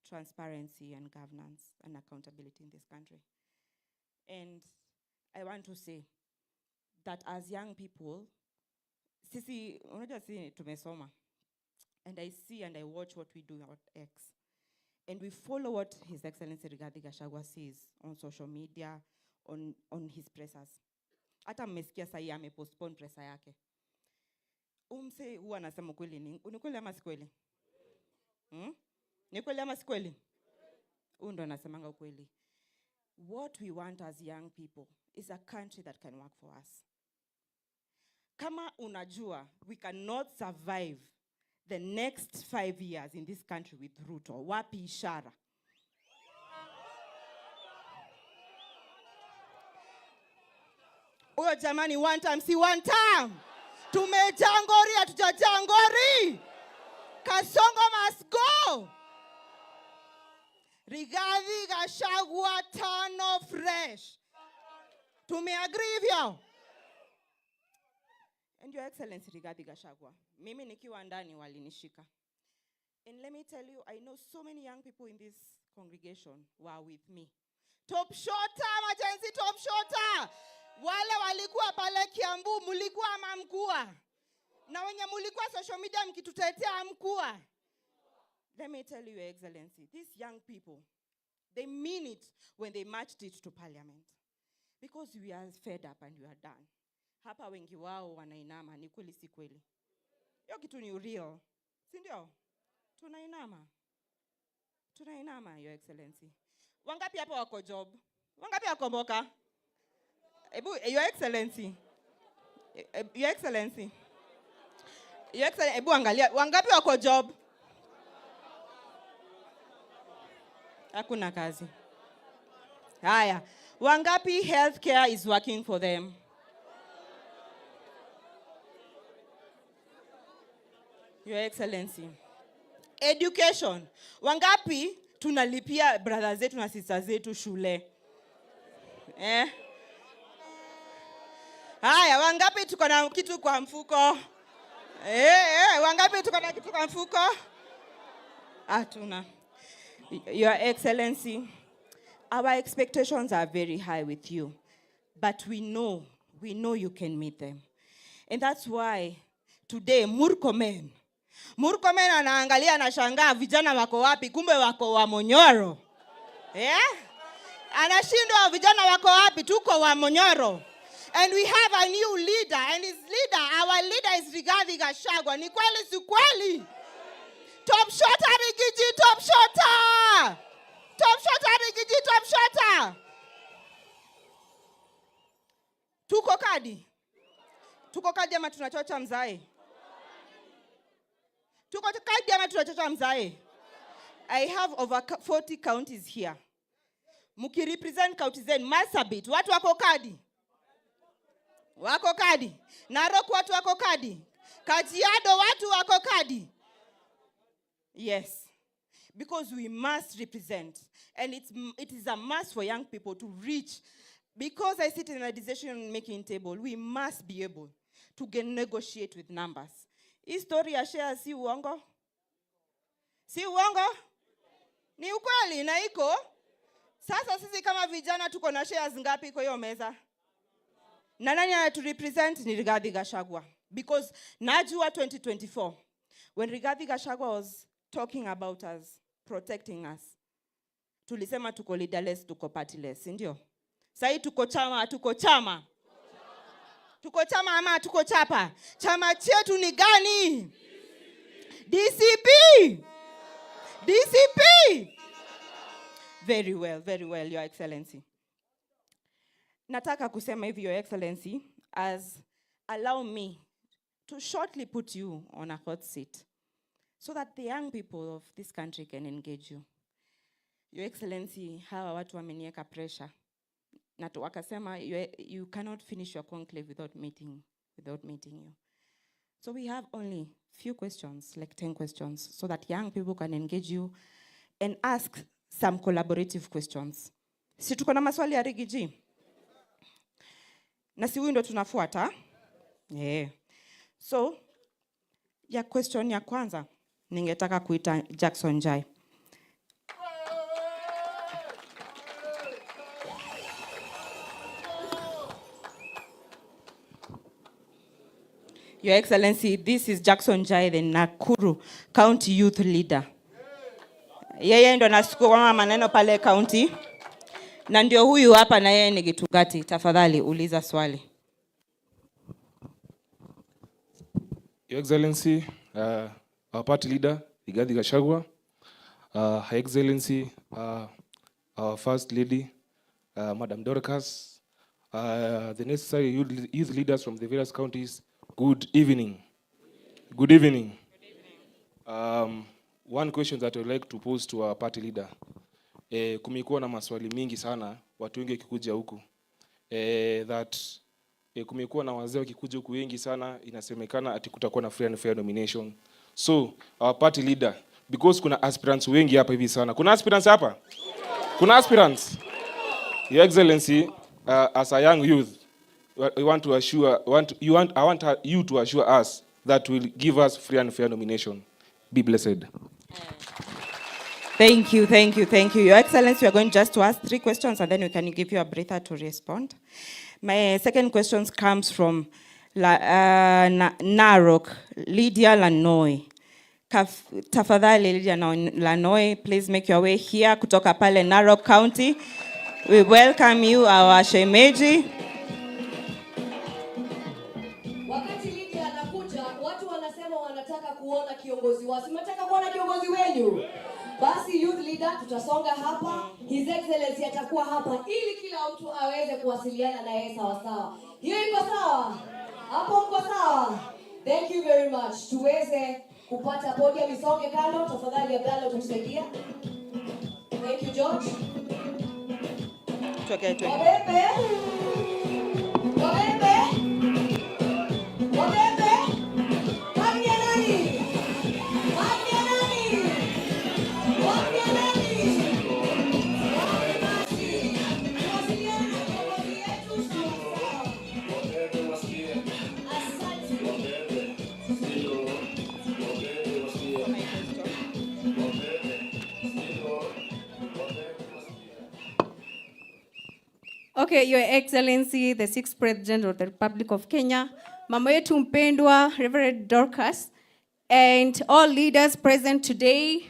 transparency and governance and accountability in this country. And I want to say that as young people, sisi unajua sisi tumesoma, and I see and I watch what we do on X, and we follow what His Excellency Rigathi Gachagua says on social media, on his pressers. Hata mmesikia sahi amepostpone pressa yake. Umse huwa anasema kweli ni kweli ama si kweli? Ni kweli ama si kweli? Ndo anasemanga kweli. What we want as young people is a country that can work for us. Kama unajua, we cannot survive the next 5 years in this country with Ruto. Wapi ishara? Uyo jamani, one time, si one time. Tumejangori, hatujajangori. Kasongo must go. Rigathi Gachagua tano fresh. Tumeagree hivyo? And Your Excellency Rigathi Gachagua, mimi nikiwa ndani walinishika. And let me tell you, I know so many young people in this congregation were with me. Top shorter, emergency top shorter. Wale walikuwa pale Kiambu, mulikuwa mamkua. Na wenye mulikuwa social media mkitutetea mkua. Let me tell you, Your Excellency, these young people, they mean it when they marched it to parliament. Because we are fed up and we are done. Hapa wengi wao wanainama, ni kweli si kweli? Hiyo kitu ni real. Si ndio? Tunainama. Tunainama, Your Excellency. Wangapi hapa wako job? Wangapi wako mboka? Your Excellency. Your Excellency. Your Excellency, angalia, wangapi wako job? Hakuna kazi. Haya, wangapi healthcare is working for them? Your Excellency. Education. Wangapi tunalipia brothers zetu na sisters zetu shule? Haya, wangapi tuko na kitu kwa mfuko? Wangapi tuko na kitu kwa mfuko? Hatuna. Your Excellency, our expectations are very high with you, but we know you can meet them. And that's why today Murkomen anaangalia anashangaa vijana wako wapi, kumbe wako Wamunyoro. Anashindwa vijana wako wapi, tuko Wamunyoro. And we have a new leader, and our leader is Rigathi Gachagua. Ni kweli si kweli? Top shorter Rigiji, top shorter. Top shorter Rigiji, top shorter. Tuko kadi ama tunachocha mzae? Tuko kadi ama tunachocha mzae? I have over 40 counties here. Muki represent counties in Marsabit. Watu wako kadi? Wako kadi. Narok watu wako kadi. Kajiado watu wako kadi. Yes. Because we must represent. And it is a must for young people to reach. Because I sit in a decision-making table, we must be able to negotiate with numbers. History ya shares si uongo? Si uongo? Ni ukweli na iko? Sasa sisi kama vijana tuko na shares ngapi kwa hiyo meza? Na nani anatu represent ni Rigathi Gachagua. Because najua 2024, when Rigathi Gachagua was talking about us, protecting us, tulisema tuko leaderless, tuko partyless, ndio? Sai tuko chama, tuko chama. Tuko chama ama tuko chapa? Chama chetu ni gani? DCP. DCP. Very well, Your Excellency. Nataka kusema hivi, Your Excellency, as allow me to shortly put you on a hot seat so that the young people of this country can engage you. Your Excellency, hawa watu wamenieka pressure. Na wakasema you cannot finish your conclave without meeting you. So we have only few questions, like 10 questions, so that young people can engage you and ask some collaborative questions. Si tuko na maswali ya Rigiji? Na si ndo tunafuata? So, ya question ya kwanza, ningetaka kuita Jackson Jai. Your Excellency, this is Jackson Jai, the Nakuru County Youth Leader. Yeye ndo anasukuma maneno pale county. Na ndio huyu hapa na yeye ni Gitugati. Tafadhali uliza swali. Your Excellency, our party leader, Rigathi Gachagua, Her Excellency, our First Lady, Madam Dorcas, the necessary youth leaders from the various counties, good evening. Good evening. One question that I would like to pose to our party leader. Kumekuwa na maswali mingi sana, watu wengi wakikuja huku. Kumekuwa na wazee wakikuja huku wengi sana, inasemekana ati kutakuwa na free and fair nomination. So, our party leader, because kuna aspirants wengi hapa hivi sana. Kuna aspirants hapa? Kuna aspirants? Your Excellency, as a young youth, I want you to assure us that will give us free and fair nomination. Be blessed. Thank you. Your Excellency, we are going just to ask 3 questions and then we can give you a breather to respond. My second question comes from Narok, Lydia Lanoy. Tafadhali Lydia Lanoy, please make your way here kutoka pale Narok County. We welcome you, our shemeji. Wakati Lydia anakuja, watu wanasema wanataka kuona kiongozi wao. Mnataka kuona kiongozi wenu? Basi youth leader tutasonga hapa. His Excellency atakuwa hapa ili kila mtu aweze kuwasiliana na yeye sawa sawa. Hiyo iko sawa? Hapo mko sawa? Thank you very much. Tuweze kupata podium isonge kando. Tafadhali Abdalla utusaidia. Thank you George. Wabebe. Okay, Your Excellency, the 6th President of the Republic of Kenya, Mama yetu mpendwa, Reverend Dorcas, and all leaders present today.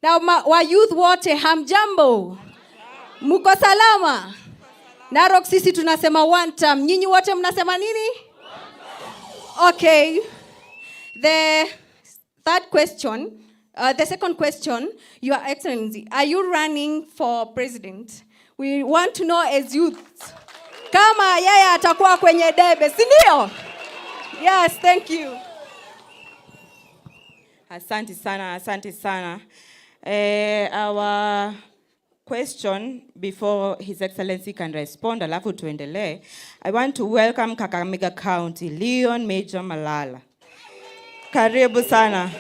Now, wa youth wote hamjambo? Muko salama? Narok sisi tunasema one time. Nyinyi wote mnasema nini? Okay. The second question, Your Excellency, are you running for president? We want to know as youth, kama yeye atakuwa kwenye debe, si ndio? Yes, thank you. Asante sana. Our question, before His Excellency can respond, alafu tuendelee. I want to welcome Kakamega County, Leon Major Malala. Karibu sana.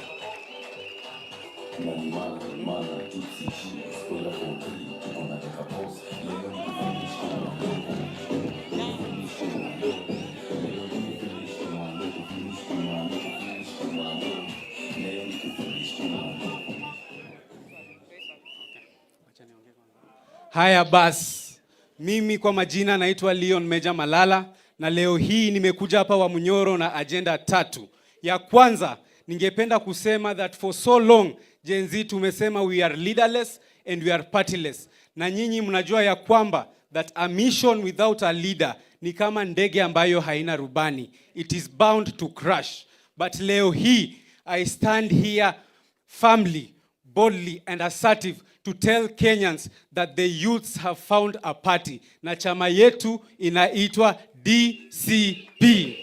Haya basi, mimi kwa majina naitwa Leon Major Malala na leo hii nimekuja hapa Wamunyoro na agenda 3. Ya kwanza, ningependa kusema that for so long Genzs tumesema we are leaderless and we are partyless. Na nyinyi mnajua ya kwamba that a mission without a leader ni kama ndege ambayo haina rubani. It is bound to crash. But leo hii I stand here firmly, boldly and assertive to tell Kenyans that the youths have found a party. Na chama yetu inaitwa DCP.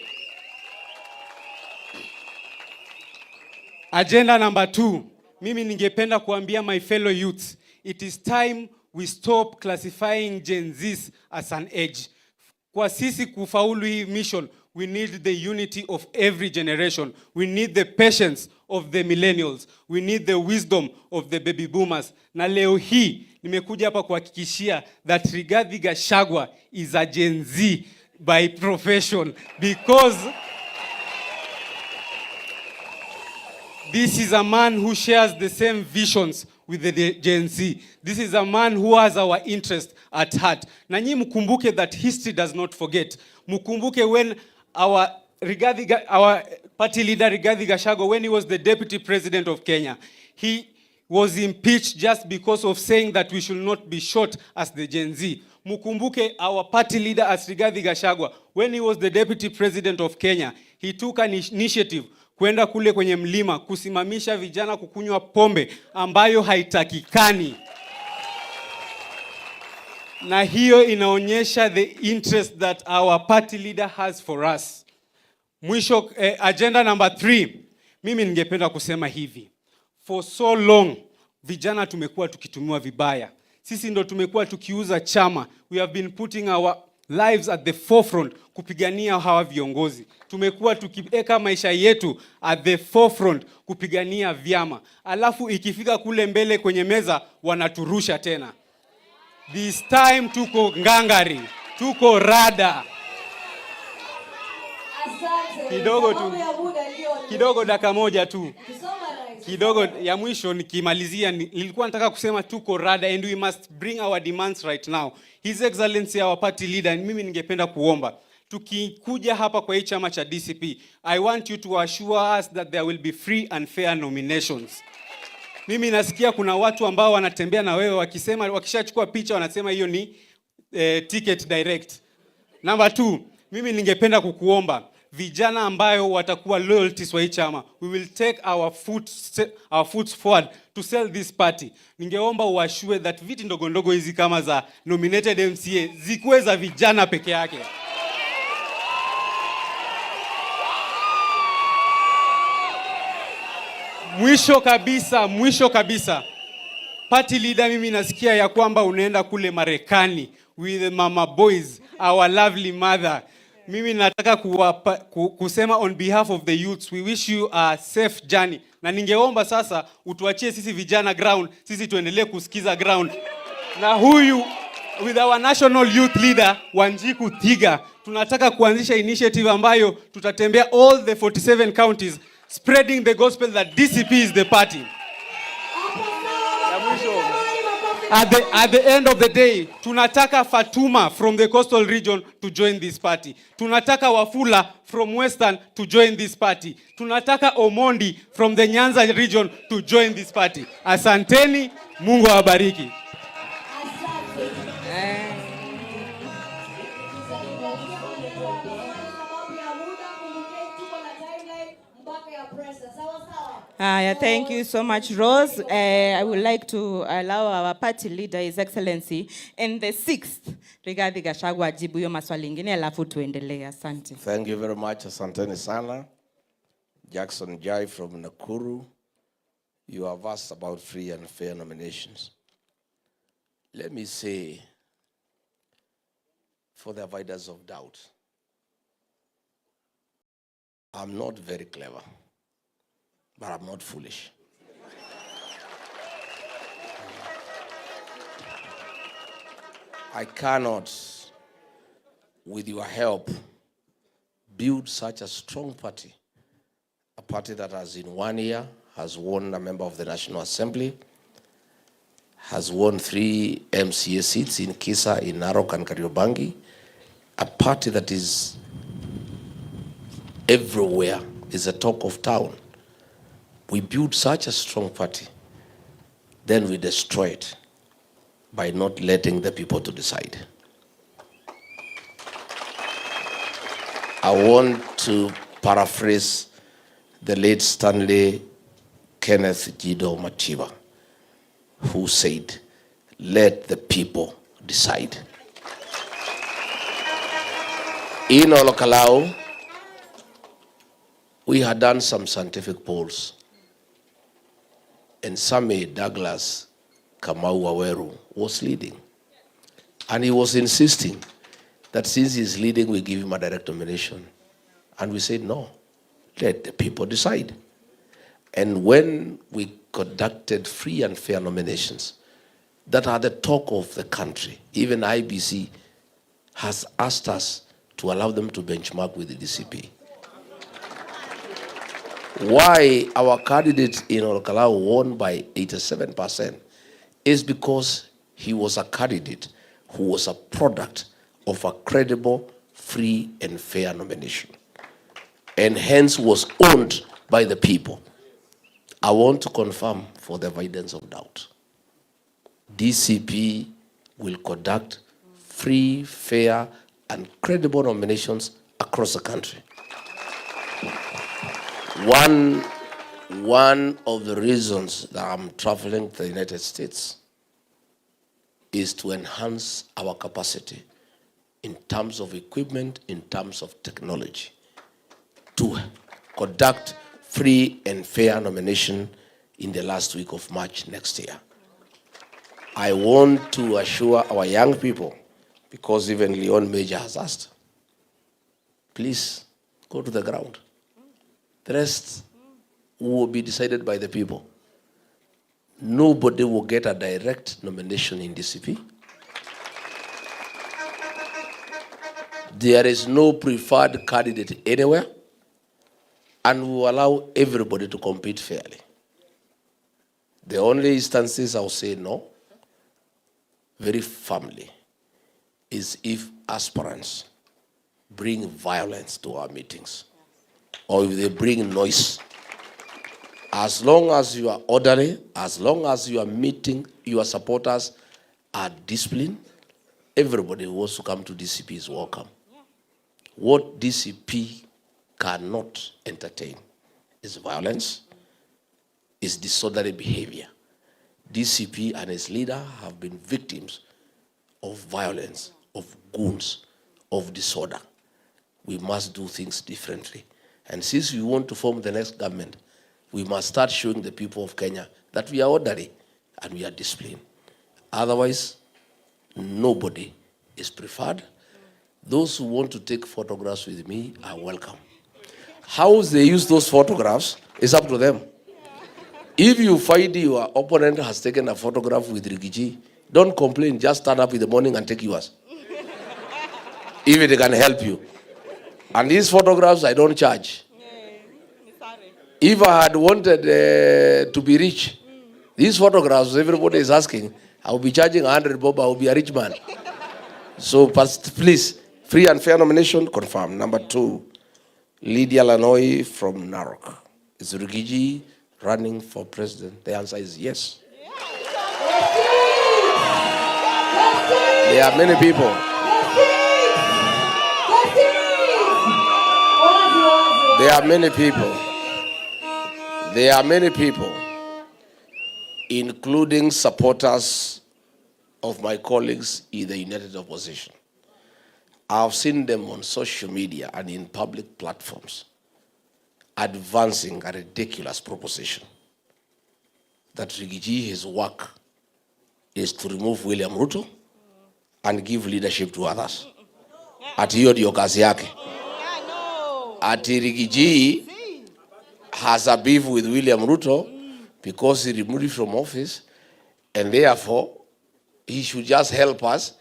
Agenda number 2. Mimi ningependa kuambia my fellow youths, it is time we stop classifying Genzs as an age. Kwa sisi kufaulu hii mission, we need the unity of every generation. We need the patience of the millennials. We need the wisdom of the baby boomers. Na leo hii nimekuja hapa kuhakikishia that Rigathi Gachagua is a Gen Z by profession, because this is a man who shares the same visions with the Gen Z. This is a man who has our interest at heart. Na nyi mkumbuke that history does not forget. Mkumbuke when our Party leader Rigathi Gachagua, when he was the deputy president of Kenya, he was impeached just because of saying that we should not be shot as the Genzs. Mukumbuke our party leader as Rigathi Gachagua, when he was the deputy president of Kenya, he took an initiative kwenda kule kwenye mlima kusimamisha vijana kukunywa pombe ambayo haitakikani. Na hiyo inaonyesha the interest that our party leader has for us. Mwisho, agenda number 3, mimi ningependa kusema hivi. For so long, vijana tumekuwa tukitumiwa vibaya. Sisi ndo tumekuwa tukiuza chama. We have been putting our lives at the forefront kupigania hawa viongozi. Tumekuwa tukiweka maisha yetu at the forefront kupigania vyama. Alafu ikifika kule mbele kwenye meza wanaturusha tena. This time tuko ngangari, tuko rada. Kidogo dakika moja tu. Kidogo ya mwisho nikimalizia, nilikuwa nataka kusema tuko rada and we must bring our demands right now. His Excellency our party leader, mimi ningependa kuomba tukikuja hapa kwa hii chama cha DCP, I want you to assure us that there will be free and fair nominations. Mimi nasikia kuna watu ambao wanatembea na wewe wakisema, wakishachukua picha wanasema hiyo ni ticket direct. Number 2, mimi ningependa kukuomba vijana ambayo watakuwa loyalties wa hii chama, we will take our foot forward to sell this party. Ningeomba uashue that viti ndogo ndogo hizi kama za nominated MCA zikuwe za vijana peke yake. Mwisho kabisa. Party leader, mimi nasikia ya kwamba unaenda kule Marekani with mama boys, our lovely mother. Mimi nataka kusema on behalf of the youths, we wish you a safe journey. Na ningeomba sasa utuachie sisi vijana ground, sisi tuendelee kusikiza ground. Na huyu with our national youth leader Wanjiku Thiga, tunataka kuanzisha initiative ambayo tutatembea all the 47 counties spreading the gospel that DCP is the party. At the end of the day, tunataka Fatuma from the coastal region to join this party. Tunataka Wafula from Western to join this party. Tunataka Omondi from the Nyanza region to join this party. Asanteni, Mungu awabariki. Thank you so much, Rose. I would like to allow our party leader, His Excellency, and the 6th, Rigathi Gachagua, ajibu hiyo maswali ingine alafu tuendelee. Asante. Thank you very much. Asanteni sana. Jackson Jai from Nakuru. You have asked about free and fair nominations. Let me say, for the avoidance of doubt, I'm not very clever, but I'm not foolish. I cannot, with your help, build such a strong party. A party that has in 1 year has won a member of the National Assembly, has won 3 MCA seats in Kisa, in Narok and Kariobangi. A party that is everywhere, is a talk of town. We build such a strong party, then we destroy it by not letting the people to decide. I want to paraphrase the late Stanley Kenneth Jido Matiba, who said, "Let the people decide." In Olokalao, we had done some scientific polls, and Same Douglas Kamau Waweru was leading. And he was insisting that since he's leading, we give him a direct nomination. And we said, no, let the people decide. And when we conducted free and fair nominations that are the talk of the country, even IBC has asked us to allow them to benchmark with the DCP. Why our candidate in Olokalao won by 87% is because he was a candidate who was a product of a credible, free, and fair nomination. and hence was owned by the people. I want to confirm for the avoidance of doubt. DCP will conduct free, fair, and credible nominations across the country. One of the reasons that I'm traveling to the United States is to enhance our capacity in terms of equipment, in terms of technology, to conduct free and fair nomination in the last week of March next year. I want to assure our young people, because even Leon Major has asked, please go to the ground. The rest will be decided by the people. Nobody will get a direct nomination in DCP. There is no preferred candidate anywhere, and we will allow everybody to compete fairly. The only instances I'll say no, very firmly, is if aspirants bring violence to our meetings, or if they bring noise. As long as you are orderly, as long as you are meeting, your supporters are disciplined, everybody who wants to come to DCP is welcome. What DCP cannot entertain is violence, is disorderly behavior. DCP and its leader have been victims of violence, of goons, of disorder. We must do things differently. And since we want to form the next government, we must start showing the people of Kenya that we are orderly and we are disciplined. Otherwise, nobody is preferred. Those who want to take photographs with me are welcome. How they use those photographs is up to them. If you find your opponent has taken a photograph with Rigathi, don't complain, just stand up in the morning and take yours. If it can help you. And these photographs, I don't charge. If I had wanted to be rich, these photographs, everybody is asking, I will be charging 100 bob, I will be a rich man. So please, free and fair nomination, confirm. Number 2, Lydia Lanoi from Narok. Is Rigathi running for president? The answer is yes. There are many people. There are many people. There are many people, including supporters of my colleagues in the United Opposition. I've seen them on social media and in public platforms advancing a ridiculous proposition that Rigathi, his work is to remove William Ruto and give leadership to others. Ati hiyo ndio kazi yake. Ati Rigathi has a beef with William Ruto because he removed him from office, and therefore he should just help us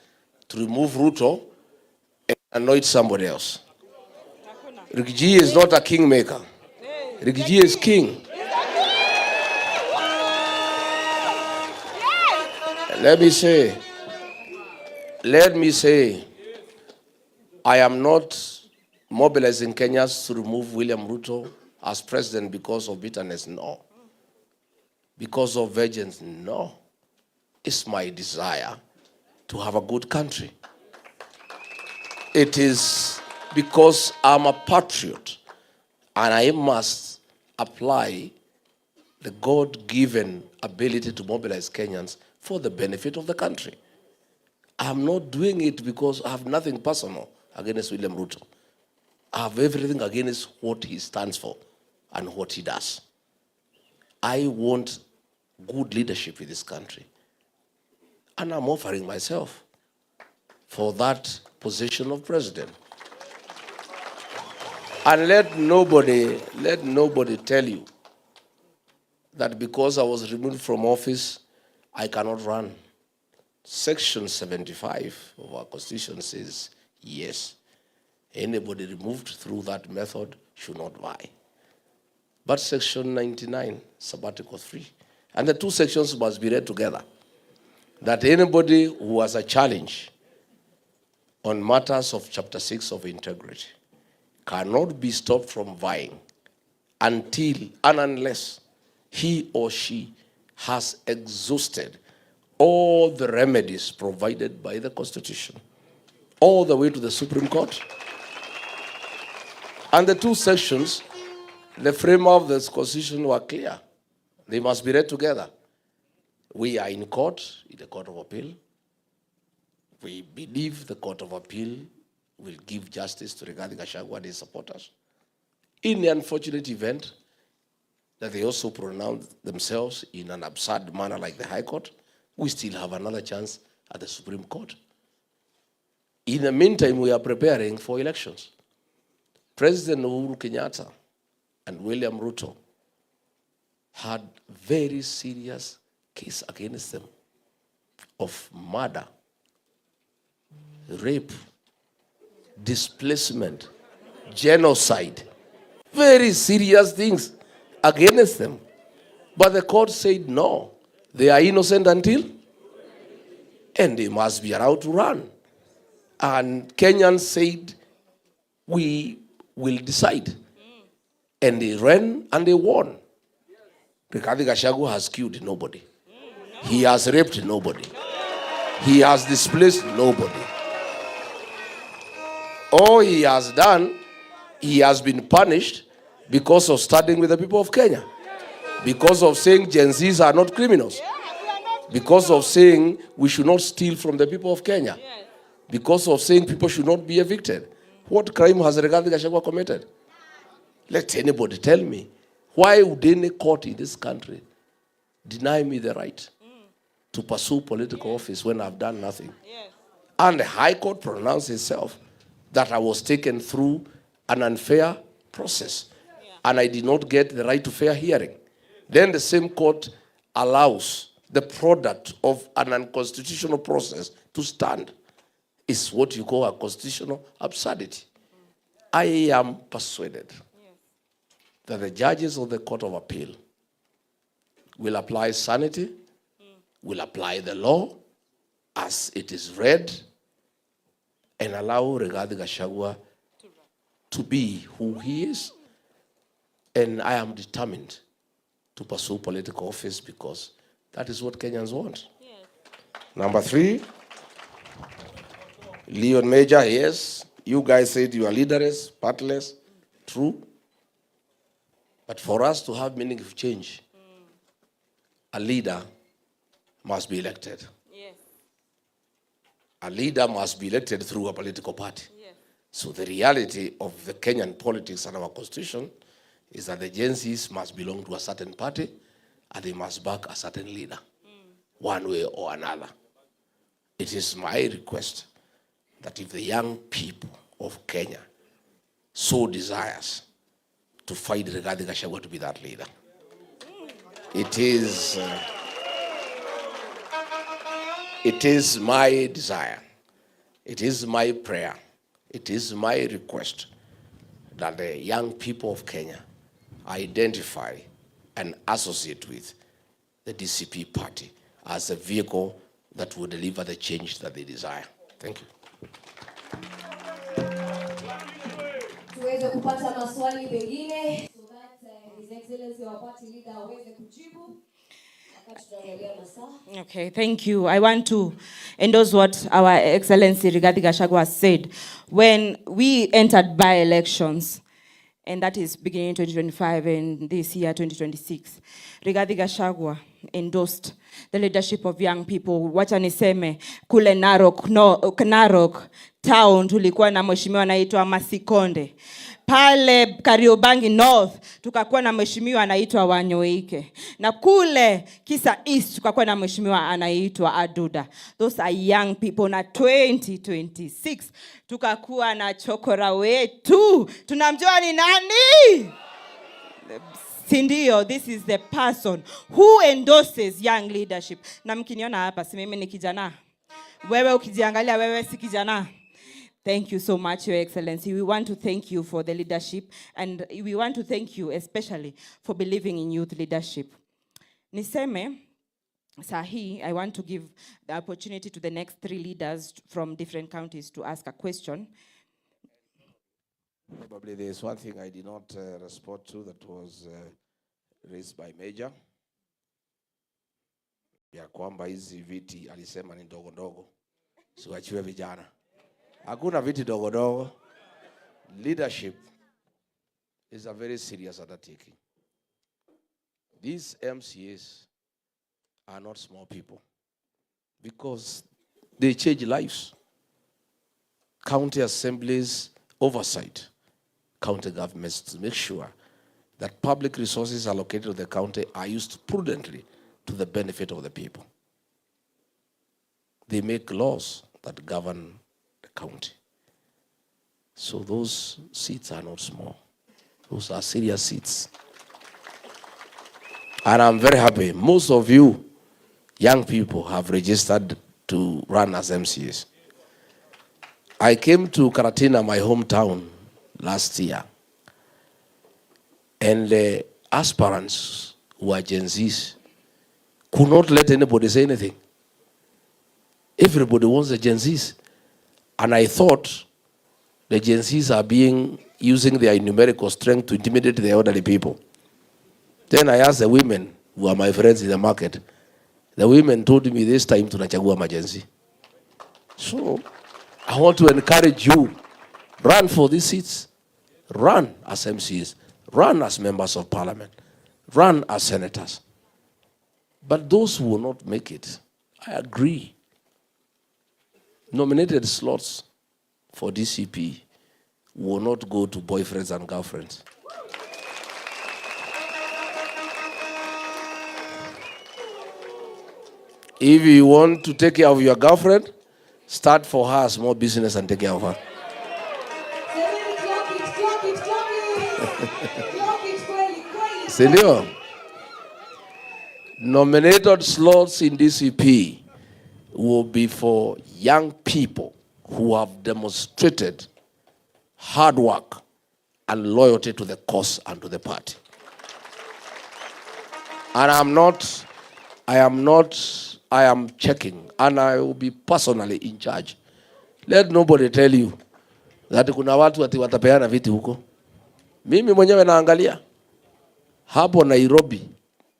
to remove Ruto and anoint somebody else. Rigathi is not a kingmaker. Rigathi is king. Let me say, I am not mobilizing Kenyans to remove William Ruto as president because of bitterness, no. Because of vengeance, no. It's my desire to have a good country. It is because I'm a patriot and I must apply the God-given ability to mobilize Kenyans for the benefit of the country. I'm not doing it because I have nothing personal against William Ruto. I have everything against what he stands for and what he does. I want good leadership in this country. And I'm offering myself for that position of president. And let nobody tell you that because I was removed from office, I cannot run. Section 75 of our Constitution says, yes, anybody removed through that method should not vie. But Section 99, Article 3, and the two sections must be read together, that anybody who has a challenge on matters of Chapter 6 of integrity cannot be stopped from vying until and unless he or she has exhausted all the remedies provided by the Constitution, all the way to the Supreme Court. And the two sections, the frame of the Constitution were clear. They must be read together. We are in court, in the Court of Appeal. We believe the Court of Appeal will give justice to Rigathi Gachagua and his supporters. In the unfortunate event that they also pronounce themselves in an absurd manner like the High Court, we still have another chance at the Supreme Court. In the meantime, we are preparing for elections. President Uhuru Kenyatta and William Ruto had very serious case against them of murder, rape, displacement, genocide, very serious things against them. But the court said no, they are innocent until, and they must be allowed to run. And Kenyans said, we will decide. And they ran and they won. Rigathi Gachagua has killed nobody. He has raped nobody. He has displaced nobody. All he has done, he has been punished because of standing with the people of Kenya. Because of saying Genzs are not criminals. Because of saying we should not steal from the people of Kenya. Because of saying people should not be evicted. What crime has Rigathi Gachagua committed? Let anybody tell me. Why would any court in this country deny me the right to pursue political office when I've done nothing? And the High Court pronounced itself that I was taken through an unfair process and I did not get the right to fair hearing. Then the same court allows the product of an unconstitutional process to stand. It's what you call a constitutional absurdity. I am persuaded that the judges of the Court of Appeal will apply sanity, will apply the law as it is read, and allow Rigathi Gachagua to be who he is. And I am determined to pursue political office because that is what Kenyans want. Number 3, Leon Major, yes, you guys said you are leaderless, partless, true. But for us to have meaningful change, a leader must be elected. A leader must be elected through a political party. So the reality of the Kenyan politics and our constitution is that the Genzs must belong to a certain party and they must back a certain leader, one way or another. It is my request that if the young people of Kenya so desires to fight Rigathi Gachagua to be that leader, it is my desire, it is my prayer, it is my request that the young people of Kenya identify and associate with the DCP party as a vehicle that will deliver the change that they desire. Thank you. Tuweze kupata maswali pengine so that His Excellency our party leader aweze kujibu. Okay, thank you. I want to endorse what our Excellency Rigathi Gachagua said. When we entered by-elections, and that is beginning in 2025 and this year, 2026, Rigathi Gachagua endorsed the leadership of young people. Wacha niseme, kule Narok town tulikuwa na mheshimiwa anaitwa Masikonde. Pale Kariobangi North tukakuwa na mheshimiwa anaitwa Wanyoike. Na kule Kisa East tukakuwa na mheshimiwa anaitwa Aduda. Those are young people. Na 2026 tukakuwa na chokora wetu. Tunamjua ni nani? Sindio, this is the person who endorses young leadership. Na mkiniona hapa, si mimi ni kijana. Wewe ukijiangalia wewe si kijana. Thank you so much, Your Excellency. We want to thank you for the leadership, and we want to thank you especially for believing in youth leadership. Niseme, Sahi, I want to give the opportunity to the next 3 leaders from different counties to ask a question. Probably there is one thing I did not respond to that was raised by Major. Ya kwamba hizi viti alisema ni ndogo ndogo. Siwachiwe vijana. Hakuna viti ndogo ndogo. Leadership is a very serious undertaking. These MCAs are not small people because they change lives. County assemblies oversight county governments to make sure that public resources allocated to the county are used prudently to the benefit of the people. They make laws that govern the county. So those seats are not small. Those are serious seats. And I'm very happy. Most of you young people have registered to run as MCAs. I came to Karatina, my hometown, last year. And the aspirants who are Genzs could not let anybody say anything. Everybody wants the Genzs. And I thought the Genzs are using their numerical strength to intimidate the elderly people. Then I asked the women who are my friends in the market. The women told me this time to Gachagua emergency. So I want to encourage you, run for these seats, run as MCs, run as members of parliament, run as senators. But those who will not make it, I agree. Nominated slots for DCP will not go to boyfriends and girlfriends. If you want to take care of your girlfriend, start for her a small business and take care of her. Senor, nominated slots in DCP will be for young people who have demonstrated hard work and loyalty to the cause and to the party. And I am checking, and I will be personally in charge. Let nobody tell you that kuna watu ati watapeana viti huko. Mimi mwenyewe naangalia hapo Nairobi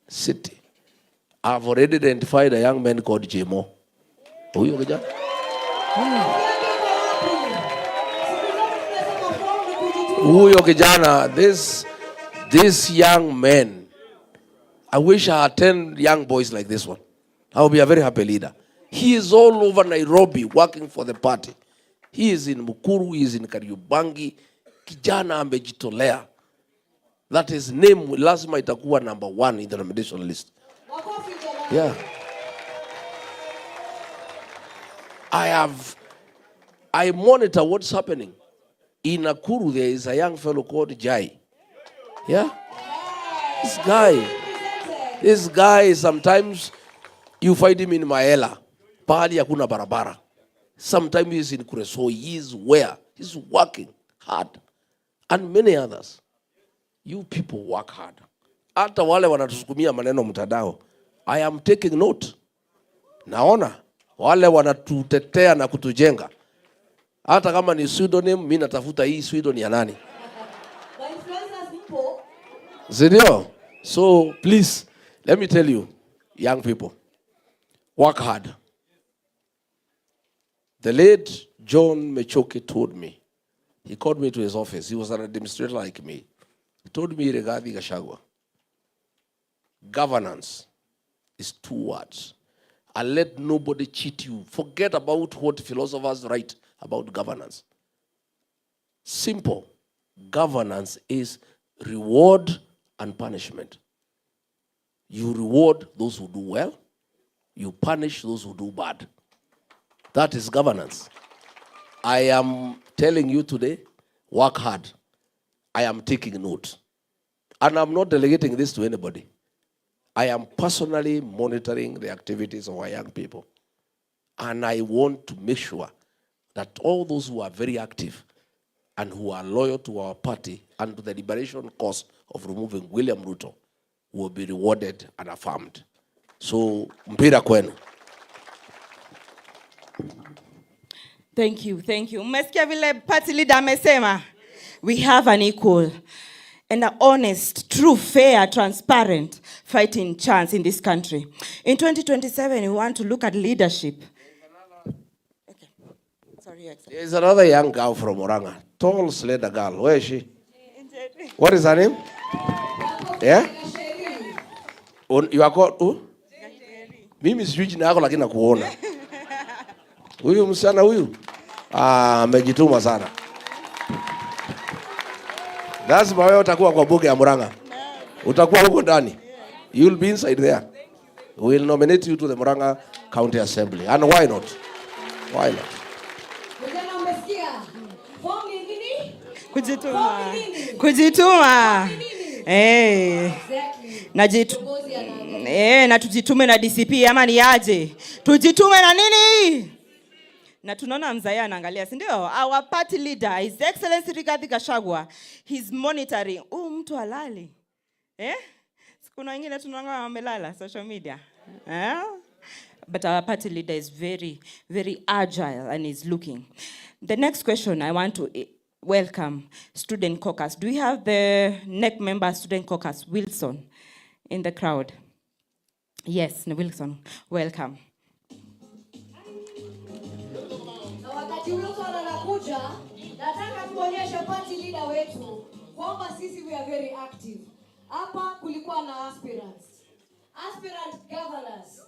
City. I've already identified a young man called Jemo. Huyo kijana. Huyo kijana, this young man. I wish I had 10 young boys like this one. I will be a very happy leader. He is all over Nairobi working for the party. He is in Mukuru, he is in Kariobangi. Kijana amejitolea. That his name lazima itakuwa number 1 in the nomination list. Yeah. I monitor what's happening. In Nakuru, there is a young fellow called Jai. Yeah? This guy, sometimes you find him in Maela. Pahali hakuna barabara. Sometimes he's in Kureso. He is where? He's working hard. And many others. You people work hard. Hata wale wanatusukumia maneno mtandao. I am taking note. Naona wale wanatutetea na kutujenga. Hata kama ni pseudonym, mimi natafuta hii pseudonym ya nani? Senor, so please, let me tell you, young people, work hard. The late John Mechoki told me, he called me to his office. He was an administrator like me. He told me, Rigathi, Gachagua, governance is 2 words. And let nobody cheat you. Forget about what philosophers write about governance. Simple. Governance is reward and punishment. You reward those who do well. You punish those who do bad. That is governance. I am telling you today, work hard. I am taking note. And I'm not delegating this to anybody. I am personally monitoring the activities of our young people. And I want to make sure that all those who are very active and who are loyal to our party and to the liberation cause of removing William Ruto will be rewarded and affirmed. So, mpira kwenu. Thank you. Mmesikia vile party leader amesema. we have an equal and an honest, true, fair, transparent fighting chance in this country. In 2027, we want to look at leadership. Okay. Sorry, Your Excellency. There's another young girl from Oranga, tall, slender girl. Where is she? What is her name? Yeah? You are called who? Mimi sijui jina yako lakini nakuona. Huyu msichana huyu amejituma sana. Lazima wewe utakuwa kwa bunge ya Murang'a. Utakuwa huko ndani. You will be inside there. We will nominate you to the Murang'a County Assembly. And why not? Why not? Vijana umesikia? Form ni nini? Kujituma. Form ni nini? Kujituma. Form ni nini? Exactly. Kiongozi anaanza. Na tujitume na DCP ama ni aje? Tujitume na nini? Na tunaona mzee anaangalia, si ndio? Our party leader, His Excellency Rigathi Gachagua, he's monitoring. Mtu halali. Kuna wengine tunaona wamelala social media. But our party leader is very, very agile and is looking. The next question I want to welcome Student Caucus. Do we have the NEC member Student Caucus, Wilson, in the crowd? Yes, Wilson, welcome. Na wakati Wilson anakuja, nataka tuonyeshe party leader wetu kwamba sisi we are very active. Hapa kulikuwa na aspirant governors.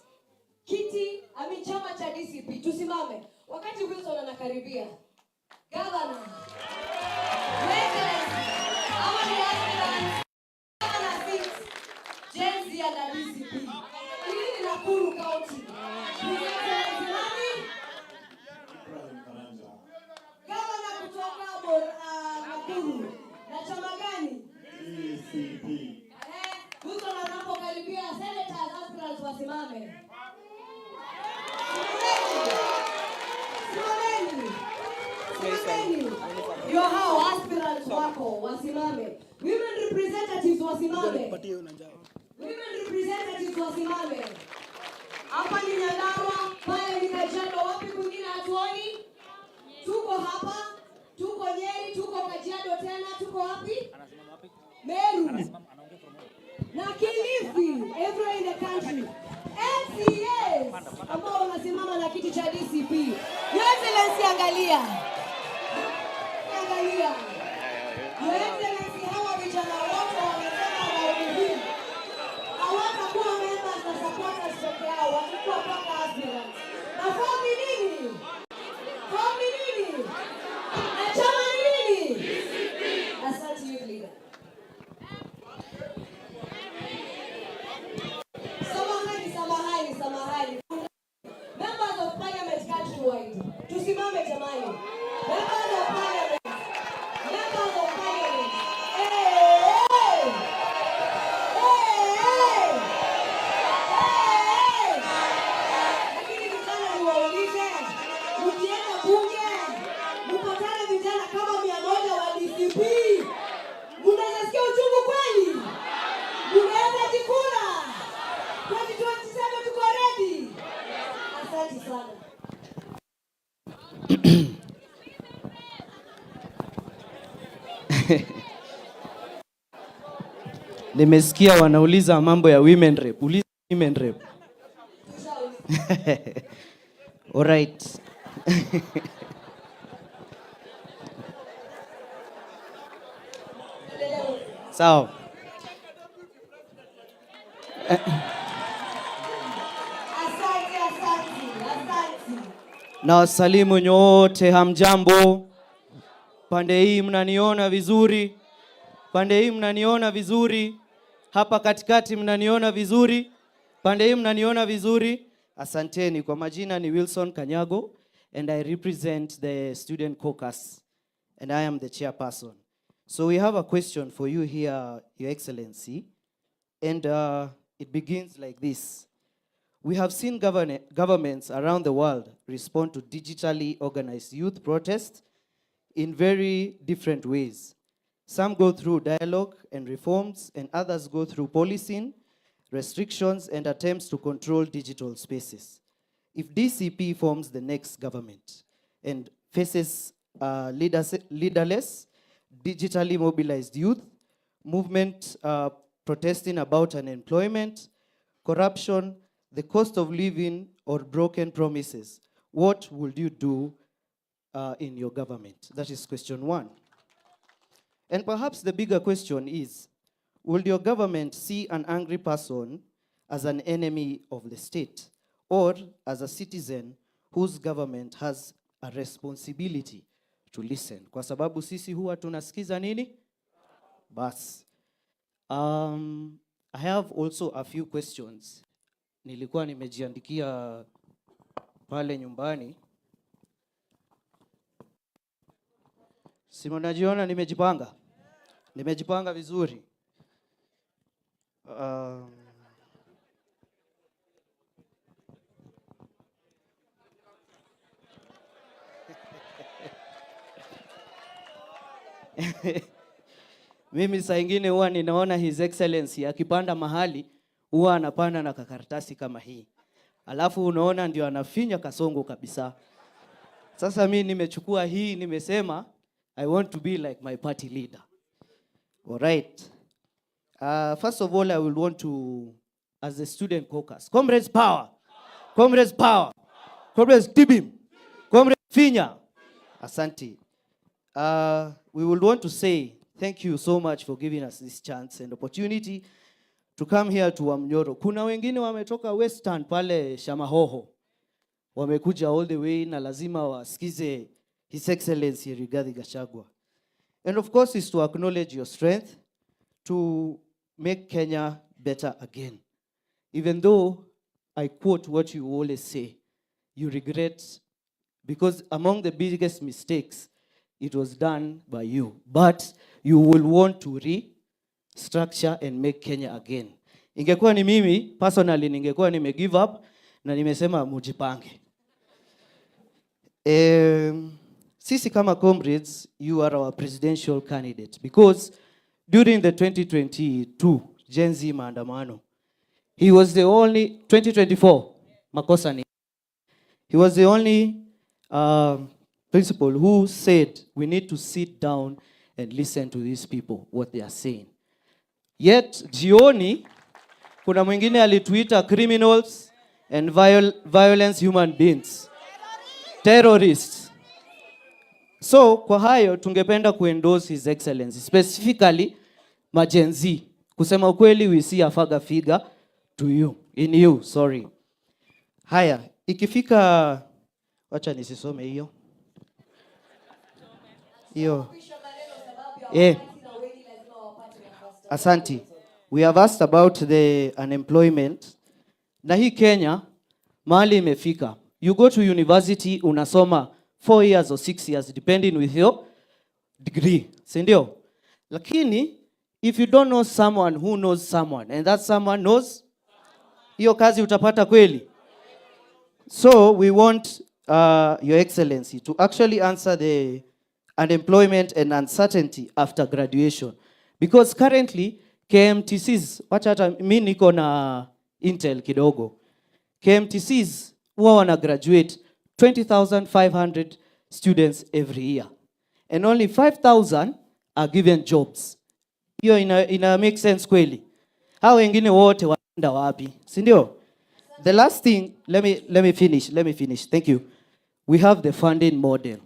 Chama cha DCP, tusimame. Wakati Wilson anakaribia. Governor. Genzs na DCP. Hii ni Nakuru County. Governor kutoka Nakuru. Na chama gani? DCP. Wilson anapokaribia, senators aspirants wasimame. Yo hao aspirants wako wasimame. Women representatives wasimame. Women representatives wasimame. Hapa ni Nyandarua, pale ni Kajiado, wapi kwingine hatuoni? Tuko hapa, tuko Nyeri, tuko Kajiado tena, tuko wapi? Meru. Na Kilifi, everywhere in the country. MCAs ambao wanasimama na kiti cha DCP. Your Excellency, angalia. Angalia. Your Excellency, hawa vijana wote wamesema wao hawatakuwa members na supporters peke yao, watakuwa paka aspirants. Na form ni nini? Form ni nini? Na chama ni nini? DCP. Asante youth leader. Samahani. Members of Parliament countrywide. Tusimame jamani. Members of Parliament. Hey! Lakini vijana niwaulize, mkienda bunge, mpatane vijana kama 100 wa DCP. Mnasikia uchungu kweli? Mnaweza jikura? 2027 tuko ready. Asante sana. Nimesikia wanauliza mambo ya women rep. Uliza women rep. All right. Sawa. Na wasalimu nyote, hamjambo. Pande hii mnaniona vizuri? Pande hii mnaniona vizuri? Hapa katikati mnaniona vizuri? Pande hii mnaniona vizuri? Asanteni. Kwa majina ni Wilson Kanyago and I represent the Student Caucus and I am the chairperson. So we have a question for you here, Your Excellency, and it begins like this. We have seen governments around the world respond to digitally organized youth protests in very different ways. Some go through dialogue and reforms, and others go through policing, restrictions, and attempts to control digital spaces. If DCP forms the next government and faces leaderless, digitally mobilized youth, movement protesting about unemployment, corruption, the cost of living, or broken promises. What would you do in your government? That is question 1. And perhaps the bigger question is, will your government see an angry person as an enemy of the state, or as a citizen whose government has a responsibility to listen? Kwa sababu sisi huwa tunasikiza nini? Bas. I have also a few questions. Nilikuwa nimejiandikia pale nyumbani. Si mnajiona nimejipanga? Nimejipanga vizuri. Mimi saa ingine huwa ninaona His Excellency akipanda mahali huwa anapanda na kakaratasi kama hii. Alafu unaona ndio anafinya kasongo kabisa. Sasa mimi nimechukua hii, nimesema I want to be like my party leader. All right. First of all, I will want to, as a student caucus, comrades power, comrades power, comrades tibim, comrades finya. Asante. We will want to say thank you so much for giving us this chance and opportunity to come here to Wamunyoro. Kuna wengine wametoka Western pale Shamahoho. Wamekuja all the way na lazima wasikize His Excellency Rigathi Gachagua. And of course is to acknowledge your strength to make Kenya better again. Even though I quote what you always say, you regret, because among the biggest mistakes, it was done by you. But you will want to restructure and make Kenya again. Ingekuwa ni mimi, personally, ningekuwa nime give up, na nimesema mujipange. Sisi kama comrades, you are our presidential candidate. Because during the 2022 Genzs maandamano, he was the only, 2024, makosa ni, he was the only principal who said we need to sit down and listen to these people, what they are saying. Yet, jioni, kuna mwingine alituita criminals and violence human beings. Terrorists. So, kwa hayo, tungependa kuendorse His Excellency, specifically, Genzs. Kusema ukweli, we see a father figure to you, in you, sorry. Haya, ikifika, wacha nisisome hiyo. Asante. We have asked about the unemployment. Na hii Kenya, mahali imefika. You go to university, unasoma 4 years or 6 years, depending with your degree. Sindio? Lakini, if you don't know someone who knows someone, and that someone knows, hiyo kazi utapata kweli. So, we want Your Excellency to actually answer the unemployment and uncertainty after graduation. Because currently, KMTCs, wacha hata mimi niko na Intel kidogo. KMTCs huwa wana graduate 20,500 students every year. And only 5,000 are given jobs. Hiyo ina make sense kweli. Hao wengine wote waenda wapi? Si ndio? The last thing, let me finish. Thank you. We have the funding model.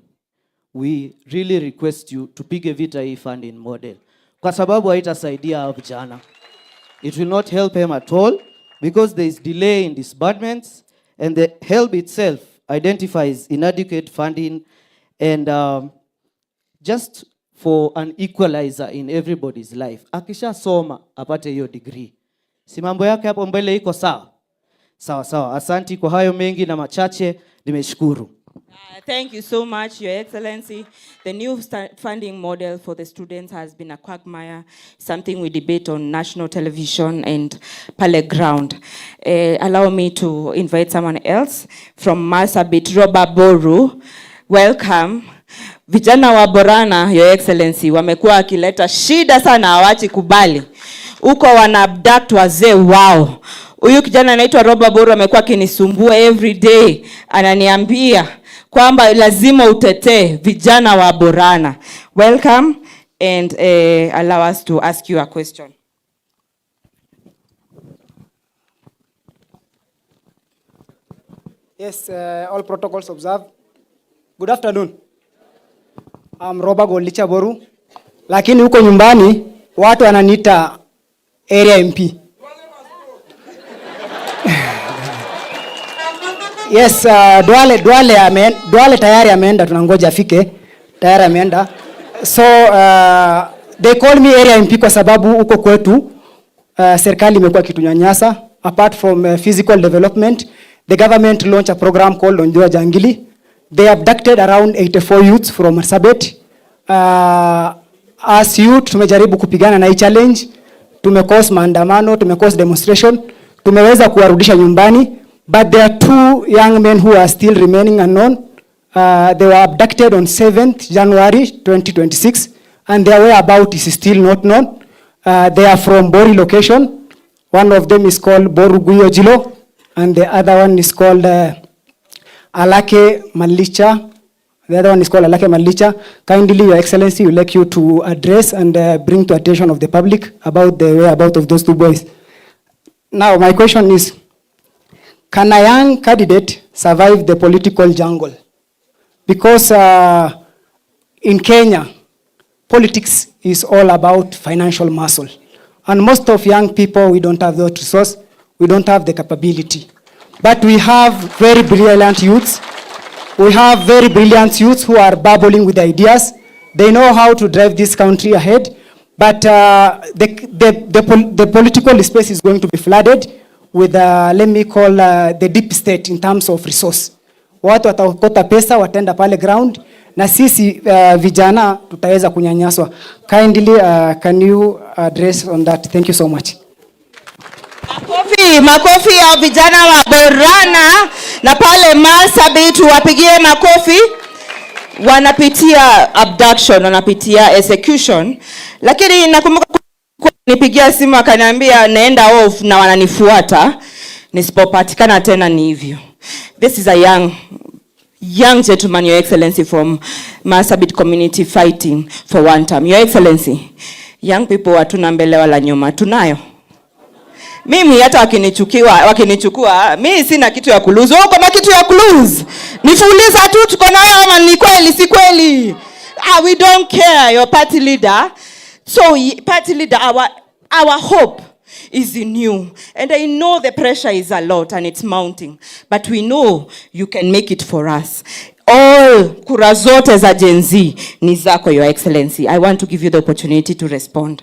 We really request you to pick a vita hii funding model. Kwa sababu haitasaidia hao vijana. It will not help them at all because there is delay in disbursements and the help itself identifies inadequate funding and just for an equalizer in everybody's life. Akisha soma apate hiyo degree. Si mambo yake hapo mbele iko sawa? Sawa. Asanti kwa hayo mengi na machache, nimeshukuru. Thank you so much, Your Excellency. The new funding model for the students has been a quagmire, something we debate on national television and Pale ground. Allow me to invite someone else from Marsabit, Roba Boru. Welcome. Vijana wa Borana, Your Excellency, wamekuwa akileta shida sana, hawachi kubali. Uko wana abduct wazee wao. Huyu kijana anaitwa Roba Boru amekuwa akinisumbua every day. Ananiambia kwamba lazima utetee vijana wa Borana. Welcome. and allow us to ask you a question. Yes, all protocols observed. Good afternoon. I'm Roba Golicha Boru. Lakini huko nyumbani watu wananiita area MP. Yes, Duale tayari ameenda, tunangoja afike. Tayari ameenda. So they call me area MP kwa sababu huko kwetu serikali imekuwa kitunyanyasa. Apart from physical development, the government launched a program called Onjua Jangili. They abducted around 84 youths from Marsabit. As youth tumejaribu kupigana na hii challenge, tumecause maandamano, tumecause demonstration, tumeweza kuwarudisha nyumbani, but there are 2 young men who are still remaining unknown. They were abducted on 7th January 2026 and their whereabouts is still not known. They are from Bori location. One of them is called Boruguyo Jilo and the other one is called Alake Malicha. The other one is called Alake Malicha. Kindly, Your Excellency, would like you to address and bring to attention of the public about the whereabouts of those 2 boys. Now, my question is, can a young candidate survive the political jungle? Because in Kenya, politics is all about financial muscle. And most of young people, we don't have those resources, we don't have the capability. But we have very brilliant youths. We have very brilliant youths who are bubbling with ideas. They know how to drive this country ahead. But the political space is going to be flooded with, let me call, the deep state in terms of resource. Watu watakota pesa, watenda pale ground, na sisi vijana tutaweza kunyanyaswa. Kindly, can you address on that? Thank you so much. Makofi ya vijana wa Borana na pale Marsabit, wapigie makofi. Wanapitia abduction, wanapitia execution. Lakini nakumbuka nipigia simu akaniambia naenda off na wananifuata. Nisipopatikana tena ni hivyo. This is a young gentleman, Your Excellency, from Marsabit community fighting for one term. Your Excellency, young people hatuna mbele wala nyuma, tunayo. Mimi hata wakinichukua, mimi sina kitu ya kuluzu. Wewe kama kitu ya kuluzu, nifuuliza tu tuko nayo ama ni kweli si kweli? We don't care, your party leader. So party leader, our hope is in you. And I know the pressure is a lot and it's mounting, but we know you can make it for us. All kura zote za Genzs ni zako, Your Excellency. I want to give you the opportunity to respond.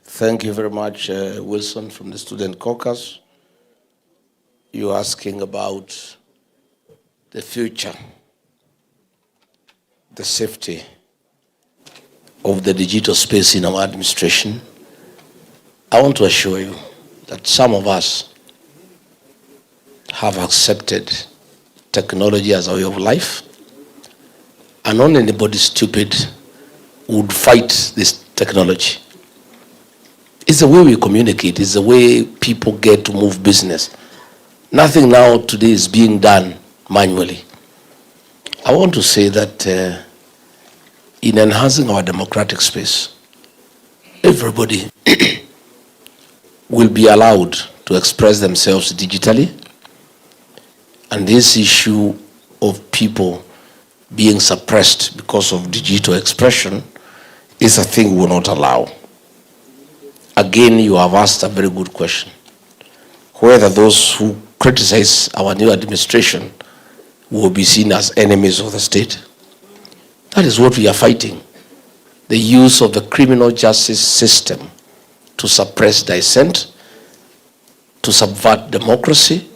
Thank you very much, Wilson from the Student Caucus. You're asking about the future, the safety of the digital space in our administration. I want to assure you that some of us have accepted technology as a way of life, and not anybody stupid would fight this technology. It's the way we communicate, it's the way people get to move business. Nothing now today is being done manually. I want to say that in enhancing our democratic space, everybody will be allowed to express themselves digitally, and this issue of people being suppressed because of digital expression is a thing we will not allow. Again, you have asked a very good question, whether those who criticize our new administration will be seen as enemies of the state. That is what we are fighting. The use of the criminal justice system to suppress dissent, to subvert democracy,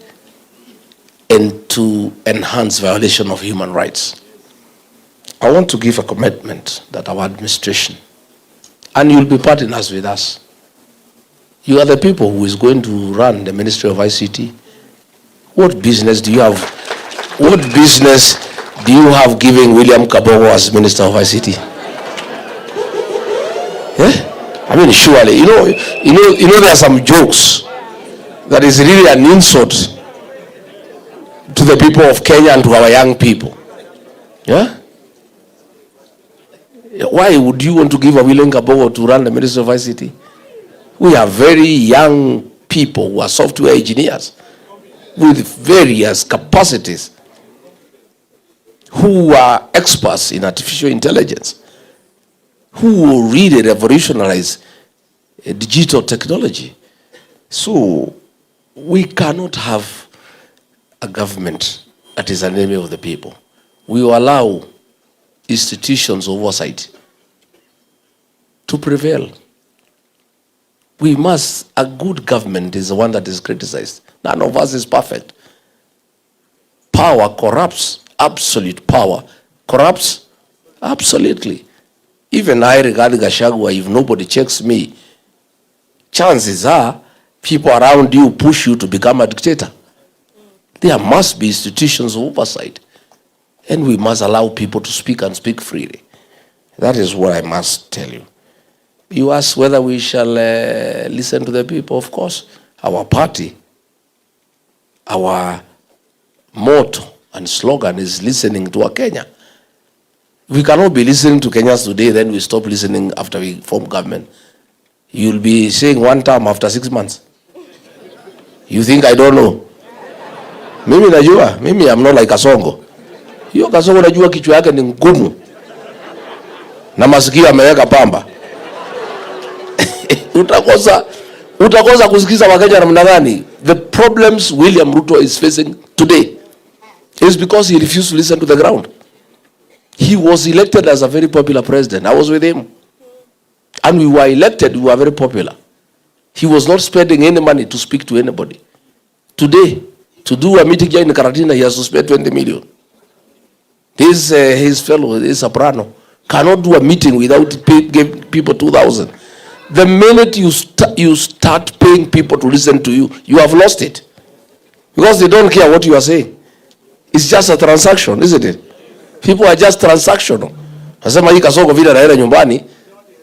and to enhance violation of human rights. I want to give a commitment that our administration, and you'll be partners with us, you are the people who is going to run the Ministry of ICT. What business do you have? What business do you have giving William Kabogo as Minister of ICT? Yeah? I mean, surely, you know, there are some jokes that is really an insult to to the people of Kenya and to our young people. Yeah? Why would you want to give a willing Kabogo to run the Ministry of ICT? We are very young people who are software engineers with various capacities, who are experts in artificial intelligence, who will really revolutionize digital technology. So we cannot have a government that is an enemy of the people. We will allow institutions of oversight to prevail. We must, a good government is the one that is criticized. None of us is perfect. Power corrupts, absolute power corrupts absolutely. Even I, Rigathi Gachagua, if nobody checks me, chances are people around you push you to become a dictator. There must be institutions of oversight. And we must allow people to speak and speak freely. That is what I must tell you. You ask whether we shall listen to the people. Of course, our party, our motto and slogan is listening to our Kenya. We cannot be listening to Kenyans today, then we stop listening after we form government. You'll be saying one term after 6 months. You think I don't know? Mimi najua, mimi I'm not like Kasongo. Hiyo Kasongo najua kichwa yake ni ngumu. Na masikio ameweka pamba. Utakosa kusikiza Wakenya namna gani? The problems William Ruto is facing today is because he refused to listen to the ground. He was elected as a very popular president. I was with him. And we were elected, we were very popular. He was not spending any money to speak to anybody. Today, to do a meeting here in Karatina, he has to spend 20 million. His fellow, this soprano, cannot do a meeting without giving people 2,000. The minute you start paying people to listen to you, you have lost it. Because they don't care what you are saying. It's just a transaction, isn't it? People are just transactional. Nasema hii Kasongo vile naenda nyumbani,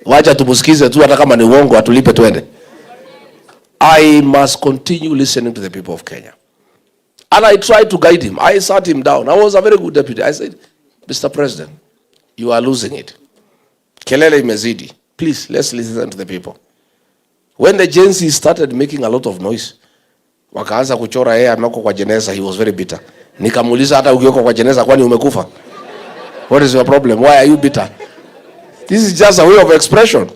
wacha tumusikize tu hata kama ni uongo atulipe twende. I must continue listening to the people of Kenya. And I tried to guide him. I sat him down. I was a very good deputy. I said, Mr. President, you are losing it. Kelele imezidi. Please, let's listen to the people. When the Genzs started making a lot of noise, wakaanza kuchora yeye ameko kwa jeneza, he was very bitter. Nikamuuliza hata ukioko kwa jeneza kwani umekufa? What is your problem? Why are you bitter? This is just a way of expression.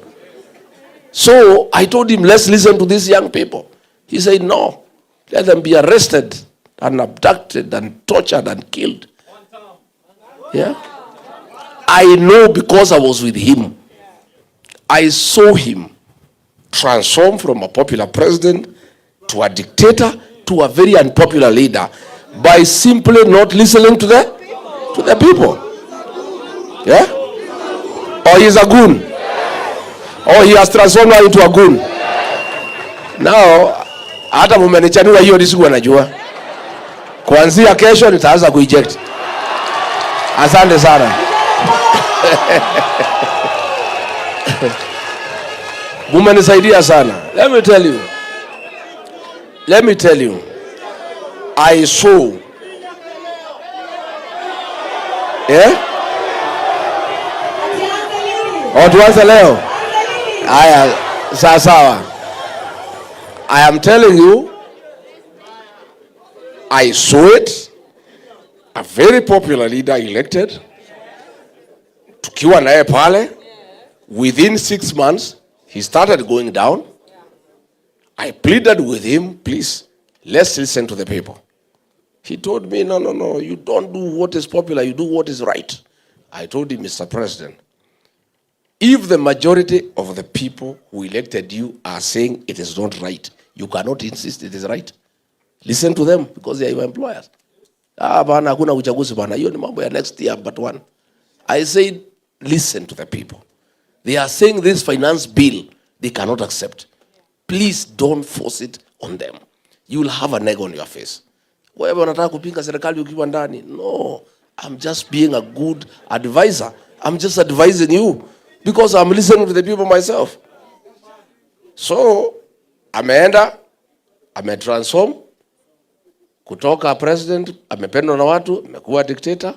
So I told him, let's listen to these young people. He said, no, let them be arrested and abducted and tortured and killed. Yeah. I know because I was with him. I saw him transform from a popular president to a dictator to a very unpopular leader by simply not listening to the people. Yeah? Or he's a goon. Or he has transformed now into a goon. Now, hata mumenichanua hiyo disiku anajua. Kuanzia kesho nitaanza kueject. Asante sana. Mumenisaidia sana. Let me tell you. I saw. Yeah? Tuanze leo. Aya, sawa. I am telling you, I saw it. A very popular leader elected. Tukiwa naye pale. Within 6 months, he started going down. I pleaded with him, please, let's listen to the people. He told me, no, you don't do what is popular, you do what is right. I told him, Mr. President, if the majority of the people who elected you are saying it is not right, you cannot insist it is right. Listen to them because they are your employers. Bana hakuna uchaguzi bana, hiyo ni mambo ya next year but one. I said, listen to the people. They are saying this finance bill, they cannot accept. Please don't force it on them. You will have an egg on your face. Wewe unataka kupinga serikali ukiwa ndani? No, I'm just being a good advisor. I'm just advising you because I'm listening to the people myself. So, ameenda, ametransform, Kutoka president, amependwa na watu, amekuwa dictator,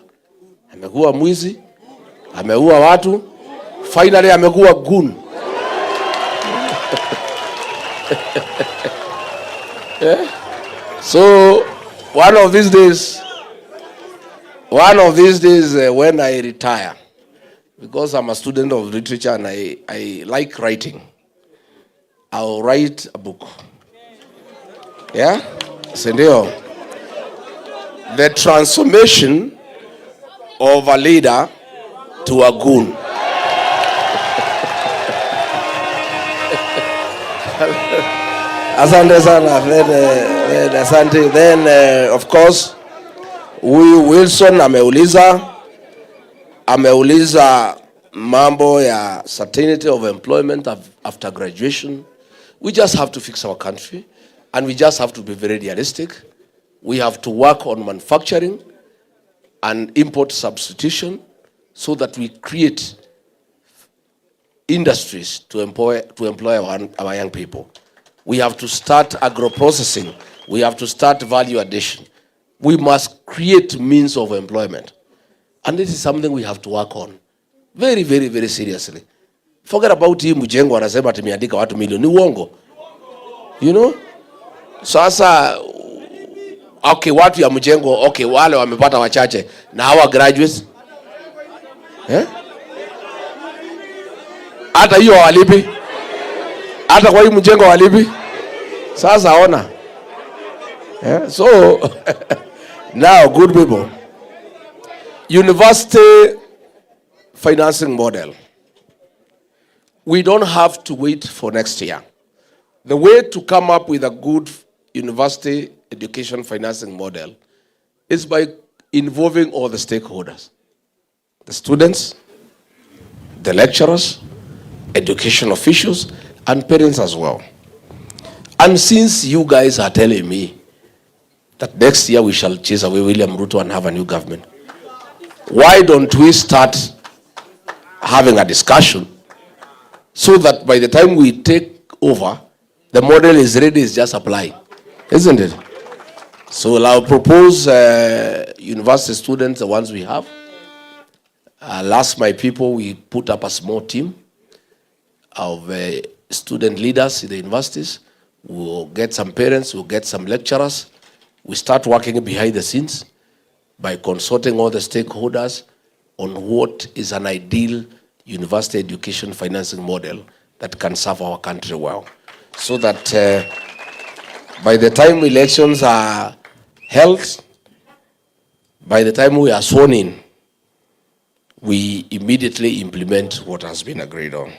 amekuwa mwizi, ameua watu, finally amekuwa goon. Yeah? So one of these days when I retire, because I'm a student of literature and I like writing, I'll write a book. Yeah? Sindio? The transformation of a leader to a goon. Asante sana. Then, of course, Wilson ameuliza mambo ya certainty of employment after graduation. We just have to fix our country, and we just have to be very realistic. We have to work on manufacturing and import substitution so that we create industries to employ our young people. We have to start agro-processing. We have to start value addition. We must create means of employment. And this is something we have to work on very, very, very seriously. Forget about hii mjengo anasema tumeandika watu milioni, ni uongo. You know? Sasa okay, watu ya mjengo, okay, wale wamepata wachache na hawa graduates. Hata hiyo walipi. Hata kwa hii mjengo walipi. Sasa ona. So now, good people, university financing model. We don't have to wait for next year. The way to come up with a good university education financing model is by involving all the stakeholders, the students, the lecturers, education officials, and parents as well. And since you guys are telling me that next year we shall chase away William Ruto and have a new government, why don't we start having a discussion so that by the time we take over, the model is ready, it's just applying, isn't it? So I'll propose university students, the ones we have. Last my people, we put up a small team of student leaders in the universities. We'll get some parents, we'll get some lecturers. We start working behind the scenes by consulting all the stakeholders on what is an ideal university education financing model that can serve our country well. So that by the time elections are held, by the time we are sworn in, we immediately implement what has been agreed on.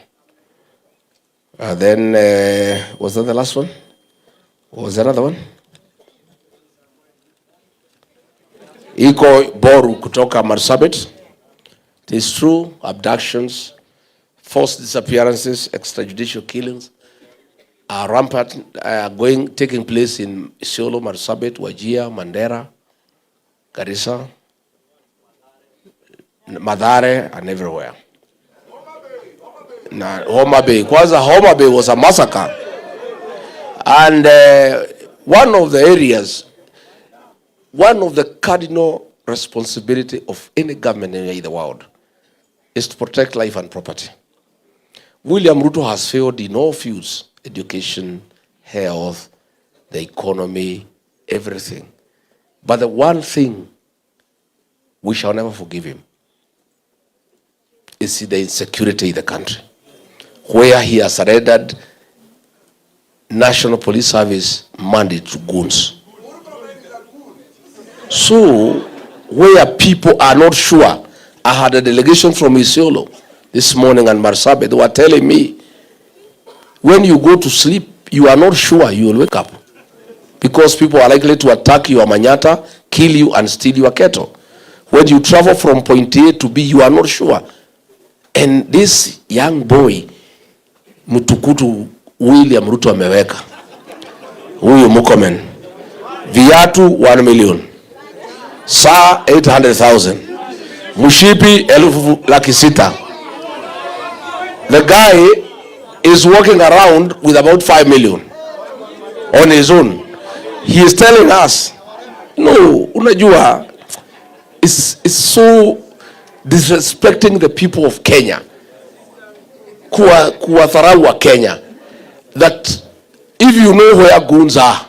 Then, was that the last one? Or was there another one? Iko Boru kutoka Marsabit. It is true, abductions, forced disappearances, extrajudicial killings are rampant, taking place in Isiolo, Marsabit, Wajir, Mandera, Garissa, Mathare, and everywhere. Homa Bay. Kwanza Homa Bay was a massacre. And one of the areas, one of the cardinal responsibility of any government in the world is to protect life and property. William Ruto has failed in all fields: education, health, the economy, everything. But the one thing we shall never forgive him is the insecurity in the country, where he has surrendered National Police Service mandate to goons. So, where people are not sure, I had a delegation from Isiolo this morning and Marsabit. They were telling me, when you go to sleep, you are not sure you will wake up, because people are likely to attack your manyata, kill you, and steal your cattle. When you travel from point A to B, you are not sure. And this young boy, Mutukutu William Ruto ameweka, huyu Mukomen, viatu 1 million, saa 800,000, mushipi 1,600,000. The guy is walking around with about 5 million on his own. He is telling us No, unajua, it's so disrespecting the people of Kenya. Kuwadharau wa Kenya. That if you know where goons are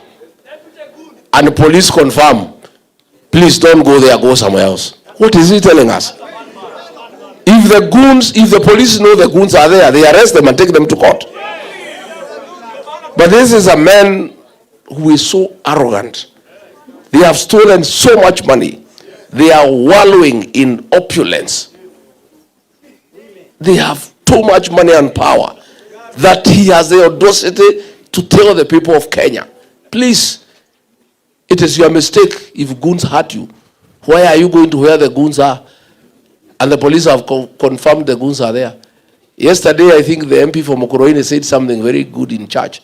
and the police confirm, please don't go there, go somewhere else. What is he telling us? If the police know the goons are there, they arrest them and take them to court. But this is a man who is so arrogant. They have stolen so much money. They are wallowing in opulence. They have too much money and power that he has the audacity to tell the people of Kenya, please, it is your mistake if goons hurt you. Why are you going to where the goons are? And the police have confirmed the goons are there. Yesterday, I think the MP from Mokoroine said something very good in church.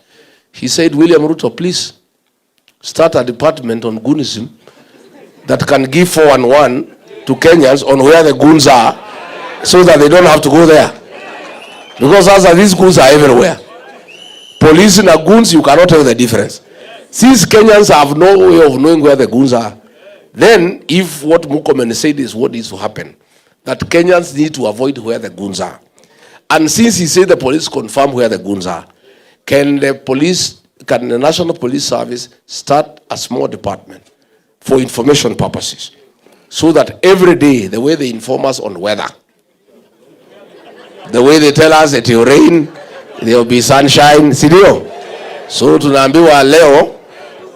He said, William Ruto, please start a department on goonism that can give 411 to Kenyans on where the goons are so that they don't have to go there. Because as these goons are everywhere. Police and goons, you cannot tell the difference. Since Kenyans have no way of knowing where the goons are, then if what Mukomen said is what needs to happen, that Kenyans need to avoid where the goons are. And since he said the police confirm where the goons are, can the National Police Service start a small department for information purposes, so that every day, the way they inform us on weather, the way they tell us it will rain, there will be sunshine, sidio? So tunaambiwa leo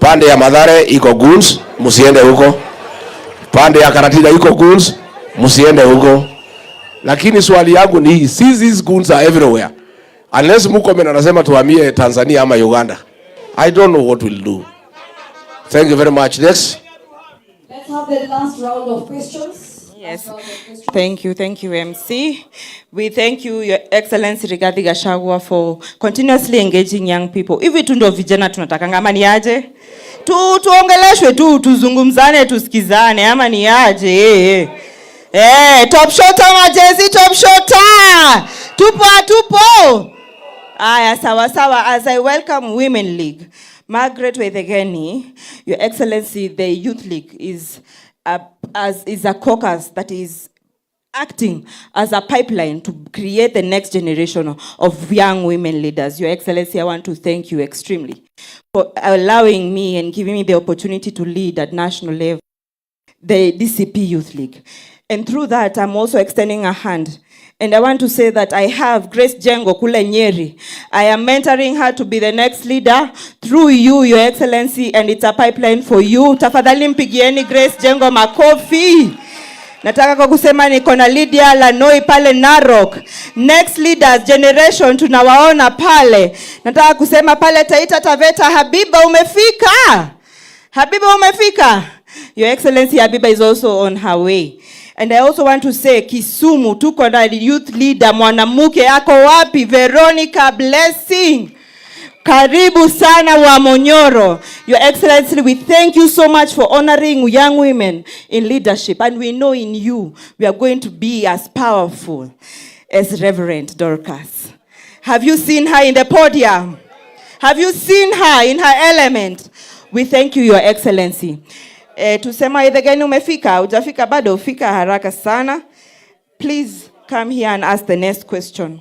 pande ya Mathare iko goons, musiende huko. Pande ya Karatina iko goons, musiende huko. Lakini swali yangu ni, since these goons are everywhere, unless Murkomen anasema tuhamie Tanzania ama Uganda, I don't know what we'll do. Thank you very much. Next. Let's have the last round of questions. Yes. Thank you, MC. We thank you, Your Excellency Rigathi Gachagua, for continuously engaging young people. Hivi tu ndio vijana tunatakanga, ama ni aje? Tuongeleshwe tu, tuzungumzane, tusikizane, ama ni aje? Top shota majezi, top shota! Tupo! Aya, sawa. As I welcome Women League, Margaret Wethegeni, Your Excellency, the Youth League is a caucus that is acting as a pipeline to create the next generation of young women leaders. Your Excellency, I want to thank you extremely for allowing me and giving me the opportunity to lead at national level the DCP Youth League. And through that, I'm also extending a hand. And I want to say that I have Grace Jengo kule Nyeri. I am mentoring her to be the next leader through you, Your Excellency, and it's a pipeline for you. Tafadhali mpigieni Grace Jengo makofi. Nataka kwa kusema niko na Lydia Lanoi pale Narok. Next leaders generation tunawaona pale. Nataka kusema pale Taita Taveta, Habiba umefika. Your Excellency, Habiba is also on her way. And I also want to say, Kisumu, tuko na youth leader, mwanamuke yako wapi? Veronica Blessing. Karibu sana Wamunyoro. Your Excellency, we thank you so much for honoring young women in leadership. And we know in you, we are going to be as powerful as Reverend Dorcas. Have you seen her in the podium? Have you seen her in her element? We thank you, Your Excellency. Tusema Wethegeni umefika, hujafika bado, ufika haraka sana. Please come here and ask the next question.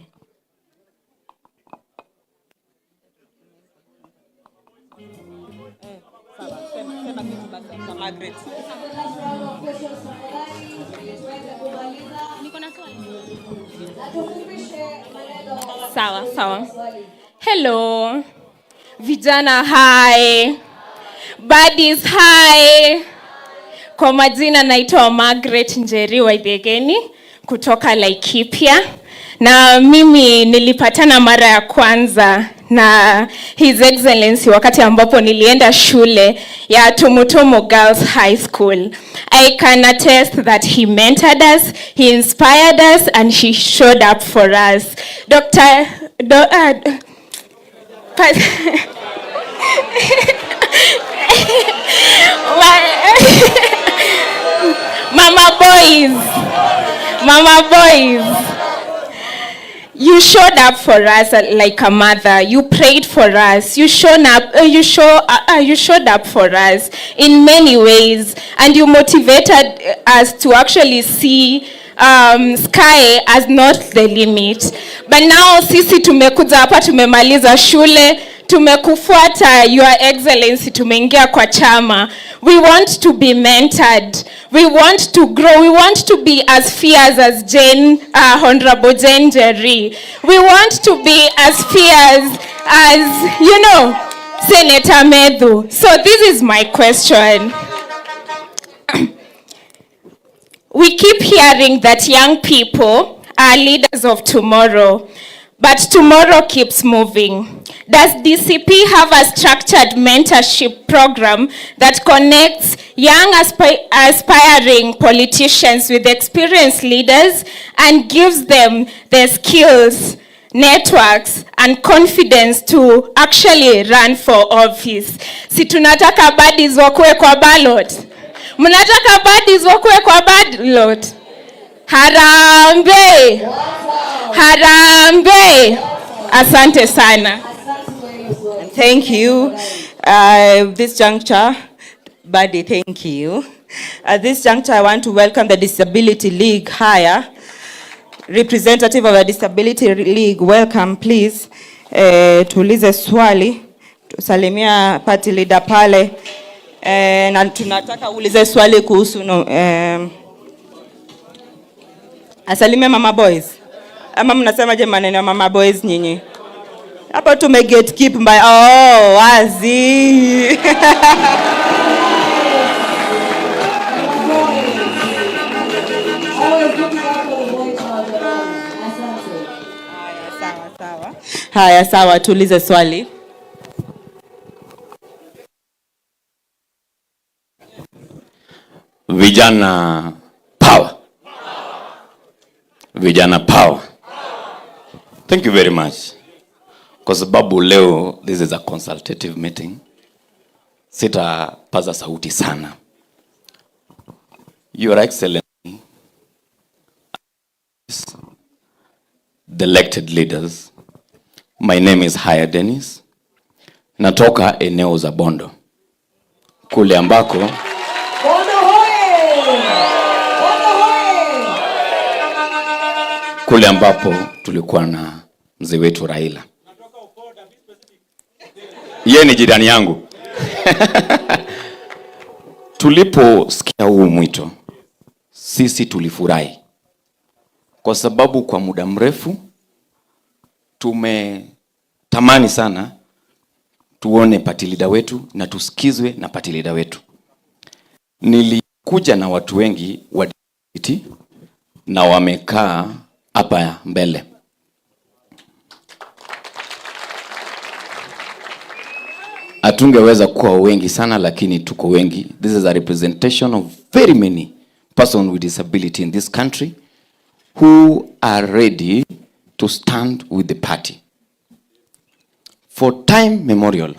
Sawa. Hello. Vijana hi. Buddies hi. Kwa majina naitwa Margaret Njeri Wethegeni kutoka Laikipia. Na mimi nilipatana mara ya kwanza na His Excellency wakati ambapo nilienda shule ya Tumutumu Girls High School. I can attest that he mentored us, he inspired us, and he showed up for us. Mama boys. You showed up for us like a mother. You prayed for us. You showed up for us in many ways, and you motivated us to actually see sky as not the limit. But now sisi tumekuja hapa, tumemaliza shule, tumekufuata Your Excellency, tumeingia kwa chama. We want to be mentored. We want to grow. We want to be as fierce as Honorable Jane Jerry. We want to be as fierce as, Senator Medhu. So this is my question. We keep hearing that young people are leaders of tomorrow, but tomorrow keeps moving. Does DCP have a structured mentorship program that connects young aspiring politicians with experienced leaders and gives them the skills, networks, and confidence to actually run for office? Si tunataka badis wakue kwa ballot? Mnataka badis wakue kwa ballot? Harambe! Harambe! Asante sana. Thank you. This juncture, Buddy, thank you. At this juncture, I want to welcome the Disability League higher. Representative of the Disability League, welcome please. Tuulize swali. Tusalimia party leader pale. Na tunataka ulize swali kuhusu asalimia mama boys. Ama mnasema je maneno mama boys nyinyi? Hapo gatekeep by wazi. Haya sawa, tuulize swali. Vijana power. Vijana power. Thank you very much. Kwa sababu leo this is a consultative meeting, sitapaza sauti sana. Your Excellency, the elected leaders, my name is Haya Dennis. Natoka eneo za Bondo. Kule ambako kule ambapo tulikuwa na mzee wetu Raila. Yeye ni jirani yangu. Tuliposikia huu mwito, sisi tulifurahi. Kwa sababu kwa muda mrefu tumetamani sana tuone party leader wetu na tusikizwe na party leader wetu. Nilikuja na watu wengi wa DCP na wamekaa hapa mbele. Atungeweza kuwa wengi sana, lakini tuko wengi. This is a representation of very many persons with disability in this country who are ready to stand with the party. For time memorial,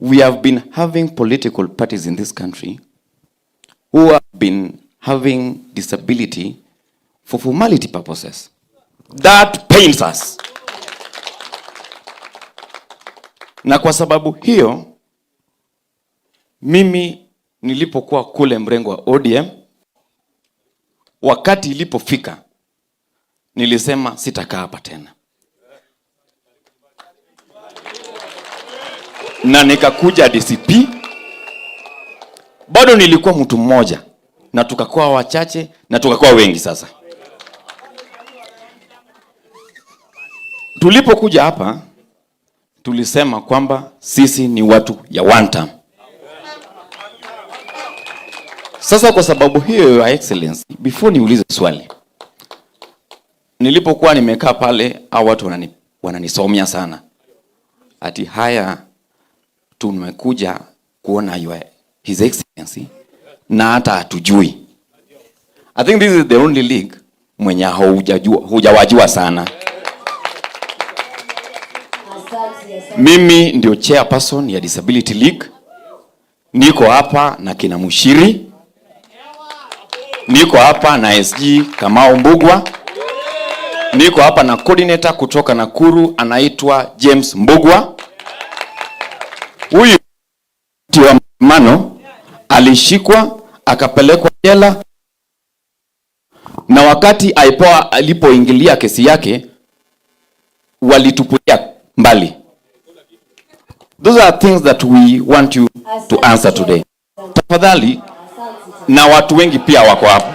we have been having political parties in this country who have been having disability for formality purposes. That pains us. Na kwa sababu hiyo, mimi nilipokuwa kule mrengo wa ODM, wakati ilipofika, nilisema sitakaa hapa tena. Na nikakuja DCP, bado nilikuwa mtu mmoja, na tukakuwa wachache, na tukakuwa wengi sasa. Tulipokuja hapa, tulisema kwamba sisi ni watu ya one term. Sasa kwa sababu hiyo, Your Excellency, before niulize swali, nilipokuwa nimekaa pale, hao watu wananisomea sana. Ati Haya, tumekuja kuona His Excellency na hata hatujui. I think this is the only league mwenye hujawajua sana. Mimi ndio chairperson ya Disability League. Niko hapa na kina Mushiri. Niko hapa na SG Kamau Mbugwa. Niko hapa na coordinator kutoka Nakuru anaitwa James Mbugwa. Huyu wa mano alishikwa akapelekwa jela, na wakati IPOA alipoingilia kesi yake walitupulia mbali. Those are things that we want you to answer today. Tafadhali, na watu wengi pia wako hapa.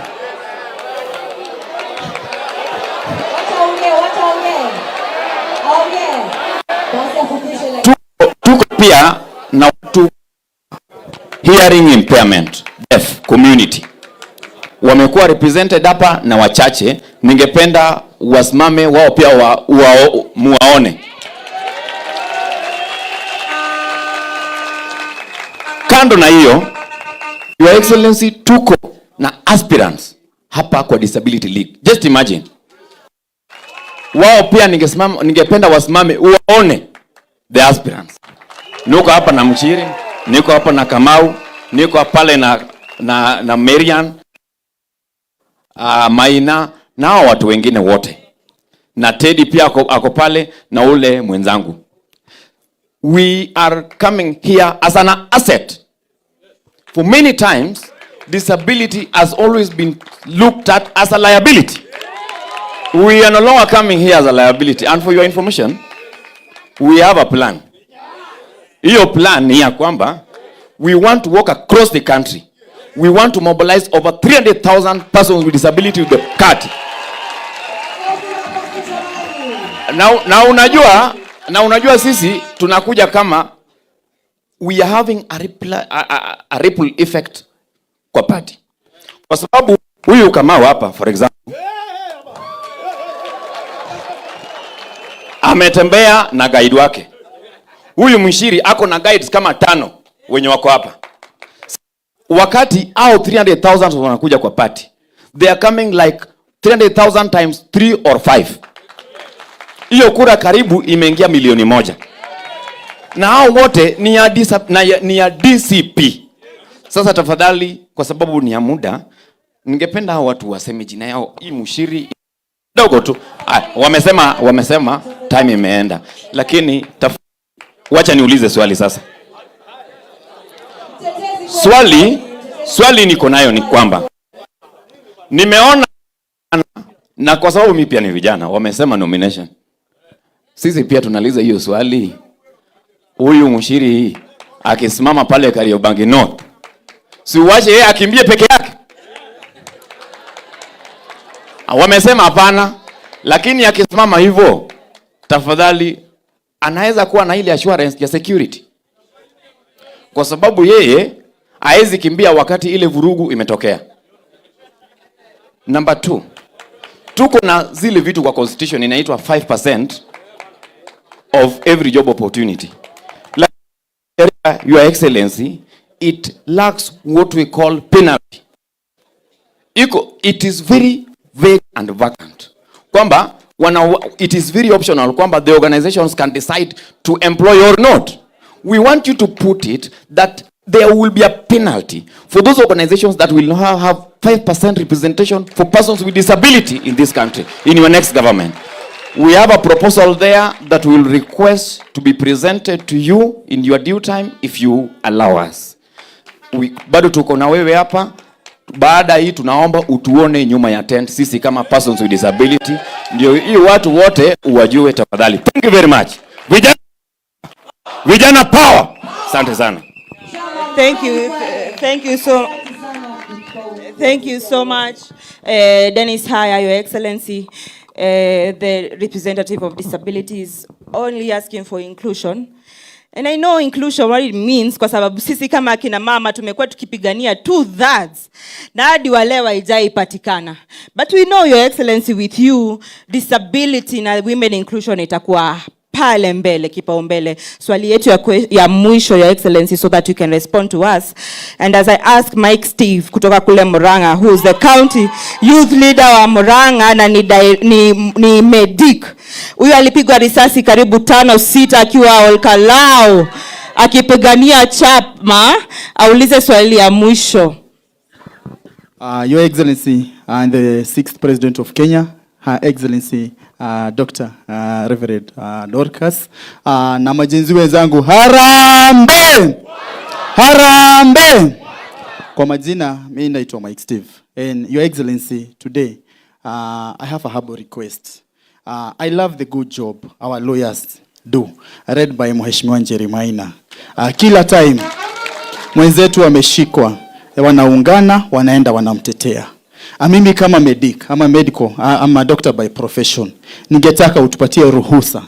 Tuko pia na watu hearing impairment, deaf community. Wamekuwa represented hapa na wachache, ningependa wasimame wao pia muwaone. Kando na hiyo, Your Excellency, tuko na aspirants hapa kwa Disability League. Just imagine. Wao pia ningependa wasimame uwaone the aspirants. Niko hapa na Mchiri, niko hapa na Kamau, niko pale na Marian, Maina na hao watu wengine wote. Na Teddy pia ako pale na ule mwenzangu. We are coming here as an asset. For many times, disability has always been looked at as a liability. We are no longer coming here as a liability. And for your information, we have a plan. Hiyo plan ni ya kwamba we want to walk across the country. We want to mobilize over 300,000 persons with disability with the card. Na unajua sisi tunakuja kama we are having a ripple effect kwa party. Kwa sababu huyu Kamau hapa for example ametembea na guide wake. Huyu Mshiri ako na guides kama 5 wenye wako hapa. Wakati au 300,000 wanakuja kwa party, they are coming like 300,000 times 3 or 5. Hiyo kura karibu imeingia 1,000,000. Na hao wote ni ya DCP. Sasa tafadhali, kwa sababu ni ya muda, ningependa hao watu waseme jina yao. Hii Mshiri dogo tu. Wamesema time imeenda. Lakini wacha niulize swali sasa. Swali niko nayo ni kwamba nimeona, na kwa sababu mimi pia ni vijana, wamesema nomination. Sisi pia tunaliza hiyo swali. Huyu Mshiri akisimama pale Kariobangi North, si wache yeye akimbie peke yake? Wamesema hapana, lakini akisimama hivyo, tafadhali anaweza kuwa na ile assurance ya security. Kwa sababu yeye haezi kimbia wakati ile vurugu imetokea. Number 2, tuko na zile vitu kwa constitution inaitwa 5% of every job opportunity. Your Excellency, it lacks what we call penalty. It is very vague and vacant. Kwamba it is very optional kwamba the organizations can decide to employ or not. We want you to put it that there will be a penalty for those organizations that will not have 5% representation for persons with disability in this country, in your next government. We have a proposal there that will request to be presented to you in your due time if you allow us. Bado tuko na wewe hapa. Baada hii tunaomba utuone nyuma ya tent sisi kama persons with disability. Ndio hii watu wote uwajue tafadhali. Thank you very much. Vijana power. Asante sana. Thank you so much, Dennis Haya, Your Excellency. The representative of disabilities only asking for inclusion. And I know inclusion what it means, kwa sababu sisi kama akina mama tumekuwa tukipigania 2/3 na hadi walewa haijapatikana. But we know, Your Excellency, with you disability na women inclusion itakuwa pale mbele, kipaumbele. Swali yetu ya mwisho, Your Excellency, so that you can respond to us. And as I ask Mike Steve kutoka kule Murang'a, who is the county youth leader wa Murang'a na ni medic. Huyu alipigwa risasi karibu 5-6 akiwa Olkalao akipigania chama. Aulize swali ya mwisho. Your Excellency and the 6th President of Kenya, Her Excellency Dr. Reverend Dorcas na majenzi wenzangu, harambe! Harambe! Kwa majina, mimi naitwa Mike Steve. And Your Excellency, today, I have a humble request. I love the good job our lawyers do, read by Mheshimiwa Njeri Maina. Kila time mwenzetu ameshikwa, wanaungana, wanaenda wanamtetea. Mimi kama medical, I'm a doctor by profession. Ningetaka utupatie ruhusa.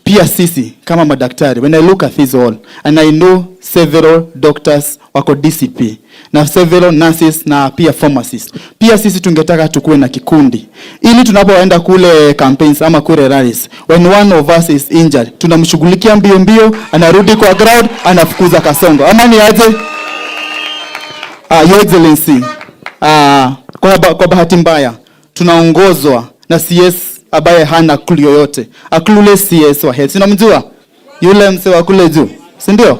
Pia sisi kama madaktari, when I look at this all, and I know several doctors wako DCP, na several nurses na pia pharmacists. Pia sisi tungetaka tukue na kikundi. Ili tunapoenda kule campaigns ama kule rallies, when one of us is injured, tunamshughulikia mbio mbio, anarudi kwa ground, anafukuza kasongo. Ama ni aje? Your Excellency, kwa bahati mbaya tunaongozwa na CS ambaye hana clue yoyote. Aklule CS wa health. Unamjua? Yule mse wa kule juu. Si ndio?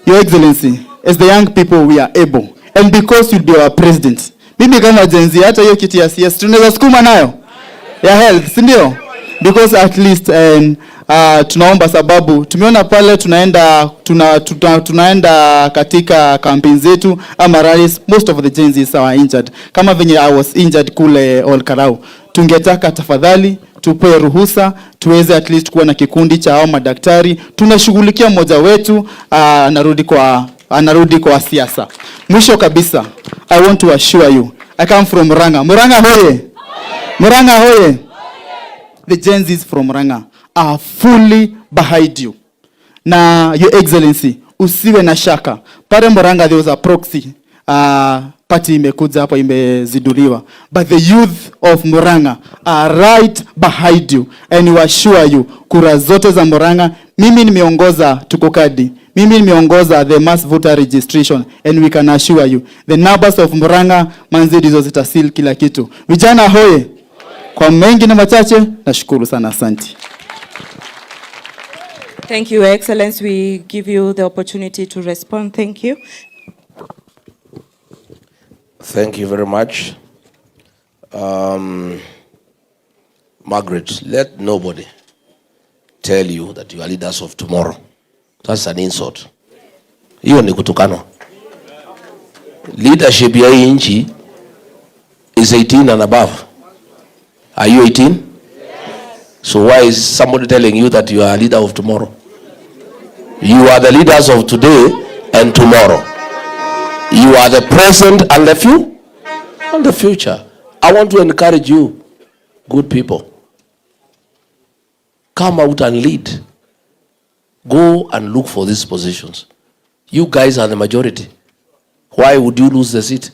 Your Excellency, as the young people we are able, and because you'll be our president. Mimi kama Genzs hata hiyo kiti ya CS tunaweza sukuma nayo. Ya health, si ndio? Because at least tunaomba sababu tumeona pale tunaenda katika campaign zetu ama rallies, most of the Genzs are injured. Kama venye I was injured kule Olkarau. Tungetaka tafadhali tupe ruhusa tuweze at least kuwa na kikundi cha hao madaktari, tunashughulikia mmoja wetu anarudi kwa siasa. Mwisho kabisa, I want to assure you, I come from Murang'a. Murang'a hoye! Murang'a hoye! The Genzs from Murang'a are fully behind you. Na Your Excellency, usiwe na shaka. Pale Murang'a there was a proxy party imekuja hapo imeziduliwa. But the youth of Murang'a are right behind you. And we assure you, kura zote za Murang'a, mimi nimeongoza tukokadi. Mimi nimeongoza the mass voter registration. And we can assure you, the numbers of Murang'a, manzi dizo zitasil kila kitu. Vijana hoye! Kwa mengi na machache, nashukuru sana, asante. Thank you, Your Excellency. We give you the opportunity to respond. Thank you. Thank you very much. Margaret, let nobody tell you that you are leaders of tomorrow. That's an insult. Hiyo ni kutukano. Leadership ya hii nchi is 18 and above. Are you 18? Yes. So why is somebody telling you that you are a leader of tomorrow? You are the leaders of today and tomorrow. You are the present and the future. I want to encourage you, good people. Come out and lead. Go and look for these positions. You guys are the majority. Why would you lose the seat?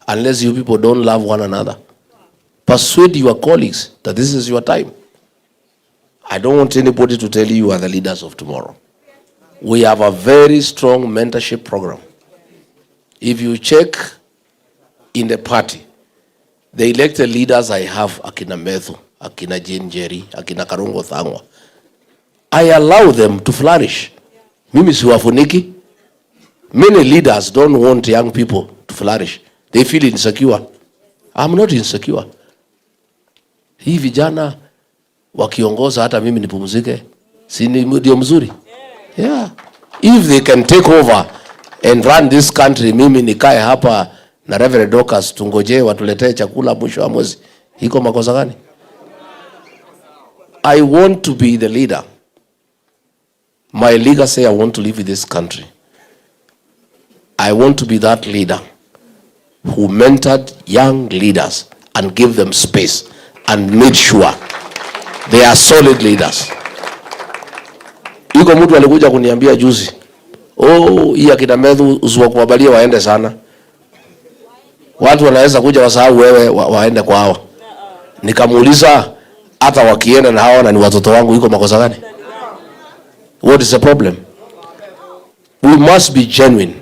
Unless you people don't love one another. Persuade your colleagues that this is your time. I don't want anybody to tell you are the leaders of tomorrow. We have a very strong mentorship program. If you check in the party, the elected leaders I have, akina Methu, akina Njeri, akina Karungo Thangwa, I allow them to flourish. Mimi siwafuniki. Many leaders don't want young people to flourish. They feel insecure. I'm not insecure. Hii vijana wakiongoza hata mimi nipumzike, si ndio mzuri? Yeah. If they can take over and run this country, mimi nikae hapa na Reverend Dorcas tungoje watuletee chakula mwisho wa mwezi, iko makosa gani? I want to be the leader. My legacy, I want to live in this country. I want to be that leader who mentored young leaders and gave them space and made sure they are solid leaders. Iko mtu alikuja kuniambia juzi, hii akina Methu usiwakubalia waende sana. Watu wanaweza kuja wasahau wewe waende kwao. Nikamuuliza hata wakienda na hawa na ni watoto wangu, iko makosa gani? What is the problem? We must be genuine.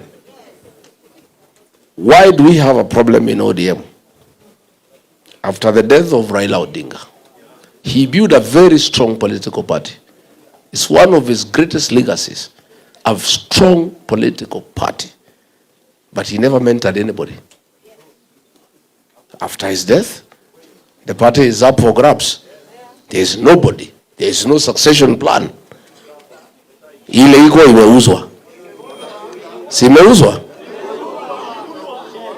Why do we have a problem in ODM? After the death of Raila Odinga, he built a very strong political party. It's one of his greatest legacies, a strong political party. But he never mentored anybody. After his death, the party is up for grabs. There is nobody. There is no succession plan. Ile iko imeuzwa. Si imeuzwa?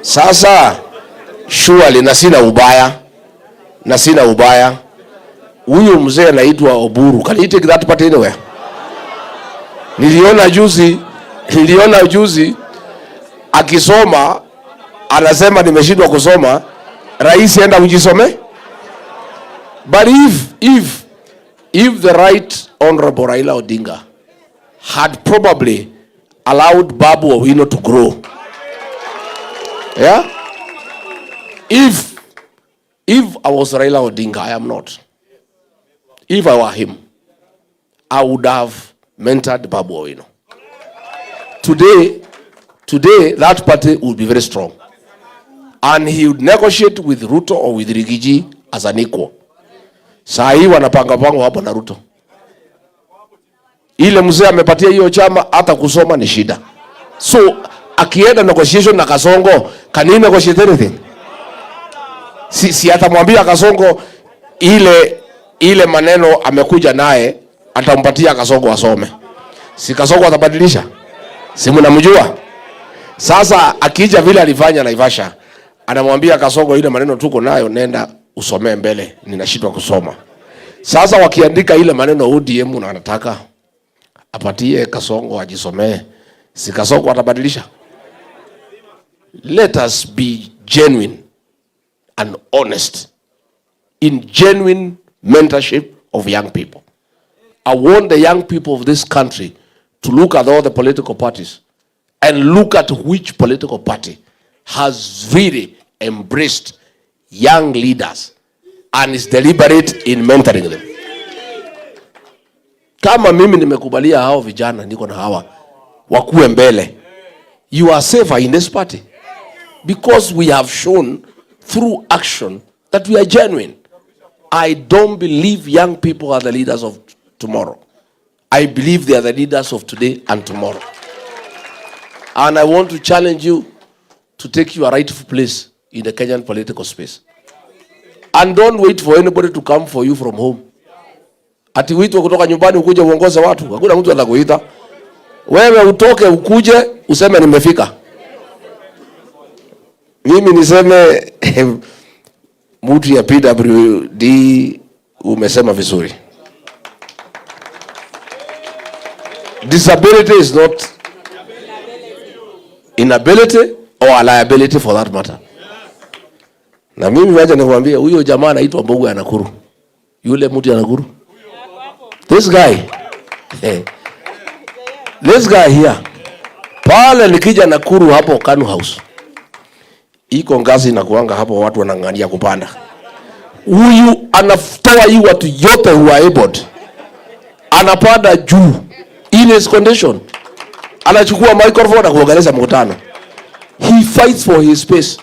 Sasa surely na sina ubaya. Huyu mzee anaitwa Oburu. Can he take that part anywhere? Niliona juzi akisoma anasema nimeshindwa kusoma, rais enda ujisome. But if the right honorable Raila Odinga had probably allowed Babu Owino to grow, yeah, if I was Raila Odinga, I am not. If I were him, I would have mentored Babu Owino. Today, that party would be very strong. And he would negotiate with Ruto or with Rigathi as an equal. Saa hii wanapanga hapo na Ruto. Ile mzee amepatia hiyo chama hata kusoma ni shida. So, akienda negotiation na Kasongo, can he negotiate anything? Si atamwambia Kasongo ile maneno amekuja naye atampatia Kasongo asome. Si Kasongo atabadilisha? Si mnamjua? Sasa akija vile alifanya Naivasha, anamwambia Kasongo ile maneno tuko nayo nenda usomee mbele, ninashindwa kusoma. Sasa wakiandika ile maneno ODM na anataka apatie Kasongo ajisomee, si Kasongo atabadilisha? Let us be genuine and honest in genuine mentorship of young people. I want the young people of this country to look at all the political parties and look at which political party has really embraced young leaders and is deliberate in mentoring them. Kama mimi nimekubalia hao vijana niko na hawa wakuwe mbele, you are safer in this party because we have shown through action that we are genuine. I don't believe young people are the leaders of tomorrow. I believe they are the leaders of today and tomorrow. And I want to challenge you to take your rightful place in the Kenyan political space. And don't wait for anybody to come for you from home. Ati uitwe kutoka nyumbani ukuje uongoze watu. Hakuna mtu anakuita. Wewe utoke ukuje useme nimefika. Mimi niseme mtu ya PWD umesema vizuri. Disability is not inability or a liability for that matter. Na mimi wacha nikwambie huyo jamaa anaitwa Mbogo ya Nakuru. Yule mtu ya Nakuru. This guy. This guy here. Pale nikija Nakuru hapo Kanu House. Iko ngazi na kuanga hapo watu wanang'ania kupanda. Huyu anatoa hii watu yote who are able. Anapanda juu. In his condition. Anachukua microphone na kuongeleza mkutano. He fights for his space.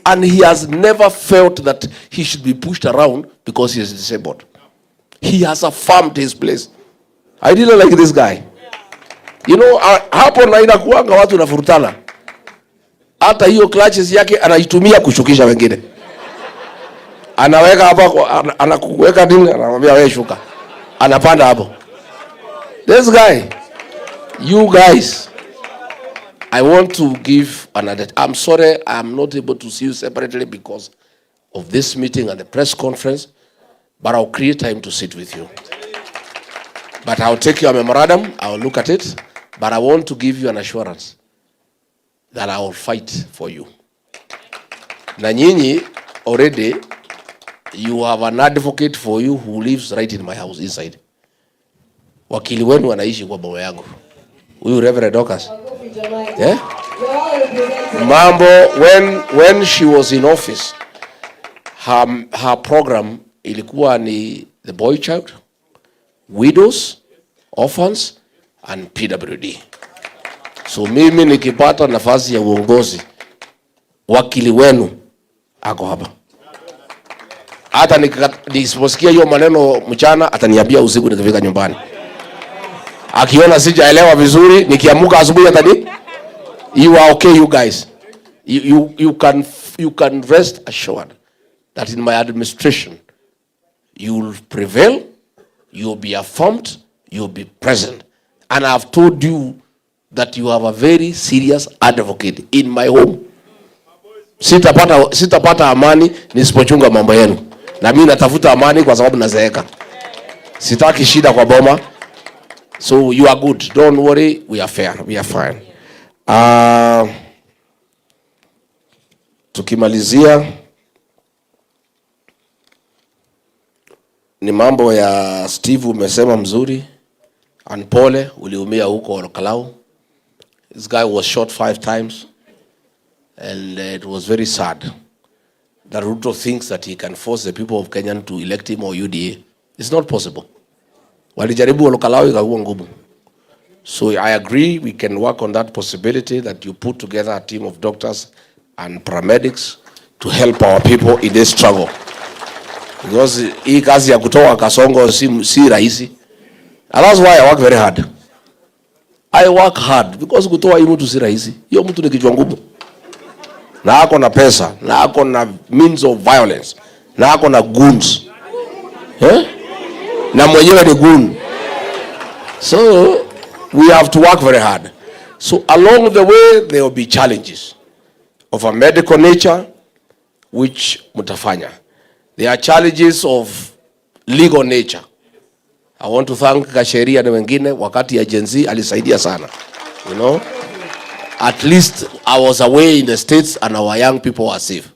And he has never felt that he should be pushed around because he is disabled. He has affirmed his place. I really like this guy. You know, hapo na inakuanga watu nafurutana. Hata hiyo clutches yake anaitumia kushukisha wengine. Anaweka hapa, anakuweka nini, anamwambia wewe shuka. Anapanda hapo. This guy, you guys, I want to give another. I'm sorry I'm not able to see you separately because of this meeting and the press conference, but I'll create time to sit with you. But I'll take your memorandum, I'll look at it, but I want to give you an assurance that I will fight for you. Na nyinyi already, you have an advocate for you who lives right in my house inside. Wakili wenu anaishi kwa boma yangu. Huyu Reverend Dorcas. Yeah? Mambo, when she was in office, her program ilikuwa ni the boy child, widows, orphans, and PWD. So mimi nikipata nafasi ya uongozi, wakili wenu ako hapa. Hata nisiposikia hiyo maneno mchana, ataniambia usiku nikifika nyumbani. Akiona sijaelewa vizuri, nikiamuka asubuhi atani, you are okay, you guys. You can rest assured that in my administration, you'll prevail, you'll be affirmed, you'll be present. And I've told you that you have a very serious advocate in my home. Sitapata amani nisipochunga mambo yenu. Na mimi natafuta amani kwa sababu nazeeka. Sitaki shida kwa boma. So you are good. Don't worry, we are fair. We are fine. Tukimalizia ni mambo ya Steve umesema mzuri. Anpole uliumia huko Orkalau. This guy was shot 5 times and it was very sad that Ruto thinks that he can force the people of Kenya to elect him or UDA. It's not possible. Walijaribu Orkalau ikakuwa ngumu. So I agree we can work on that possibility that you put together a team of doctors and paramedics to help our people in this struggle. Because hii kazi ya kutoa Kasongo si rahisi. And that's why I work very hard. I work hard because kutoa hii mtu si rahisi. Hiyo mtu ni kichwa ngumu. Na ako na pesa, na ako na means of violence, na ako na goons. Na mwenyewe ni goon. So we have to work very hard. So along the way there will be challenges of a medical nature which mutafanya. There are challenges of legal nature. I want to thank Kasheria na wengine wakati ya Genzs alisaidia sana. You know, at least I was away in the States and our young people were safe.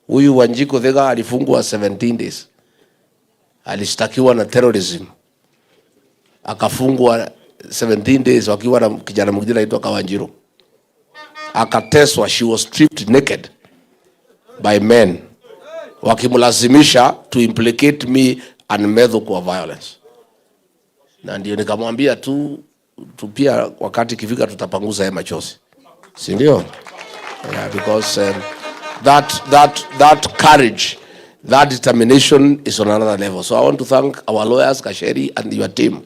Huyu Wanjiko Thega alifungwa 17 days. Alishtakiwa na terrorism. Akafungwa 17 days wakiwa na kijana mwingine anaitwa Kawanjiro. Akateswa, she was stripped naked by men. Wakimlazimisha to implicate me and meddle kwa violence. Na ndio nikamwambia tu pia wakati kifika tutapanguza haya machozi. Si ndio? Yeah, because that courage, that determination is on another level. So I want to thank our lawyers, Kasheri and your team,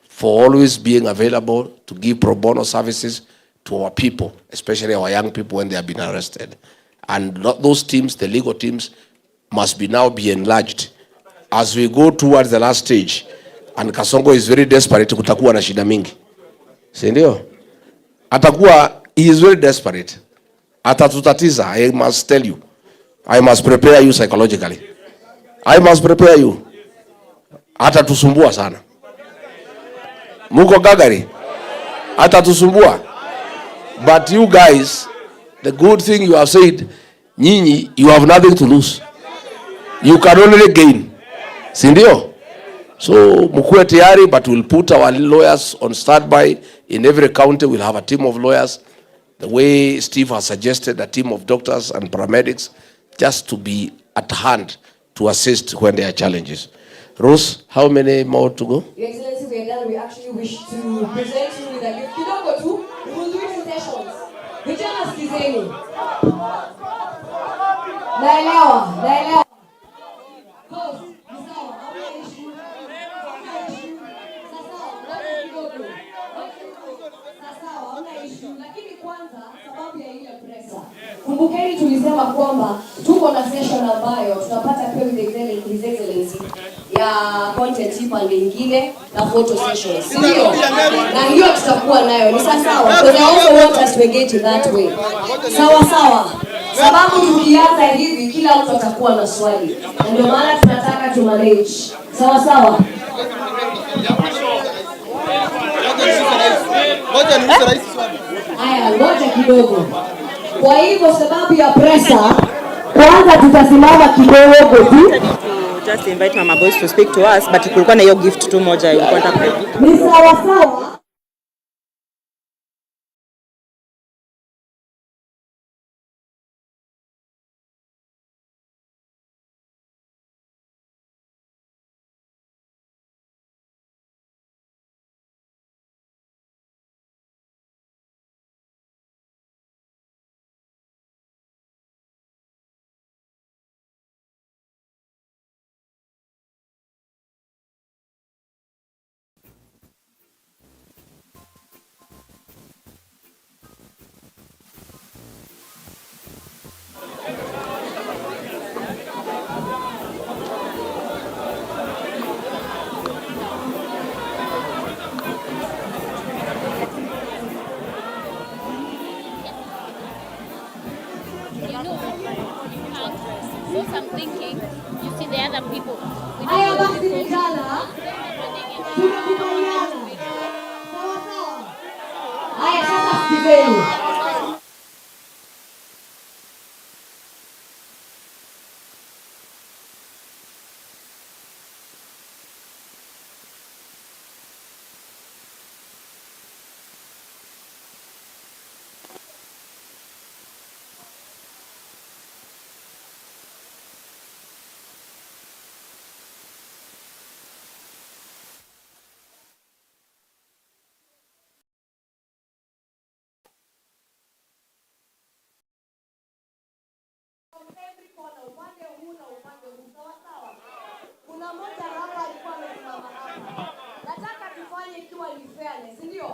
for always being available to give pro bono services to our people, especially our young people when they have been arrested. And those teams, the legal teams, must now be enlarged as we go towards the last stage. And Kasongo is very desperate, kutakuwa na shida mingi. Si ndio? He is very desperate. Atatutatiza, I must tell you. I must prepare you psychologically. I must prepare you. Atatusumbua sana. Muko gagari. Atatusumbua. But you guys, the good thing you have said, nyinyi, you have nothing to lose. You can only gain. Si ndio? So mkuwe tayari, but we'll put our lawyers on standby. In every county we'll have a team of lawyers. The way Steve has suggested, a team of doctors and paramedics, just to be at hand to assist when there are challenges. Rose, how many more to go? Your Excellency, we are done. We actually wish to present you with a gift. Kidogo tu, we will do it in sessions. Vijana sikizeni. Naelewa. Pause. Lakini kwanza sababu ya ile pressure. Kumbukeni tulisema kwamba tuko na session ambayo tunapata pia His Excellency ya content pande nyingine na photo session. Ndio. Na hiyo tutakuwa nayo. Ni sawa. Because I also want us to engage in that way. Sawa. Sababu tukianza hivi kila mtu atakuwa na swali. Na ndio maana tunataka tu manage. Sawa. Haya, ngoja kidogo. Kwa hivyo sababu ya pressure, kwanza tutasimama kidogo tu. Just invite Mama Boys to speak to us, but kulikuwa na hiyo gift tu moja ilikuwa nataka. Ni sawa. know you can't rest. So I'm thinking, you see the other people. Haya basi vijana, tumekubaliana. Sawa sawa. Haya sasa sikizeni. Kuna mmoja hapa alikuwa amesimama hapa. Nataka tufanye ikiwa ni fairness, ndio?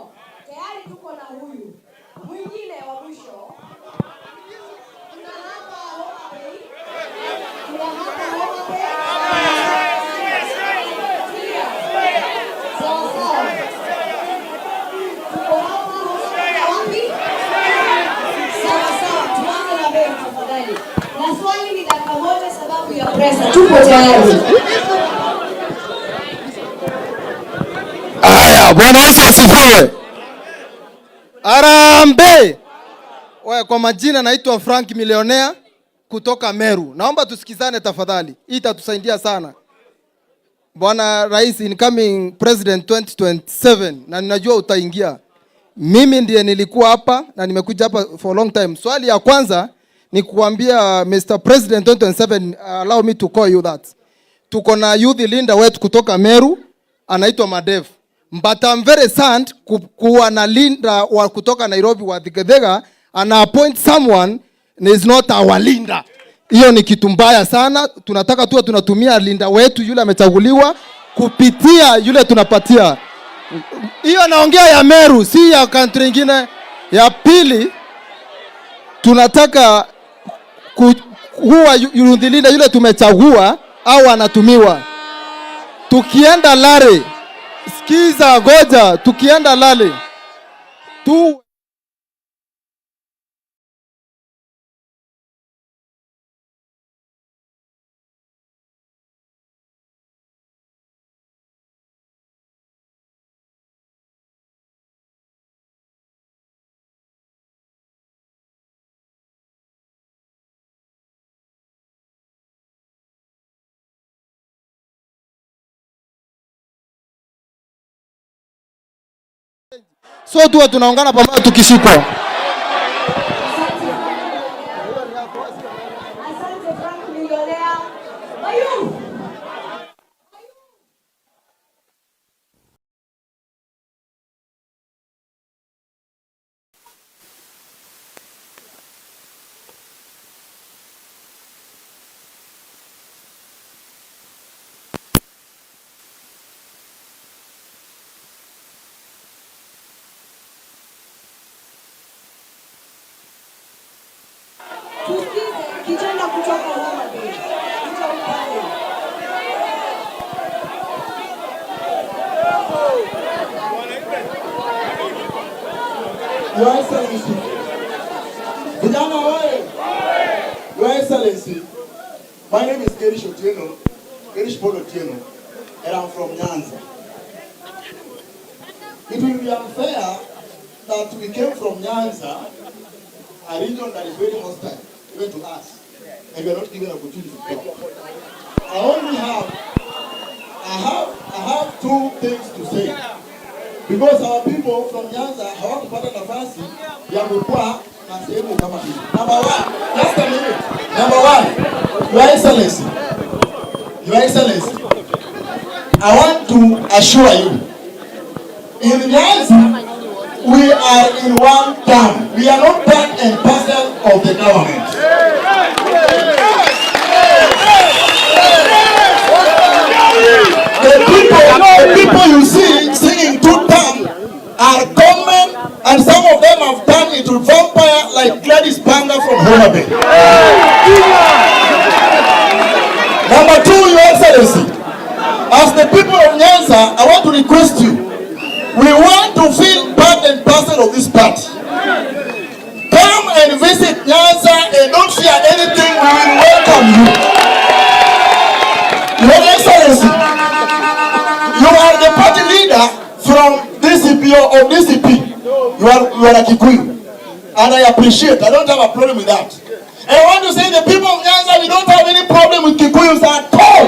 Tayari tuko na huyu. Mwingine wa mwisho. Kuna hapa Homa Bay. Kuna hapa Homa Bay. Sawa sawa. Tuko hapa wapi? Sawa sawa. Tuanze na Bay tafadhali. Na swali ni dakika moja sababu ya presa. Tuko tayari. Haya, Bwana Yesu asifiwe. Harambee. Kwa majina naitwa Frank Millionaire kutoka Meru. Naomba tusikizane tafadhali. Hii itatusaidia sana. Bwana Rais, incoming President 2027, na ninajua utaingia. Mimi ndiye nilikuwa hapa na nimekuja hapa for a long time. Swali ya kwanza ni kuambia Mr. President 2027, allow me to call you that. Tuko na youth leader wetu kutoka Meru, anaitwa Madev. But I'm very sad kuwa na linda wa kutoka Nairobi wa Thigethega ana appoint someone is not our linda. Hiyo ni kitu mbaya sana. Tunataka tuwe tunatumia linda wetu yule amechaguliwa kupitia yule tunapatia. Hiyo naongea ya Meru, si ya country nyingine. Ya pili, tunataka kuwa linda yule tumechagua au anatumiwa. Tukienda Lare, sikiza goja, tukienda Lale tu so tuwa tunaungana pamoja tukishikwa. Asante Frank Millionaire. Mayu. Tusikize kijana kutoka Homa Bay. Kutoka upande. Your Excellency. Vijana oye. Your Excellency. My name is Gerish Polo Otieno, and I'm from Nyanza. It will be unfair that we came from Nyanza, a region that is very hostile, even to us, and we are not given an opportunity to talk. I have two things to say. Because our people from Genzs hawakupata nafasi ya kukua na sehemu kama hii. Number one, just a minute. Number one, Your Excellency, I want to assure you, in Genzs, we are in one term. We are not part and parcel of the government. The people you see singing two term are common, and some of them have turned into vampire like Gladys Banga from Homa Bay. Number two, Your Excellency, as the people of Nyanza, I want to request you, we want to feel part and parcel of this party. Come and visit Nyanza and don't fear Excellency, you are the party leader from DCP or DCP. You are a Kikuyu. And I appreciate. I don't have a problem with that. And I want to say the people of Genzs, we don't have any problem with Kikuyus at all.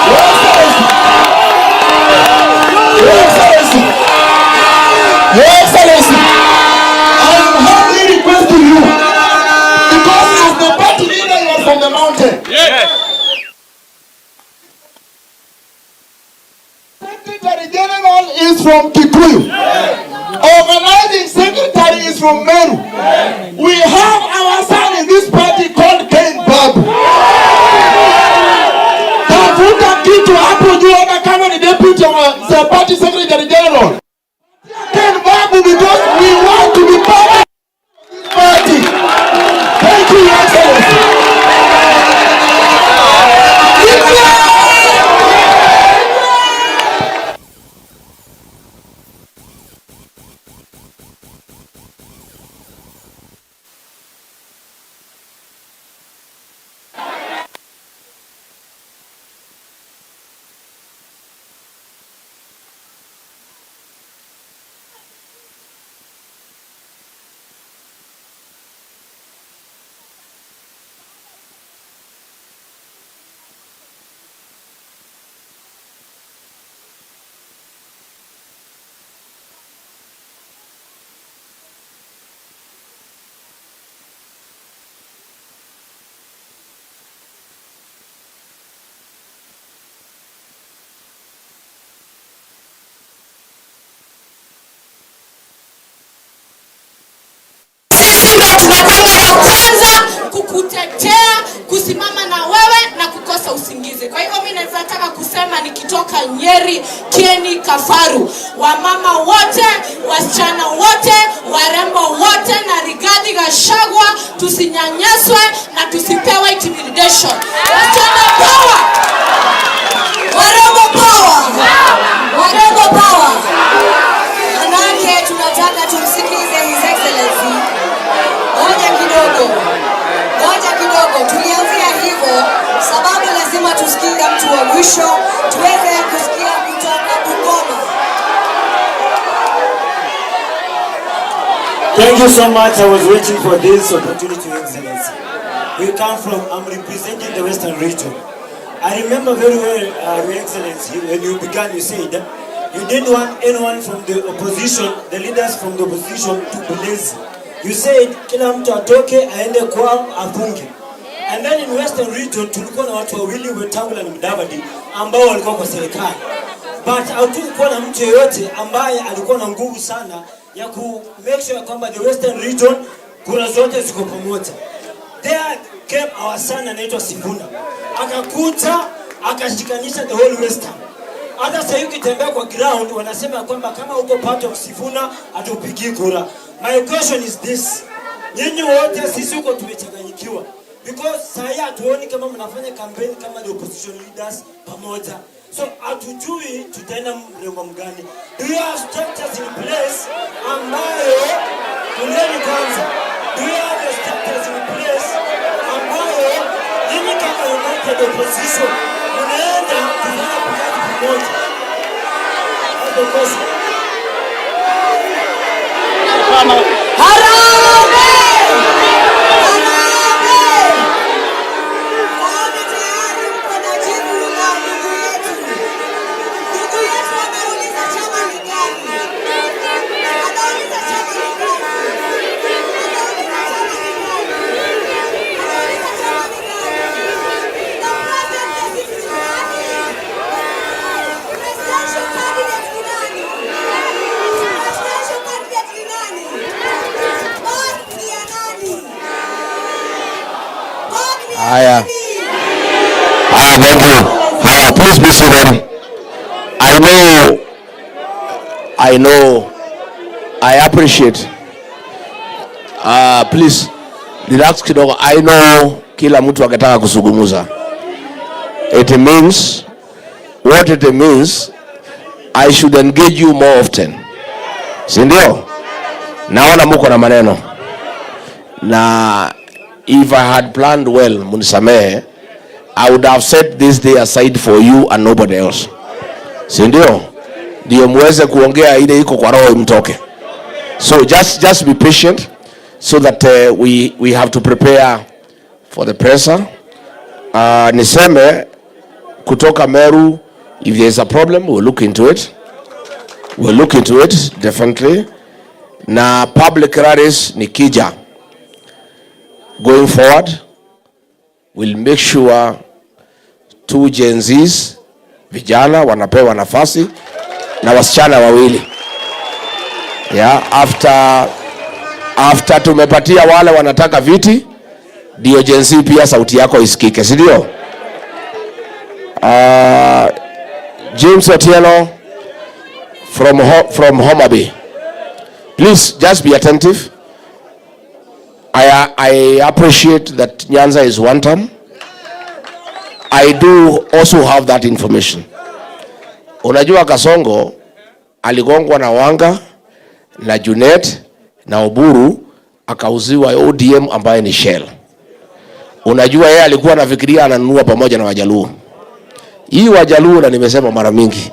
Your Excellency. Your Excellency. Your Excellency. I am humbly requesting you, because as the party leader, you are from the mountain. Yes. Secretary General is from Kikuyu. Organizing secretary is from Meru. We have our son in this party called Ken Babu. Tafuta kitu hapo juu hata kama ni deputy of party secretary general. Ken Babu, because we want to be part of this party. Thank you, Your Excellency. Tunakwenda ya kwanza kukutetea, kusimama na wewe na kukosa usingizi. Kwa hivyo mimi nataka kusema nikitoka Nyeri, Kieni, Kafaru, wamama wote, wasichana wote, warembo wote na Rigathi Gachagua, tusinyanyaswe na tusipewe intimidation. Wasichana power! Warembo power! Warembo power! Manake tunataka tumsikize His Excellency. Ngoja kidogo, tulianzia hivyo sababu lazima tusikie mtu wa mwisho, tuweze kusikia kutoka Bungoma. Thank you so much. I was waiting for this opportunity, Your Excellency. I'm representing the Western region. I remember very well, Your Excellency, when you began, you said you didn't want anyone from the opposition, the leaders from the opposition to be lazy. You said kila mtu atoke aende kwao afunge. And then in Western region tulikuwa na watu wawili, Wetangula na Mudavadi, ambao walikuwa kwa serikali. But hatukuwa na mtu yeyote ambaye alikuwa na nguvu sana ya ku make sure kwamba the Western region kura zote ziko pamoja. There came our son anaitwa Sifuna. Akakuta akashikanisha the whole Western. Hata sasa hivi ukitembea kwa ground wanasema kwamba kama uko part of Sifuna atupigi kura. My question is this. Nyinyi wote sisi uko tumechanganyikiwa. Because sasa hatuoni kama mnafanya campaign kama the opposition leaders pamoja. So hatujui tutaenda mrengo mgani. Do you have structures in place ambayo tulieni kwanza? Do you have the structures in place ambayo nyinyi kama united opposition mnaenda kufanya kazi pamoja? That's the question. Thank you. Please be seated. I appreciate. Please relax kidogo. I know kila mtu akitaka kusungumuza. It means what it means. I should engage you more often. Si ndio? Naona mko na maneno. Na if I had planned well, munisamehe, I would have set this day aside for you and nobody else. Si ndio? Ndio muweze kuongea ile iko kwa roho imtoke. So just be patient so that we have to prepare for the presser. Niseme kutoka Meru, if there is a problem, we'll look into it. We'll look into it, definitely. Na public rallies nikija. Going forward, we'll make sure 2 Genzs, vijana, wanapewa nafasi, na wasichana wawili. Yeah, after tumepatia wale wanataka viti, ndio Genzs pia sauti yako isikike, si ndio? James Otieno from Homa Bay. Please just be attentive. I appreciate that Nyanza is one term. I do also have that information. Unajua Kasongo aligongwa na Wanga na Junet na Oburu akauziwa ODM ambaye ni Shell. Unajua yeye alikuwa anafikiria ananunua pamoja na Wajaluo. Hii Wajaluo, na nimesema mara mingi,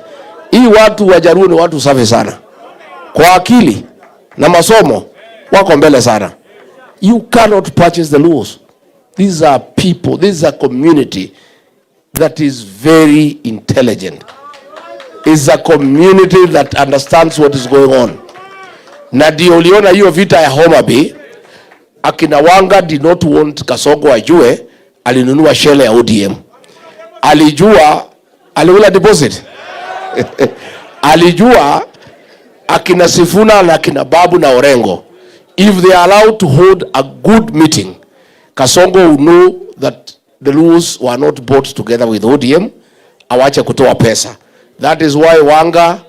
hii watu Wajaluo ni watu safi sana. Kwa akili na masomo wako mbele sana. You cannot purchase the Luos. These are people, this is a community that is very intelligent. It's a community that understands what is going on. Na ndio uliona hiyo vita ya Homa Bay, akina Wanga did not want Kasongo ajue alinunua Shell ya ODM. Alijua aliula deposit. Alijua akina Sifuna na akina Babu na Orengo, if they are allowed to hold a good meeting, Kasongo will know that the Luos were not bought together with ODM, awache kutoa pesa. That is why Wanga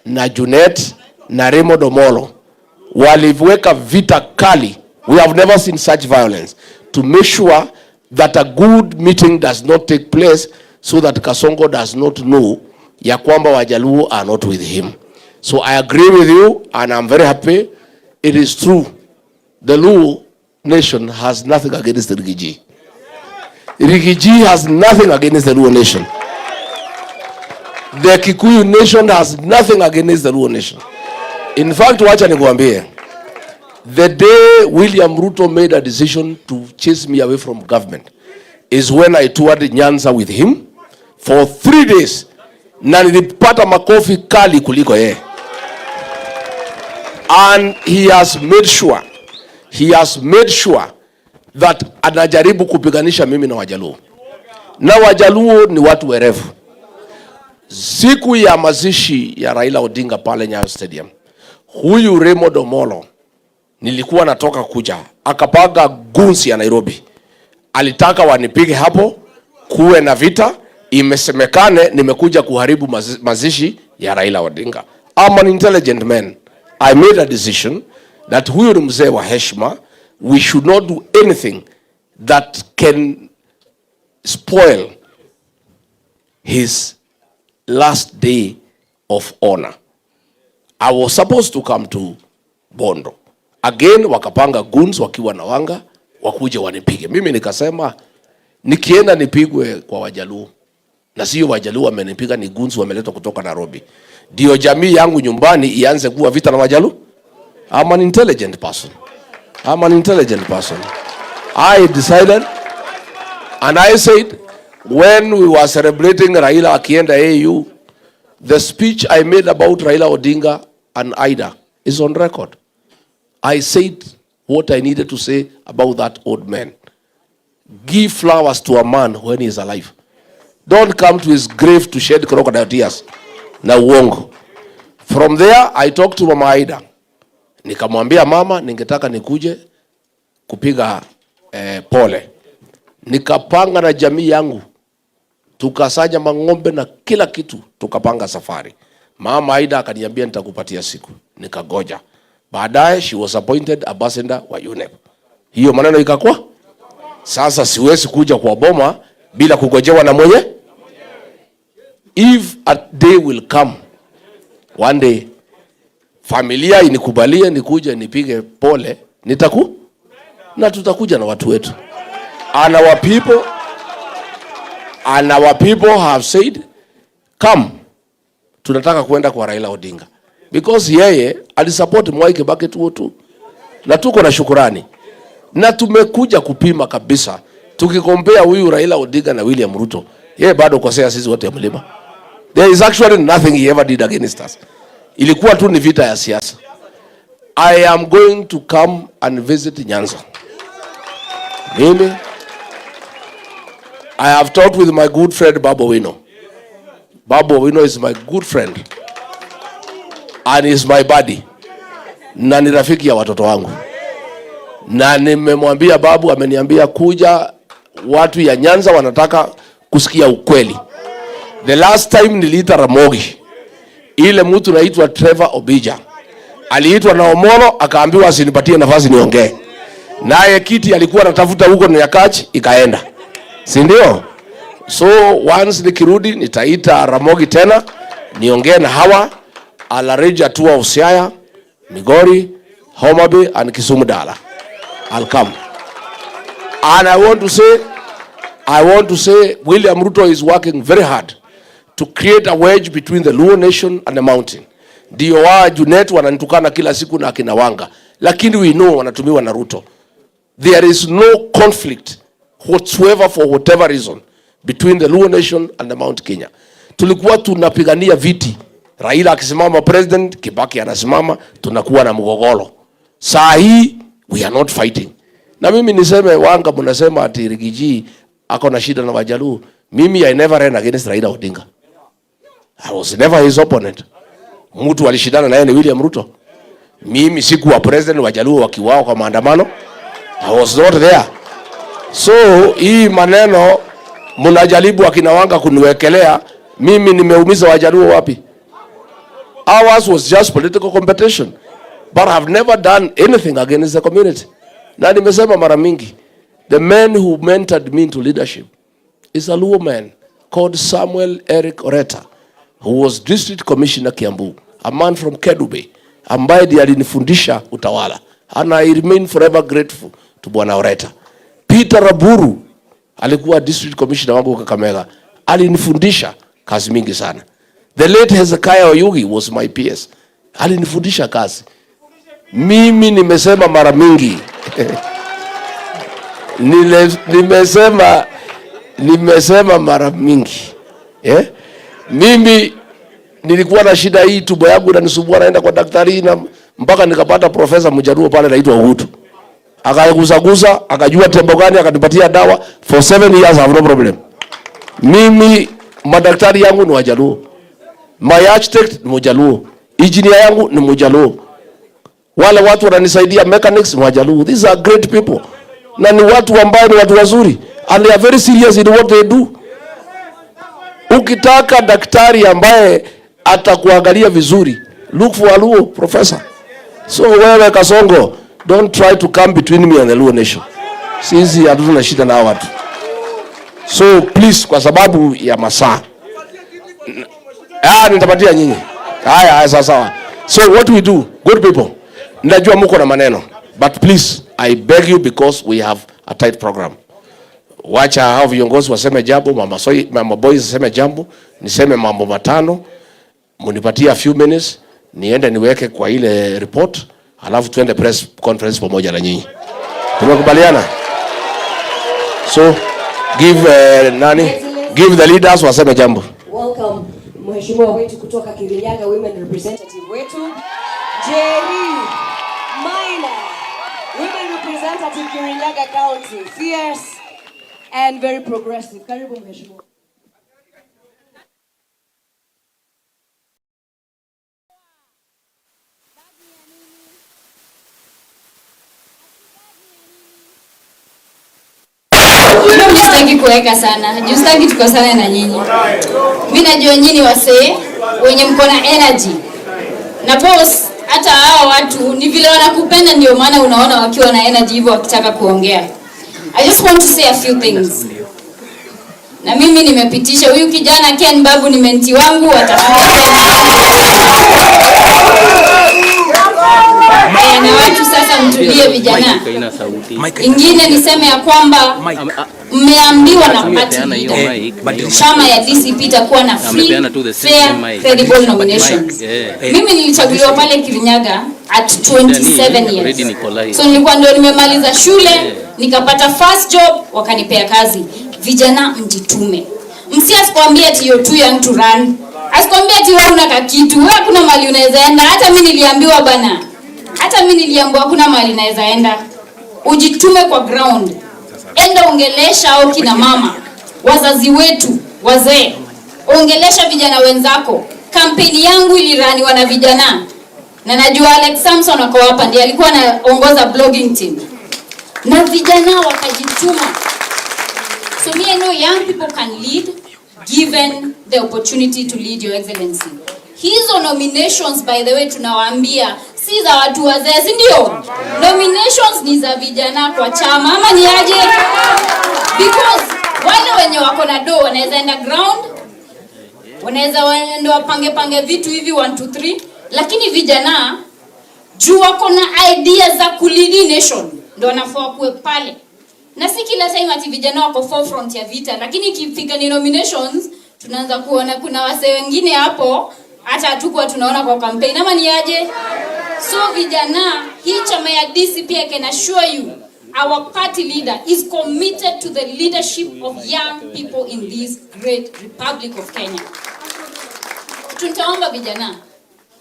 na Junet na Remo Domolo waliweka vita kali. We have never seen such violence to make sure that a good meeting does not take place, so that Kasongo does not know ya kwamba Wajaluo are not with him. So I agree with you, and I'm very happy. It is true. The Luo nation has nothing against the Rigathi. Rigathi has nothing against the Luo nation. The Kikuyu nation has nothing against the Luo nation. In fact, wacha nikuambie, the day William Ruto made a decision to chase me away from government is when I toured Nyanza with him for 3 days. Na nilipata makofi kali kuliko yeye. And he has made sure that anajaribu kupiganisha mimi na Wajaluo. Na Wajaluo ni watu werevu. Siku ya mazishi ya Raila Odinga pale Nyayo Stadium, huyu Remo Domolo nilikuwa natoka kuja, akapaga Genzs ya Nairobi. Alitaka wanipige hapo, kuwe na vita, imesemekane nimekuja kuharibu mazishi ya Raila Odinga. I'm an intelligent man. I made a decision that huyu ni mzee wa heshima. We should not do anything that can spoil his last day of honor. I was supposed to come to Bondo. Again, wakapanga Genzs wakiwa na Wanga, wakuje wanipige. Mimi nikasema, nikienda nipigwe kwa Wajaluo. Na sio Wajaluo wamenipiga, ni Genzs wameletwa kutoka Nairobi. Ndio jamii yangu nyumbani ianze kuwa vita na Wajaluo. I'm an intelligent person. I decided, and I said, when we were celebrating Raila akienda AU, the speech I made about Raila Odinga and Ida is on record. I said what I needed to say about that old man. Give flowers to a man when he is alive. Don't come to his grave to shed crocodile tears. Na uongo. From there, I talked to Mama Ida. Nikamwambia mama, ningetaka nikuje kupiga pole. Nikapanga na jamii yangu. Tukasanya mang'ombe na kila kitu, tukapanga safari. Mama Ida akaniambia nitakupatia siku. Nikagoja. Baadaye she was appointed ambassador wa UNEP. Hiyo maneno ikakuwa. Sasa siwezi kuja kwa boma bila kugojewa na mwenye. If a day will come, one day, familia inikubalie nikuje nipige pole, na tutakuja na watu wetu. And our people have said, come, tunataka kuenda kwa Raila Odinga. Because yeye alisupport Mwai Kibaki tu. Na tuko na shukurani. Na tumekuja kupima kabisa. Tukikompea huyu Raila Odinga na William Ruto, yeye bado kosea sisi wote mlima. There is actually nothing he ever did against us. Ilikuwa tu ni vita ya siasa. I am going to come and visit Nyanza. Mimi, I have talked with my good friend Babu Owino. Babu Owino is my good friend. And is my buddy. Na ni rafiki ya watoto wangu. Na nimemwambia Babu, ameniambia kuja, watu ya Nyanza wanataka kusikia ukweli. The last time niliita Ramogi, ile mtu naitwa Trevor Obija aliitwa na Omolo, akaambiwa asinipatie nafasi niongee. Naye kiti alikuwa anatafuta huko ni Nyakachi, ikaenda. Si ndio? So once nikirudi nitaita Ramogi tena niongee na hawa. I'll arrange a tour of Siaya, Migori, Homa Bay and Kisumu Dala. I'll come. And I want to say William Ruto is working very hard to create a wedge between the Luo nation and the mountain. Ndio wa Junet wananitukana kila siku na akina Wanga, lakini we know wanatumiwa na Ruto. There is no conflict whatsoever for whatever reason between the Luo nation and the Mount Kenya. Tulikuwa tunapigania viti. Raila akisimama president, Kibaki anasimama, tunakuwa na mgogoro. Saa hii we are not fighting. Na mimi niseme Wanga mnasema ati Rigiji ako na shida na Wajaluo. Mimi I never ran against Raila Odinga. I was never his opponent. Mtu alishindana naye ni William Ruto. Mimi sikuwa president, Wajaluo wakiwao kwa maandamano. I was not there. So hii maneno mnajaribu akina Wanga kuniwekelea, mimi nimeumiza Wajaluo wapi? Ours was just political competition. But I have never done anything against the community. Na nimesema mara mingi, the man who mentored me into leadership is a Luo man called Samuel Eric Oreta, who was district commissioner Kiambu, a man from Kedube, ambaye ndiye alinifundisha utawala. And I remain forever grateful to Bwana Oreta. Peter Raburu alikuwa district commissioner wangu Kakamega, alinifundisha kazi mingi sana. The late Hezekiah Oyugi was my PS. Alinifundisha kazi. Mimi nimesema mara mingi. Nimesema mara mingi. Mimi nilikuwa na shida hii, tumbo yangu inanisumbua, naenda kwa daktari na mpaka nikapata profesa Mjaruo pale anaitwa Uhutu. Akagusagusa, akajua tembo gani, akanipatia dawa. For 7 years I have no problem. Mimi madaktari yangu ni Wajaluo. My architect ni Mjaluo. Engineer yangu ni Mjaluo. Wale watu wananisaidia mechanics ni Wajaluo. These are great people. Na ni watu ambao ni watu wazuri. And they are very serious in what they do. Ukitaka daktari ambaye atakuangalia vizuri, look for a Luo professor. So wewe Kasongo, don't try to come between me and the Luo nation. Sisi hatuna shida na watu. So please, kwa sababu ya masaa. Nitapatia nyinyi. Haya sawa. So what we do, good people, najua mko na maneno, but please, I beg you, because we have a tight program. Wacha hao viongozi waseme jambo, mama boys waseme jambo, niseme mambo matano, munipatie a few minutes, niende niweke kwa ile report, alafu tuende press conference pamoja na nyinyi. Tumekubaliana? So give give the leaders waseme jambo. Welcome mheshimiwa wetu kutoka Kirinyaga, women representative wetu Jerry Maina, women representative Kirinyaga County, fierce and very progressive. Karibu mheshimiwa. Sitaki kuweka sana. Juu sitaki tukosane na nyinyi. Mimi najua nyinyi wasee wenye mko na energy. Na boss, hata hao watu ni vile wanakupenda ndio maana unaona wakiwa na energy hivyo wakitaka kuongea. I just want to say a few things. Na mimi nimepitisha huyu kijana Ken Babu ni menti wangu, atakuwa na watu sasa mtulie vijana. Ingine niseme ya kwamba mmeambiwa na party leader chama ya DCP itakuwa na free, fair, credible nominations. Mimi nilichaguliwa pale Kirinyaga at 27 years. So nilikuwa ndio nimemaliza shule, nikapata first job, wakanipea kazi. Vijana mjitume. Msiasikwambie ati you're too young to run. Asikwambie ati wewe una kakitu. Wewe kuna mahali unaweza enda. Hata mimi niliambiwa bana. Hata mimi niliambiwa kuna mahali naweza enda. Ujitume kwa ground. Enda ongelesha au kina mama, wazazi wetu, wazee. Ongelesha vijana wenzako. Kampeni yangu iliraniwa na vijana. Na najua Alex Samson wako hapa ndiye alikuwa anaongoza blogging team. Na vijana wakajituma. So me I know young people can lead given the opportunity to lead, Your Excellency. Hizo nominations by the way tunawaambia si za watu wazee, si ndio? Nominations ni za vijana kwa chama ama ni aje? Because wale wenye wako na do wanaweza enda ground, wanaweza waende wapange vitu hivi 1 2 3, lakini vijana juu wako na idea za kulead nation ndio wanafaa kuwe pale. Na si kila time ati vijana wako forefront ya vita, lakini ikifika ni nominations tunaanza kuona kuna wase wengine hapo hata hatukuwa tunaona kwa campaign ama ni aje? So vijana, hii chama ya DCP I can assure you our party leader is committed to the leadership of young people in this great Republic of Kenya. Tutaomba vijana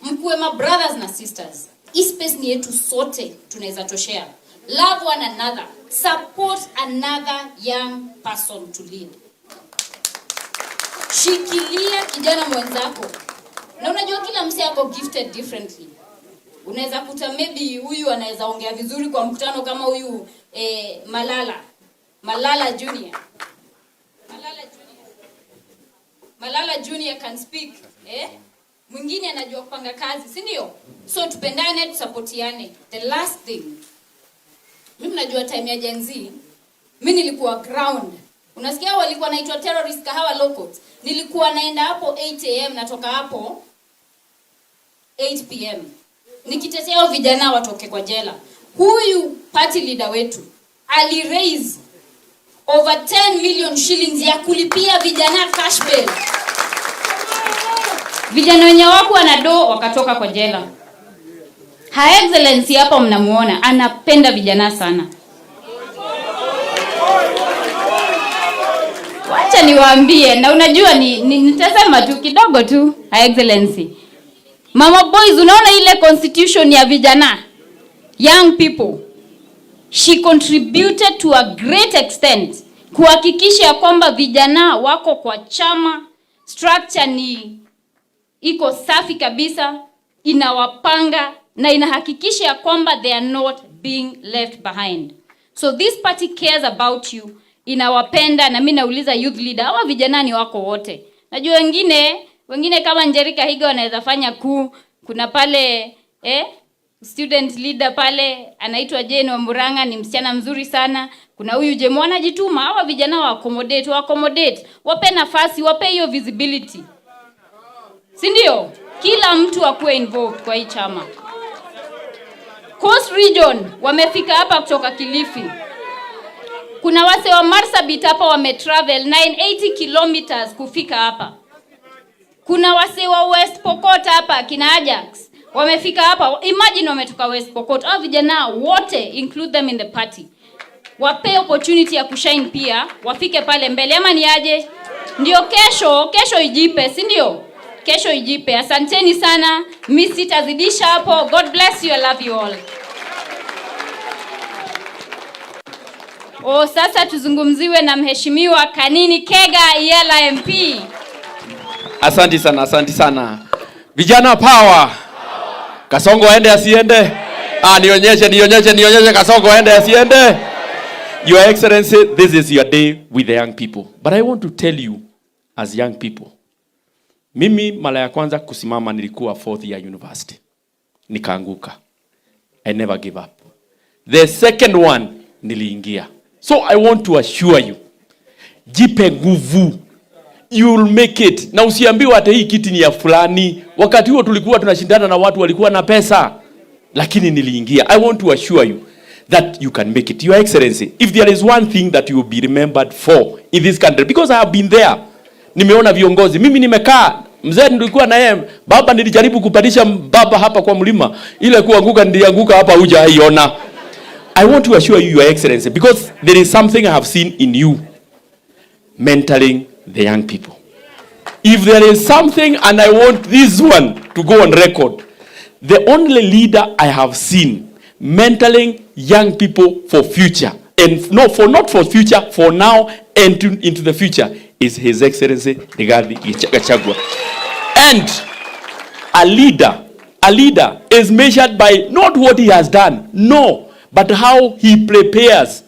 mkuwe ma brothers na sisters. Hii space ni yetu sote, tunaweza toshea. Love one another. Support another young person to lead. Shikilia kijana mwenzako. Na unajua kila mse yako gifted differently. Unaweza kuta maybe huyu anaweza ongea vizuri kwa mkutano kama huyu Malala Junior. Malala Junior can speak. Mwingine anajua kupanga kazi, si ndio? So tupendane, tusapotiane. The last thing. Mimi najua time ya Genzs, mimi nilikuwa ground. Unasikia walikuwa naitwa terrorist kahawa locals. Nilikuwa naenda hapo 8 am natoka hapo 8 pm. Nikitetea vijana watoke kwa jela. Huyu party leader wetu ali raise over 10 million shillings ya kulipia vijana cash bail. Vijana wenye wako wanado wakatoka kwa jela. Her Excellency hapa mnamuona anapenda vijana sana. Wacha niwaambie, na unajua nitasema tu kidogo tu. Her Excellency, Mama boys, unaona ile constitution ya vijana, young people, she contributed to a great extent kuhakikisha kwamba vijana wako kwa chama, structure ni iko safi kabisa, inawapanga na inahakikisha kwamba they are not being left behind. So this party cares about you, inawapenda. Na mimi nauliza youth leader, hawa vijana ni wako wote. Najua wengine kama Njerika Higa wanaweza fanya kuna pale student leader pale anaitwa Jane Wamburanga, ni msichana mzuri sana. Kuna huyu Jemo anajituma. Hawa vijana wa accommodate, wape nafasi, wape hiyo visibility. Si ndio? Kila mtu akuwe involved kwa hii chama. Coast Region wamefika hapa kutoka Kilifi. Kuna wase wa Marsabit hapa wametravel 980 kilometers kufika hapa. Kuna wase wa West Pokot hapa kina Ajax wamefika hapa. Imagine wametoka West Pokot. Hao vijana wote, include them in the party, wape opportunity ya kushine pia, wafike pale mbele ama ni aje? Ndio kesho ijipe, si ndio? Kesho ijipe. Asanteni sana. Mimi sitazidisha hapo. God bless you. I love you all. Sasa tuzungumziwe na mheshimiwa Kanini Kega Iyela MP. Asante sana. Vijana power. Kasongo aende asiende? Nionyeshe Kasongo aende asiende? Your Excellency, this is your day with the young people. But I want to tell you as young people. Mimi mara ya kwanza kusimama nilikuwa 4th year university. Nikaanguka. I never give up. The second one niliingia. So I want to assure you, jipe nguvu. You'll make it. Na usiambiwe hata hii kiti ni ya fulani. Wakati huo tulikuwa tunashindana na watu walikuwa na pesa. lakini niliingia. I want to assure you that you can make it. Your Excellency, if there is one thing that you will be remembered for in this country, because I have been there, nimeona viongozi, mimi nimekaa, mzee nilikuwa na yeye, baba nilijaribu kupandisha baba hapa kwa mlima, ile kuanguka nilianguka hapa hujaiona. I want to assure you, Your Excellency, because there is something I have seen in you, mentoring the young people. If there is something, and I want this one to go on record, the only leader I have seen mentoring young people for future, and not for future, for now and into the future, is His Excellency Rigathi Gachagua. And a leader is measured by not what he has done, no, but how he prepares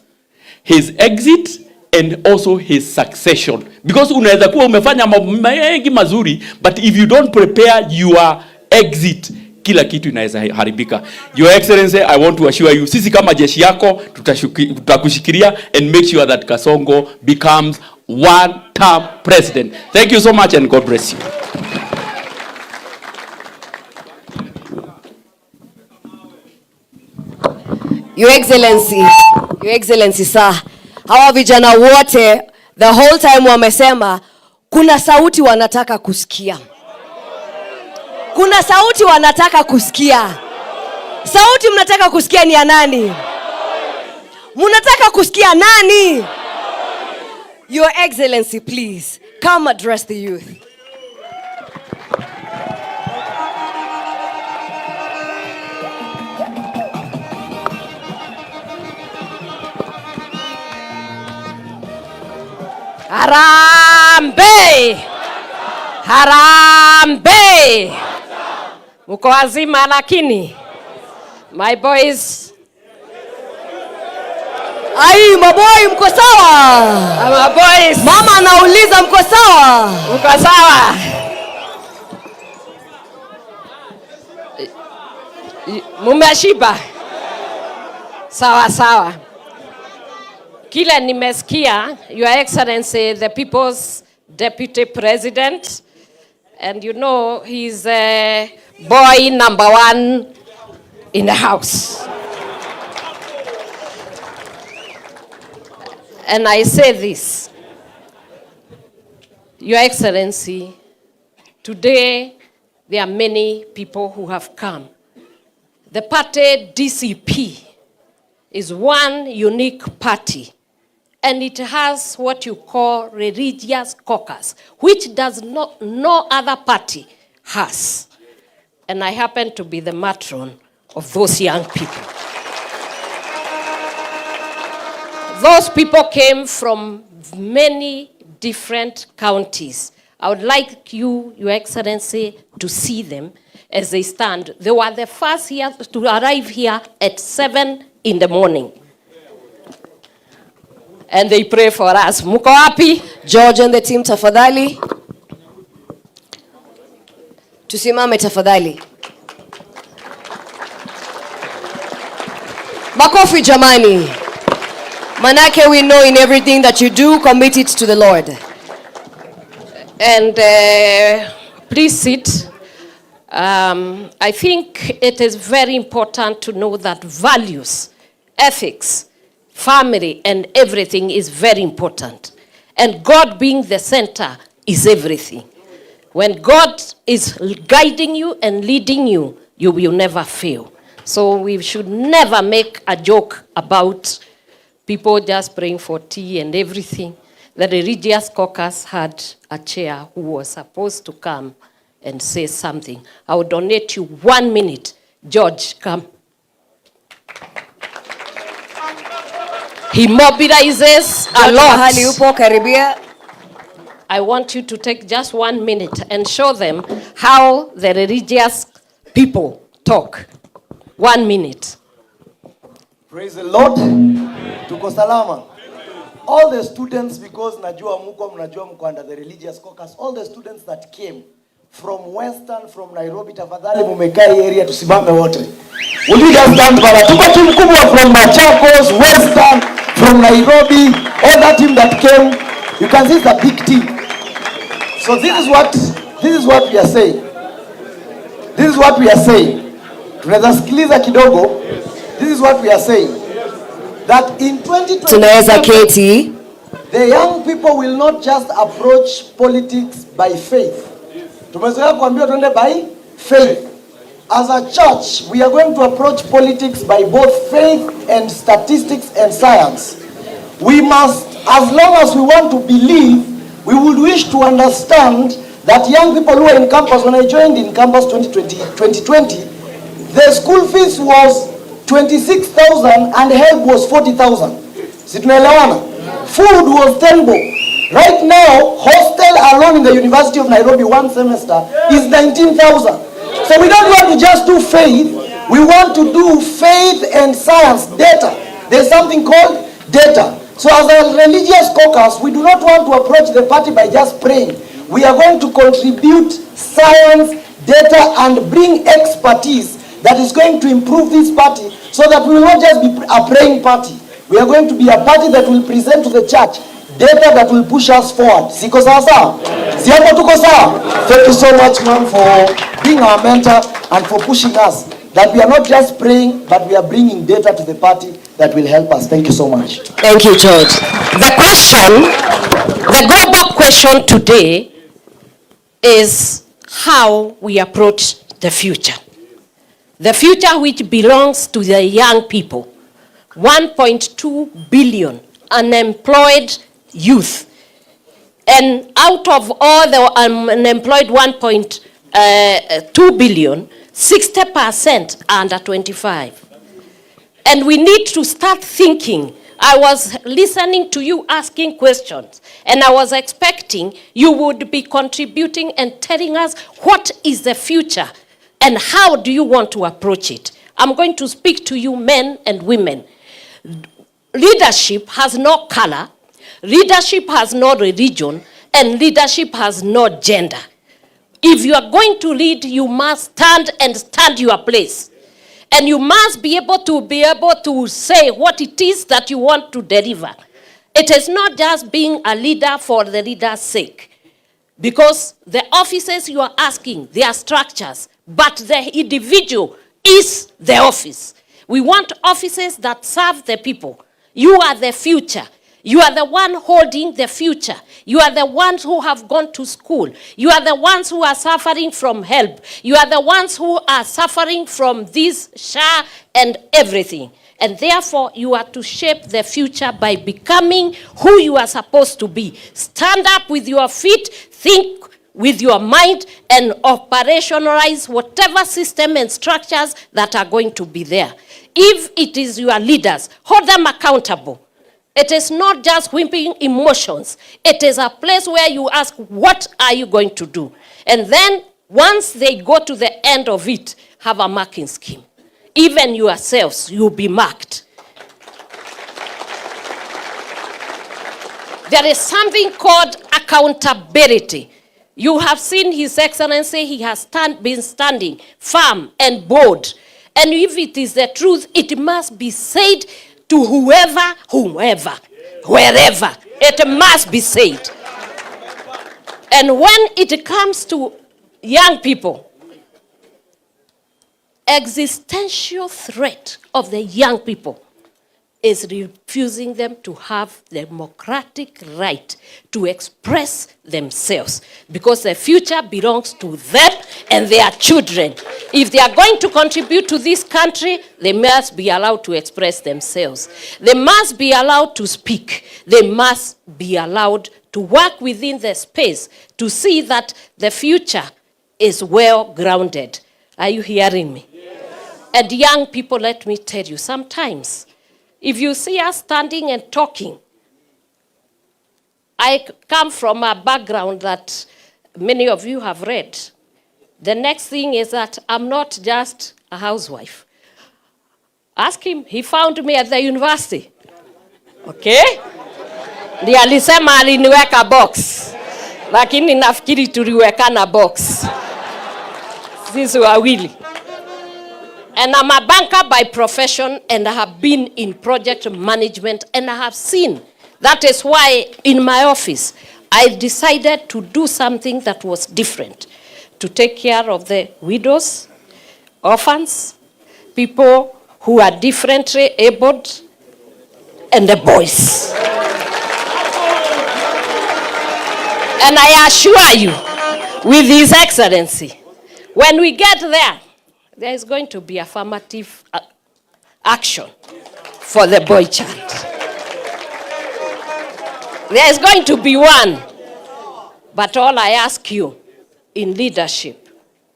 his exit and also his succession. Because unaweza kuwa umefanya mengi mazuri, but if you don't prepare your exit, kila kitu inaweza haribika. Your Excellency, I want to assure you, sisi kama jeshi yako tutakushikilia and make sure that Kasongo becomes one-term president. Thank you so much and God bless you. Your Excellency sir, hawa vijana wote the whole time wamesema kuna sauti wanataka kusikia. Kuna sauti wanataka kusikia. Sauti mnataka kusikia ni ya nani? Mnataka kusikia nani? Your Excellency, please come address the youth. Harambe! Harambe! Mko wazima lakini? My boys. Ai, maboy mko sawa? My boys. Mama anauliza mko sawa? Mko sawa? Mumeshiba? Sawa sawa. Kila nimesikia, Your Excellency, the People's Deputy President, and you know he's boy number 1 in the house. And I say this, Your Excellency, today there are many people who have come. The party DCP is one unique party, and it has what you call religious caucus, which does not no other party has. And I happen to be the matron of those young people. Those people came from many different counties. I would like you, Your Excellency, to see them as they stand. They were the first here to arrive here at 7 in the morning. And they pray for us. Muko wapi? George and the team, tafadhali. Tusimame tafadhali. Makofi jamani. Manake, we know in everything that you do, commit it to the Lord. And please sit. I think it is very important to know that values, ethics, family, and everything is very important. And God being the center is everything. When God is guiding you and leading you, you will never fail. So we should never make a joke about people just praying for tea and everything. The religious caucus had a chair who was supposed to come and say something. I will donate you 1 minute. George, come. He mobilizes a lot. I want you to take just 1 minute and show them how the religious people talk. 1 minute. Praise the Lord. Tuko salama. All the students, because najua mko under the religious caucus, all the students that came from Western, from Nairobi, tafadhali mumekai area tusimame wote. Will you just stand para? Tuko timu kubwa from Machakos, Western, from Nairobi, all that team that came. You can see it's a big team. So this is what we are saying. This is what we are saying. Tunaweza sikiliza kidogo. This is what we are saying. That in 2020 Tunaweza keti. the young people will not just approach politics by faith. Tumezoea kuambiwa tuende by faith. As a church, we are going to approach politics by both faith and statistics and science. We must, as long as we want to believe, we would wish to understand that young people who are in campus, when I joined in campus 2020, the school fees was 26,000 and help was 40,000. Si tunaelewana? Food was 10 bob. Right now, hostel alone in the University of Nairobi one semester is 19,000. So we don't want to just do faith, we want to do faith and science, data. There's something called data. So as a religious caucus, we do not want to approach the party by just praying. We are going to contribute science, data, and bring expertise that is going to improve this party so that we will not just be a praying party. We are going to be a party that will present to the church data that will push us forward. Siko sawa sawa? Si hapo tuko sawa? Thank you so much, ma'am, for being our mentor and for pushing us. That we are not just praying, but we are bringing data to the party that will help us. Thank you so much. Thank you, George. The global question today is how we approach the future. The future which belongs to the young people. 1.2 billion unemployed youth. And out of all the unemployed 1.2 billion, 60% are under 25. And we need to start thinking. I was listening to you asking questions, and I was expecting you would be contributing and telling us what is the future and how do you want to approach it. I'm going to speak to you, men and women. Leadership has no color, leadership has no religion, and leadership has no gender. If you are going to lead, you must stand your place. And you must be able to say what it is that you want to deliver. It is not just being a leader for the leader's sake. Because the offices you are asking, they are structures, but the individual is the office. We want offices that serve the people. You are the future. You are the one holding the future. You are the ones who have gone to school. You are the ones who are suffering from help. You are the ones who are suffering from this SHA and everything. And therefore, you are to shape the future by becoming who you are supposed to be. Stand up with your feet, think with your mind, and operationalize whatever system and structures that are going to be there. If it is your leaders, hold them accountable. It is not just whipping emotions. It is a place where you ask, what are you going to do? And then, once they go to the end of it, have a marking scheme. Even yourselves, you'll be marked. There is something called accountability. You have seen His Excellency, he has been standing firm and bold. And if it is the truth, it must be said to whoever, wherever. It must be said. And when it comes to young people, existential threat of the young people is refusing them to have the democratic right to express themselves, because the future belongs to them and their children. If they are going to contribute to this country, they must be allowed to express themselves. They must be allowed to speak. They must be allowed to work within the space to see that the future is well grounded. Are you hearing me? Yes. And young people, let me tell you, sometimes if you see us standing and talking, I come from a background that many of you have read. The next thing is that I'm not just a housewife. Ask him, he found me at the university. Okay? Ndiye alisema aliniweka box. Lakini nafikiri tuliwekana box. Sisi wawili. And I'm a banker by profession, and I have been in project management, and I have seen. That is why in my office, I decided to do something that was different. To take care of the widows, orphans, people who are differently abled, and the boys. And I assure you, with His Excellency, when we get there, there is going to be affirmative action for the boy child. There is going to be one. But all I ask you in leadership,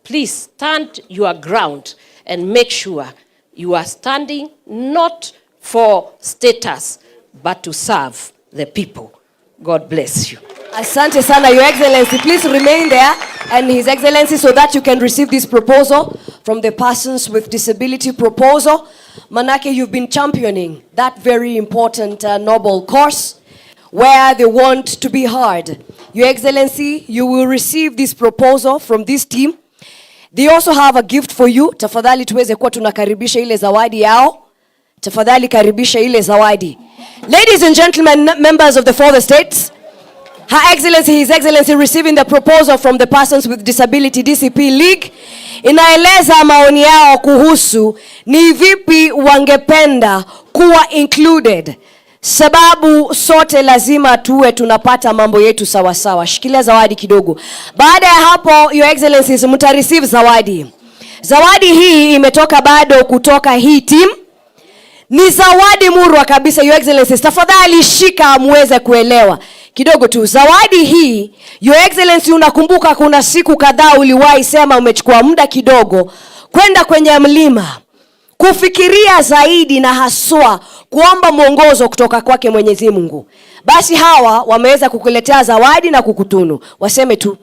please stand your ground and make sure you are standing not for status, but to serve the people. God bless you. Asante sana, Your Excellency. Please remain there, and His Excellency, so that you can receive this proposal from the Persons with Disability proposal. Manake, you've been championing that very important noble cause where they want to be heard. Your Excellency, you will receive this proposal from this team. They also have a gift for you. Tafadhali tuweze kuwa tunakaribisha ile zawadi yao. Tafadhali karibisha ile zawadi. Ladies and gentlemen, members of the 4 states, Her Excellency, His Excellency receiving the proposal from the Persons with Disability DCP League. Inaeleza maoni yao kuhusu ni vipi wangependa kuwa included. Sababu sote lazima tuwe tunapata mambo yetu sawa sawa. Shikilia zawadi kidogo. Baada ya hapo, Your Excellencies, mtareceive zawadi. Zawadi hii imetoka bado kutoka hii team. Ni zawadi murwa kabisa, Your Excellencies. Tafadhali shika muweze kuelewa. Kidogo tu. Zawadi hii, Your Excellency, unakumbuka kuna siku kadhaa uliwahi sema umechukua muda kidogo kwenda kwenye mlima kufikiria zaidi na haswa kuomba mwongozo kutoka kwake Mwenyezi Mungu. Basi hawa wameweza kukuletea zawadi na kukutunu. Waseme tu.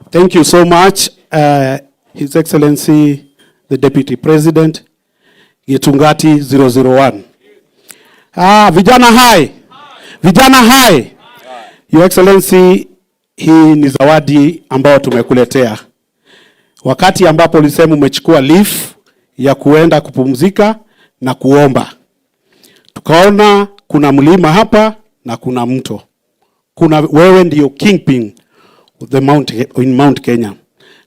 Thank you so much, His Excellency the Deputy President, Gitungati 001. Vijana hai. Vijana hai. Your Excellency, hii ni zawadi ambayo tumekuletea. Wakati ambapo ulisema umechukua leave ya kuenda kupumzika na kuomba. Tukaona kuna mlima hapa na kuna mto. Wewe ndio kingpin in Mount Kenya.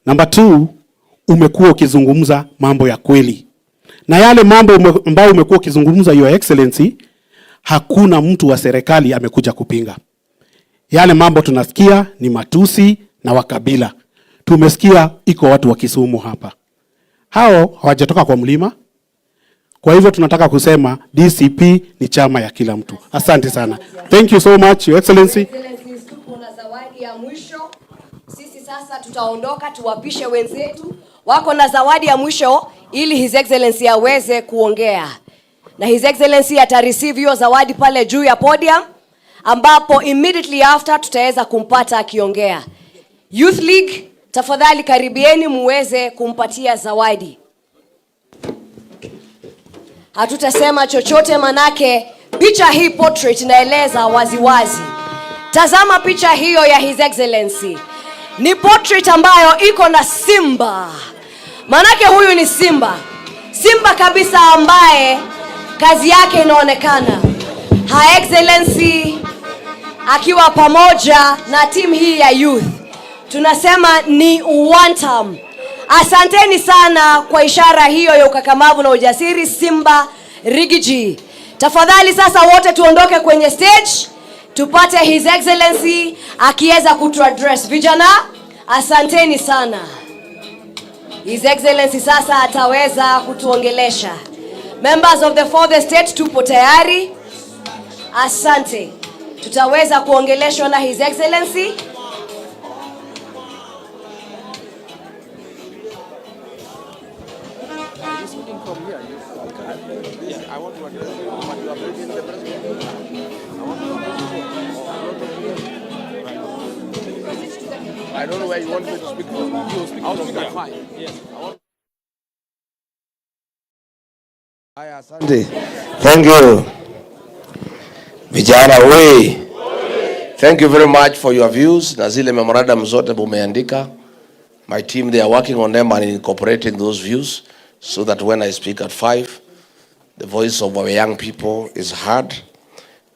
Number 2, umekuwa ukizungumza mambo ya kweli. Na yale mambo ambayo umekuwa ukizungumza, Your Excellency, hakuna mtu wa serikali amekuja kupinga. Yale mambo tunasikia ni matusi na wakabila. Tumesikia iko watu wa Kisumu hapa. Hao hawajatoka kwa mlima. Kwa hivyo tunataka kusema DCP ni chama ya kila mtu. Asante sana. Thank you so much, Your Excellency. Tuko na zawadi ya mwisho. Sisi sasa tutaondoka, tuwapishe wenzetu. Wako na zawadi ya mwisho ili His Excellency aweze kuongea. Na His Excellency atareceive hiyo zawadi pale juu ya podium, ambapo immediately after tutaweza kumpata akiongea. Youth League, tafadhali karibieni muweze kumpatia zawadi. Hatutasema chochote manake picha hii portrait inaeleza waziwazi. Tazama picha hiyo ya His Excellency. Ni portrait ambayo iko na simba. Manake huyu ni simba. Simba kabisa ambaye kazi yake inaonekana. Her Excellency akiwa pamoja na team hii ya youth. Tunasema ni one time. Asanteni sana kwa ishara hiyo ya ukakamavu na ujasiri, Simba Rigiji. Tafadhali sasa wote tuondoke kwenye stage, tupate His Excellency akiweza kutuaddress. Vijana, asanteni sana. His Excellency sasa ataweza kutuongelesha. Members of the 4th Estate, tupo tayari. Asante. Tutaweza kuongeleshwa na His Excellency. I don't know where you want me to speak from. You speak I'll speak at mine. Yes. Asante. Thank you. Vijana we. Thank you very much for your views. Na zile memorandum zote umeandika. My team, they are working on them and incorporating those views so that when I speak at 5, the voice of our young people is heard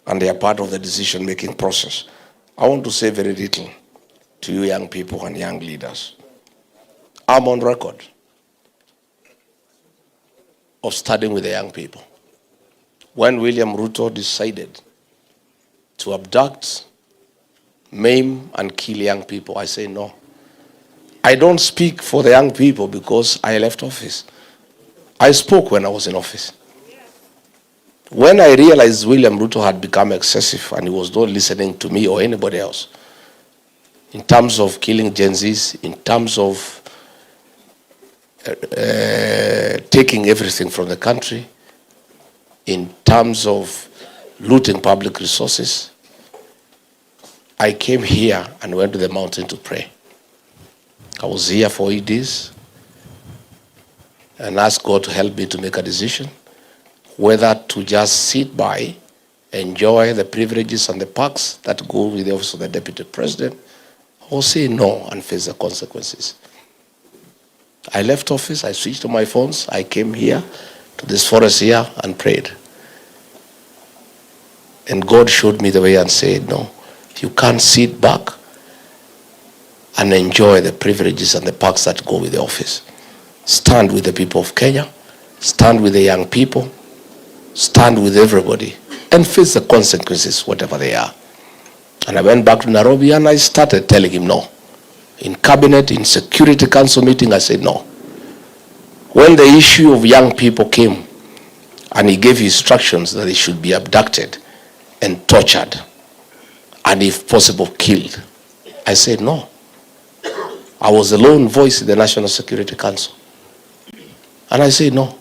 and they are part of the decision-making process. I want to say very little to you young people and young leaders. I'm on record. of studying with the young people. When William Ruto decided to abduct, maim, and kill young people, I say no. I don't speak for the young people because I left office. I spoke when I was in office. When I realized William Ruto had become excessive and he was not listening to me or anybody else, in terms of killing Genzs, in terms of taking everything from the country, in terms of looting public resources, I came here and went to the mountain to pray. I was here for 8 days and asked God to help me to make a decision whether to just sit by, enjoy the privileges and the perks that go with the office of the Deputy President, or say no and face the consequences. I left office, I switched to my phones, I came here to this forest here and prayed. And God showed me the way and said, no, you can't sit back and enjoy the privileges and the perks that go with the office. Stand with the people of Kenya, stand with the young people, stand with everybody, and face the consequences, whatever they are. And I went back to Nairobi and I started telling him no. In cabinet, in Security Council meeting, I said no. When the issue of young people came and he gave instructions that they should be abducted and tortured and if possible killed, I said no. I was the lone voice in the National Security Council. And I said no.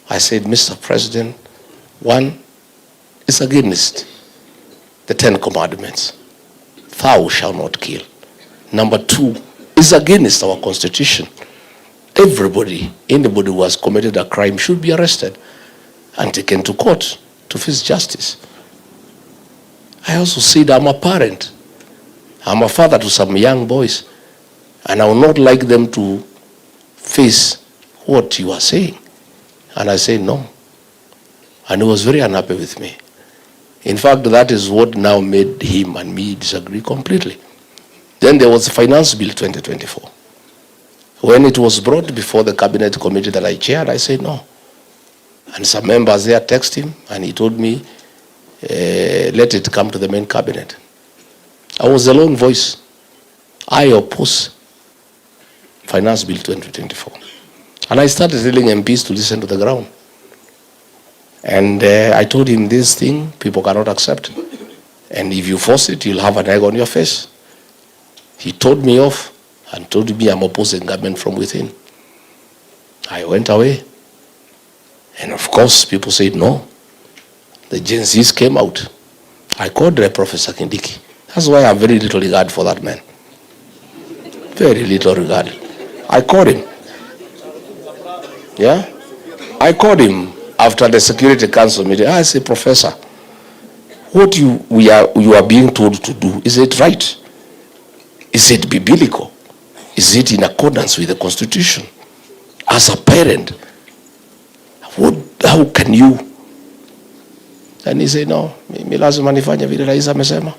I said, Mr. President, one is against the 10 Commandments. Thou shalt not kill. Number 2 is against our Constitution. Everybody, anybody who has committed a crime should be arrested and taken to court to face justice. I also said I'm a parent. I'm a father to some young boys. And I would not like them to face what you are saying. And I said no. And he was very unhappy with me. In fact, that is what now made him and me disagree completely. Then there was the Finance Bill 2024. When it was brought before the cabinet committee that I chaired, I said no. And some members there texted him and he told me, let it come to the main cabinet. I was the lone voice. I oppose Finance Bill 2024. And I started telling MPs to listen to the ground. And I told him this thing, people cannot accept. And if you force it, you'll have an egg on your face. He told me off and told me I'm opposing government from within. I went away. And of course, people said no. The Genzs came out. I called Professor Kindiki. That's why I have very little regard for that man. Very little regard. I called him. Yeah? I called him after the Security Council meeting. I said, Professor, what you are being told to do, is it right? Is it biblical? Is it in accordance with the Constitution? As a parent, how can you? And he said, no, mimi lazima nifanye vile rais amesema.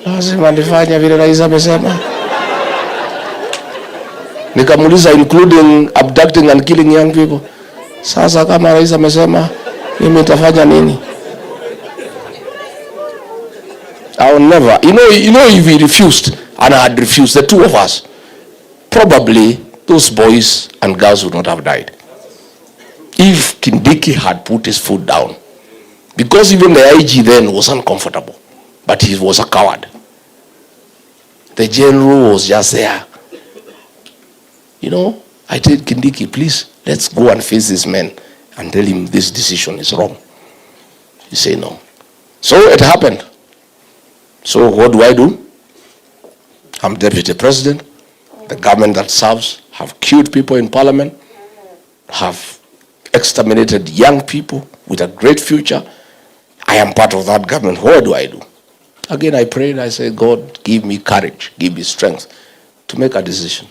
Lazima nifanye vile rais amesema. Nikamuuliza, including abducting and killing young people. Sasa kama rais amesema, mimi nitafanya nini? I will never. You know if he refused and I had refused, the two of us, probably those boys and girls would not have died. If Kindiki had put his foot down. Because even the IG then was uncomfortable. But he was a coward. The general was just there. You know, I told Kindiki, please, let's go and face this man and tell him this decision is wrong. He said no. So it happened. So what do? I'm Deputy President. The government that serves have killed people in Parliament, have exterminated young people with a great future. I am part of that government. What do? Again, I prayed. I said, God, give me courage, give me strength to make a decision.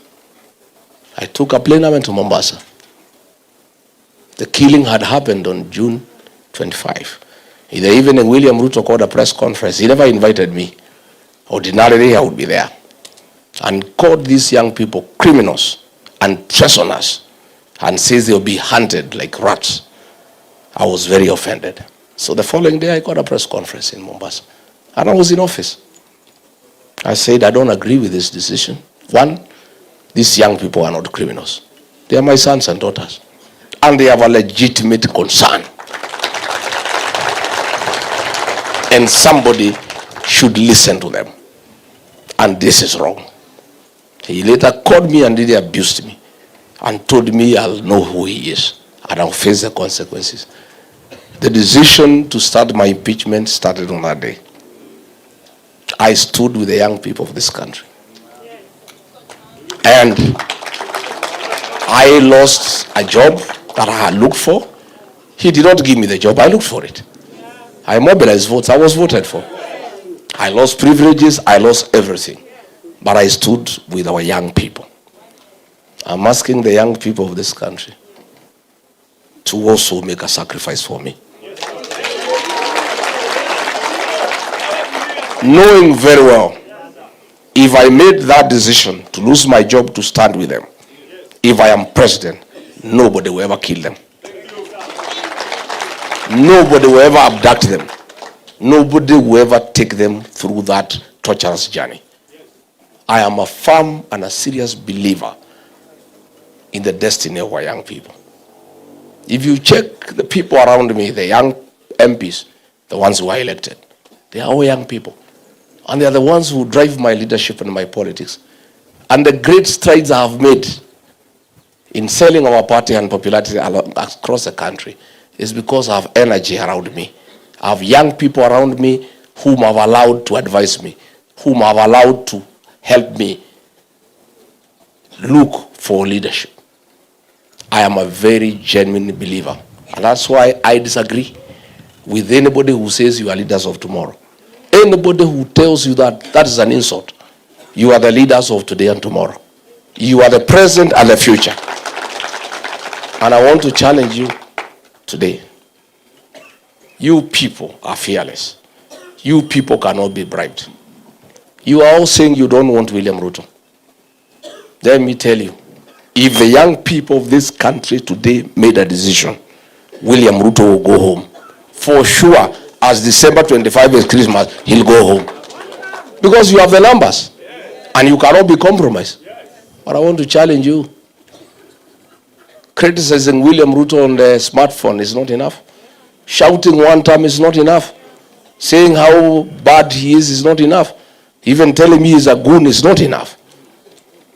I took a plane and went to Mombasa. The killing had happened on June 25. In the evening, William Ruto called a press conference. He never invited me. Ordinarily, I would be there. And called these young people criminals and treasoners and says they'll be hunted like rats. I was very offended. So the following day I got a press conference in Mombasa, and I was in office. I said, I don't agree with this decision. One, these young people are not criminals. They are my sons and daughters, and they have a legitimate concern. And somebody should listen to them. And this is wrong. He later called me and really abused me and told me I'll know who he is and I'll face the consequences. The decision to start my impeachment started on that day. I stood with the young people of this country. And I lost a job that I had looked for. He did not give me the job, I looked for it. I mobilized votes, I was voted for. I lost privileges, I lost everything. But I stood with our young people. I'm asking the young people of this country to also make a sacrifice for me. Knowing very well, if I made that decision to lose my job to stand with them, if I am president, nobody will ever kill them. Nobody will ever abduct them. Nobody will ever take them through that torturous journey. I am a firm and a serious believer in the destiny of our young people. If you check the people around me, the young MPs, the ones who are elected, they are all young people. And they are the ones who drive my leadership and my politics. And the great strides I have made in selling our party and popularity across the country is because I have energy around me. I have young people around me whom I have allowed to advise me, whom I have allowed to help me look for leadership. I am a very genuine believer. And that's why I disagree with anybody who says you are leaders of tomorrow. Anybody who tells you that, that is an insult. You are the leaders of today and tomorrow. You are the present and the future. And I want to challenge you today. You people are fearless. You people cannot be bribed. You are all saying you don't want William Ruto. Let me tell you, if the young people of this country today made a decision, William Ruto will go home. For sure, as December 25 is Christmas, he'll go home. Because you have the numbers. And you cannot be compromised. But I want to challenge you. Criticizing William Ruto on the smartphone is not enough. Shouting one time is not enough. Saying how bad he is not enough. Even telling me he's a goon is not enough.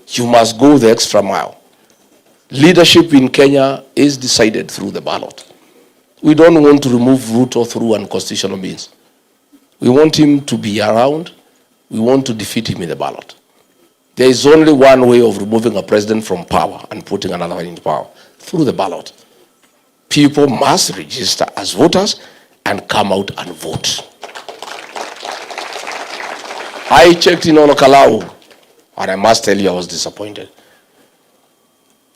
You must go the extra mile. Leadership in Kenya is decided through the ballot. We don't want to remove Ruto through unconstitutional means. We want him to be around. We want to defeat him in the ballot. There is only one way of removing a president from power and putting another one in power, through the ballot. People must register as voters and come out and vote. I checked in Olokalau, and I must tell you I was disappointed.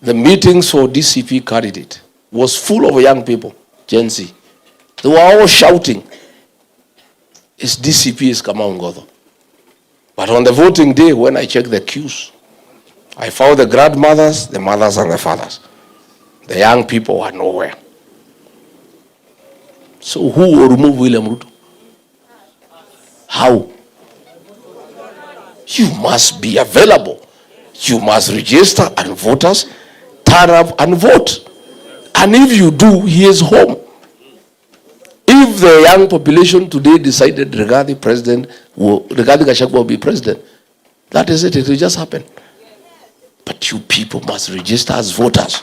The meetings for DCP candidate was full of young people, Genzs. They were all shouting, "It's DCP is Kamau Ngodo." But on the voting day, when I checked the queues, I found the grandmothers, the mothers, and the fathers. The young people were nowhere. So who will remove William Ruto? How? You must be available. You must register and voters turn up and vote. And if you do, he is home. If the young population today decided Rigathi Gachagua will be president, that is it. It will just happen. But you people must register as voters.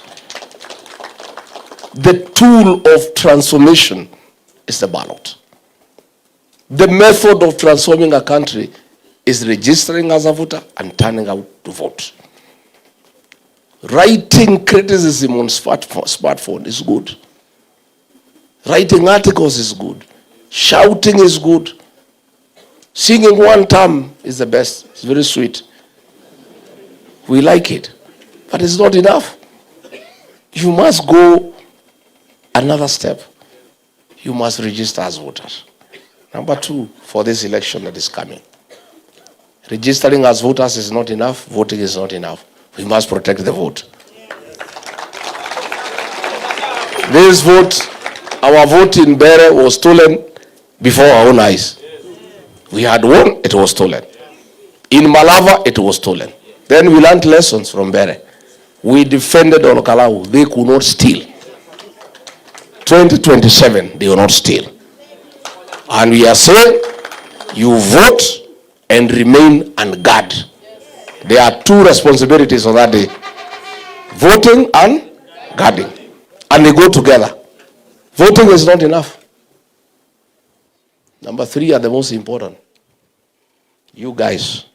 The tool of transformation is the ballot. The method of transforming a country is registering as a voter and turning out to vote. Writing criticism on smartphone is good. Writing articles is good. Shouting is good. Singing one time is the best. It's very sweet. We like it. But it's not enough. You must go another step. You must register as voters. Number 2, for this election that is coming. Registering as voters is not enough. Voting is not enough. We must protect the vote. This vote, our vote in Bere was stolen before our own eyes. We had won, it was stolen. In Malava, it was stolen. Then we learned lessons from Bere. We defended Olokalau. They could not steal. 2027, they will not steal. And we are saying, you vote and remain and guard. There are two responsibilities on that day. Voting and guarding. And they go together. Voting is not enough. Number 3 are the most important. You guys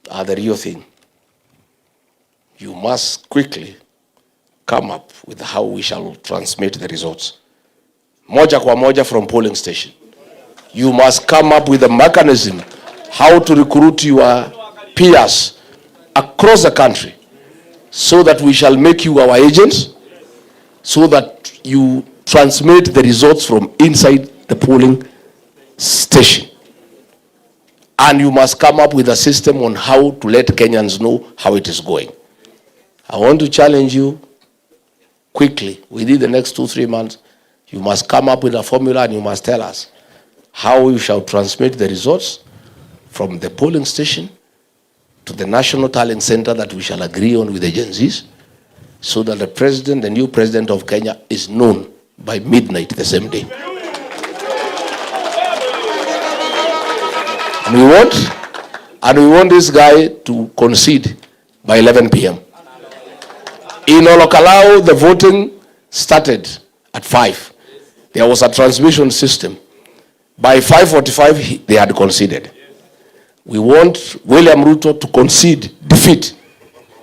are the real thing. You must quickly come up with how we shall transmit the results. Moja kwa moja from polling station. You must come up with a mechanism how to recruit your peers across the country so that we shall make you our agents, so that you transmit the results from inside the polling station. And you must come up with a system on how to let Kenyans know how it is going. I want to challenge you quickly, within the next 2-3 months, you must come up with a formula and you must tell us how you shall transmit the results from the polling station to the National Talent Center that we shall agree on with the Genzs, so that the president, the new president of Kenya, is known by midnight the same day. And we want this guy to concede by 11 p.m. In Olokalau, the voting started at 5. There was a transmission system. By 5:45, they had conceded. We want William Ruto to concede defeat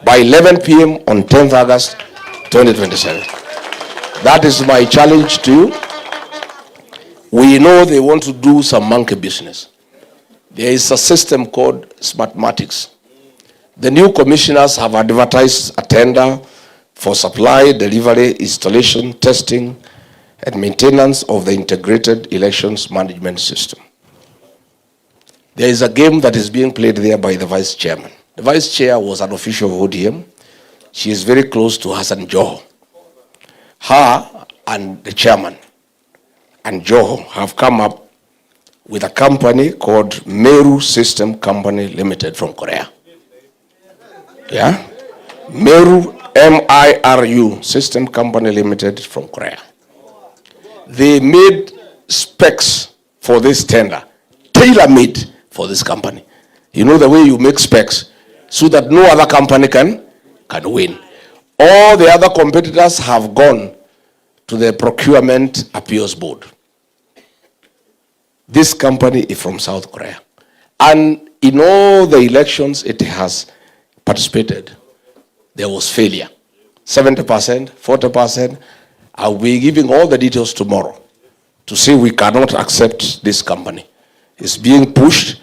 by 11 p.m. on 10th August 2027. That is my challenge to you. We know they want to do some monkey business. There is a system called Smartmatics. The new commissioners have advertised a tender for supply, delivery, installation, testing, and maintenance of the integrated elections management system. There is a game that is being played there by the vice chairman. The vice chair was an official of ODM. She is very close to Hassan Joho. Her and the chairman and Joho have come up with a company called Meru System Company Limited from Korea. Yeah? Meru, M-I-R-U, System Company Limited from Korea. They made specs for this tender, tailor-made for this company. You know the way you make specs so that no other company can win. All the other competitors have gone to the Procurement Appeals Board. This company is from South Korea. And in all the elections it has participated, there was failure. 70%, 40%. I'll be giving all the details tomorrow to say we cannot accept this company. It's being pushed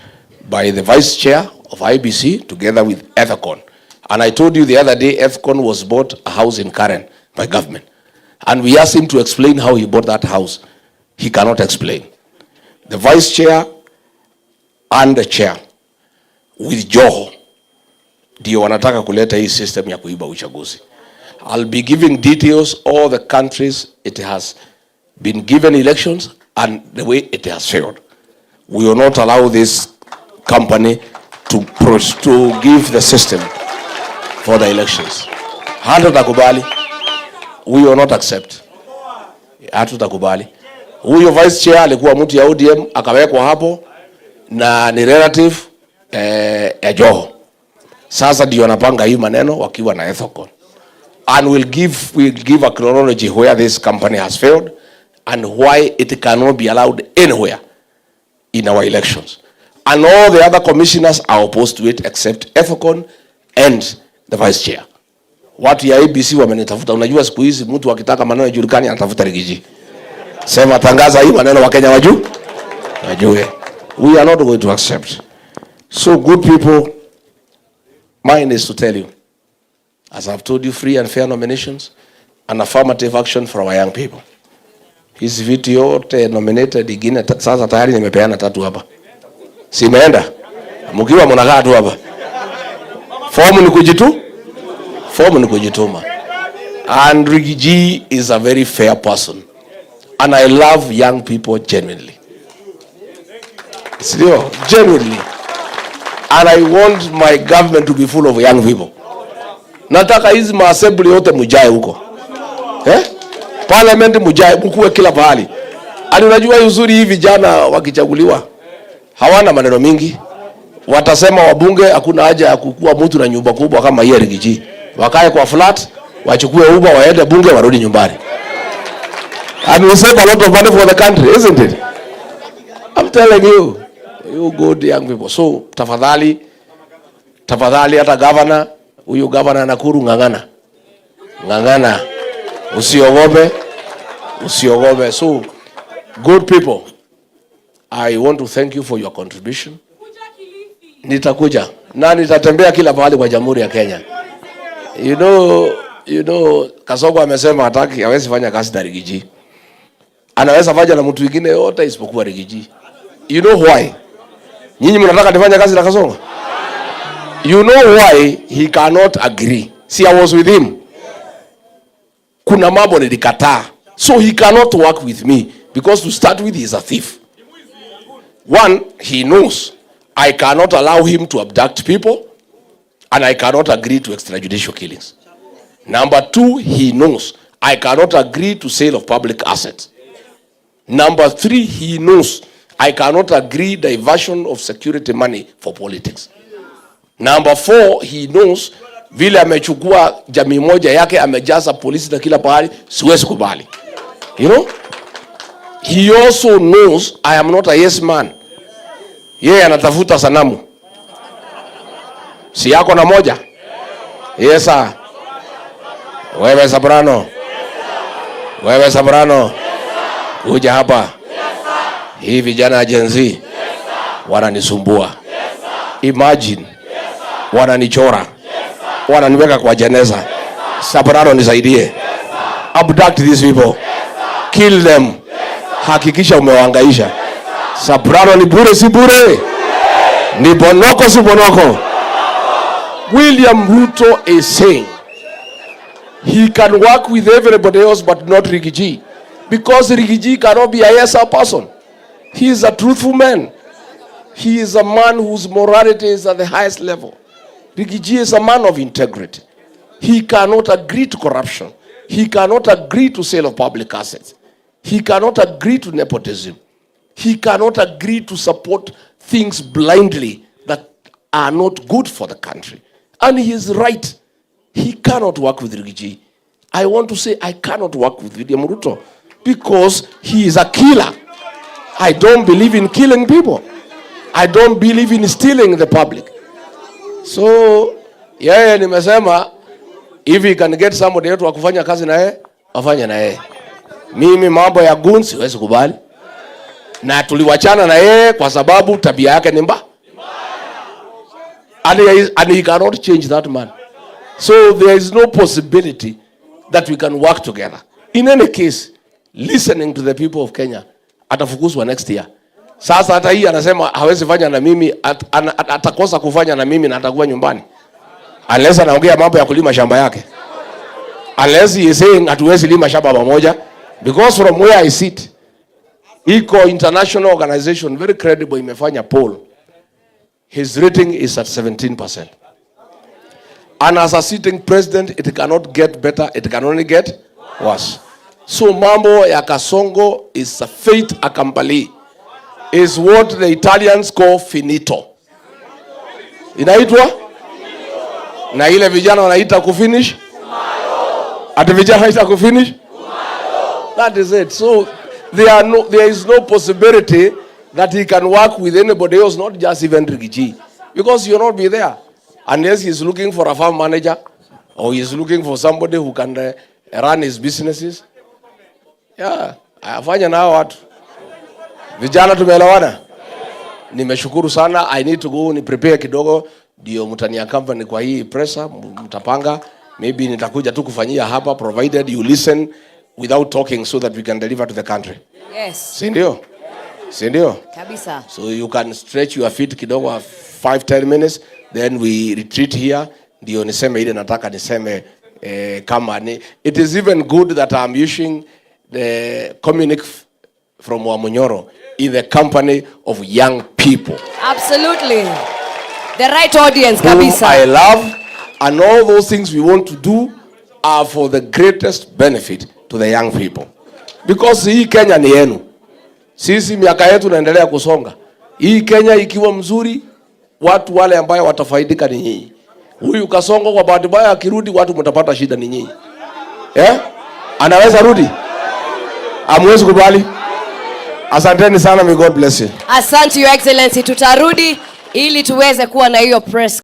by the vice chair of IBC together with Ethicon. And I told you the other day, Ethicon was bought a house in Karen by government. And we asked him to explain how he bought that house. He cannot explain. The vice chair and the chair with Joho ndio wanataka kuleta hii system ya kuiba uchaguzi. I'll be giving details all the countries it has been given elections and the way it has failed. We will not allow this company to give the system for the elections. Hatutakubali. We will not accept. Hatutakubali. Huyo vice chair alikuwa mtu ya ODM akawekwa hapo na ni relative ya Joho. Sasa ndio wanapanga hii maneno wakiwa na Ethicon. And we'll give a chronology where this company has failed and why it cannot be allowed anywhere in our elections. And all the other commissioners are opposed to it except Ethicon and the vice chair. Watu ya ABC wamenitafuta. Unajua siku hizi mtu akitaka maneno yajulikane anatafuta Rigiji. Sema tangaza hii maneno Wakenya wajue. We are not going to accept. So good people, mine is to tell you, as I've told you, free and fair nominations and affirmative action for our young people. Hizi vitu yote nominated igine sasa tayari nimepeana 3 hapa. Si imeenda? Mkiwa mnakaa tu hapa. Fomu ni kujituma. And Rigathi is a very fair person. And I love young people genuinely. Still, genuinely. And I want my government to be full of young people. Nataka hizi maassembly yote mujae huko. Parliament mujae, mkuwe kila pahali. Ani unajua uzuri hivi vijana wakichaguliwa hawana maneno mingi. Watasema wabunge hakuna haja ya kukua mtu na nyumba kubwa kama hii Rigathi. Wakae kwa flat, wachukue Uber waende bunge warudi nyumbani. And we save a lot of money for the country, isn't it? I'm telling you, you good young people. So tafadhali hata governor, huyu governor Nakuru ngangana. Usiogope. So good people, I want to thank you for your contribution. Nitakuja na nitatembea kila pahali kwa Jamhuri ya Kenya. You know Gachagua amesema hawezi fanya kazi na Rigathi. Anaweza fanya na mtu mwingine yote isipokuwa Rigathi. You know why? Nyinyi mnataka nifanye kazi na Gachagua? You know why he cannot agree? See, I was with him. Kuna mambo nilikataa. So he cannot work with me because to start with he is a thief. One, he knows I cannot allow him to abduct people and I cannot agree to extrajudicial killings. Number two, he knows I cannot agree to sale of public assets. Number three, he knows I cannot agree diversion of security money for politics. Number four, he knows vile amechukua jamii moja yake amejaza polisi na kila pahali, siwezi kubali. You know? He also knows I am not a yes man. Yeye anatafuta sanamu. Si yako na moja? Yes sir. Wewe Soprano. Kuja hapa. Hii vijana ya Genzs wananisumbua. Imagine wananichora. Wananiweka kwa jeneza. Soprano nisaidie. Abduct these people. Kill them. Hakikisha umewaangaisha. Soprano ni bure si bure? Ni bonoko si bonoko? William Ruto is saying he can work with everybody else but not Rigathi. Because Rigathi cannot be a yes person. He is a truthful man. He is a man whose morality is at the highest level. Rigathi is a man of integrity. He cannot agree to corruption. He cannot agree to sale of public assets. He cannot agree to nepotism. He cannot agree to support things blindly that are not good for the country. And he is right. He cannot work with Rigathi. I want to say I cannot work with William Ruto because he is a killer. I don't believe in killing people. I don't believe in stealing the public. So, nimesema if he can get somebody else wa kufanya kazi na yeye, afanye na yeye. Mimi mambo ya goons siwezi kubali. Na tuliwachana na yeye kwa sababu tabia yake ni mbaya. And he cannot change that man. So there is no possibility that we can work together. In any case, listening to the people of Kenya, atafukuzwa next year. Sasa hata hii anasema hawezi fanya na mimi, atakosa kufanya na mimi na atakuwa nyumbani. Unless anaongea mambo ya kulima shamba yake. Unless he is saying hatuwezi lima shamba pamoja. Because from where I sit, Eco International Organization, very credible, imefanya poll. His rating is at 17%. And as a sitting president, it cannot get better, it can only get worse. So mambo ya Kasongo is a fait accompli. Is what the Italians call finito. Inaitwa? Na ile vijana wanaita kufinish? Ati vijana wanaita kufinish? That is it. So there is no possibility that he can work with anybody else, not just even Rigathi. Because you'll not be there. Unless he's looking for a farm manager or he's looking for somebody who can run his businesses. Yeah, afanya na watu. Vijana tumeelewana? Nimeshukuru sana. I need to go ni prepare kidogo ndio mtania company kwa hii pressa mtapanga. Maybe nitakuja tu kufanyia hapa provided you listen without talking so that we can deliver to the country. Yes. Si ndio? Si ndio? Kabisa. So you can stretch your feet kidogo 5-10 minutes then we retreat here ndio niseme ile nataka niseme company. It is even good that I'm using the communique from Wamunyoro in the company of young people. Absolutely. The right audience, whom kabisa. I love, and all those things we want to do are for the greatest benefit to the young people. Because hii Kenya ni yenu. Sisi miaka yetu naendelea kusonga. Hii Kenya ikiwa mzuri, watu wale ambao watafaidika ni nyinyi. Huyu Kasongo kwa bahati mbaya akirudi, watu mtapata shida ni nyinyi. Anaweza rudi? Hamwezi kubali? Asanteni sana, may God bless you. Asante Your Excellency, tutarudi ili tuweze kuwa na hiyo press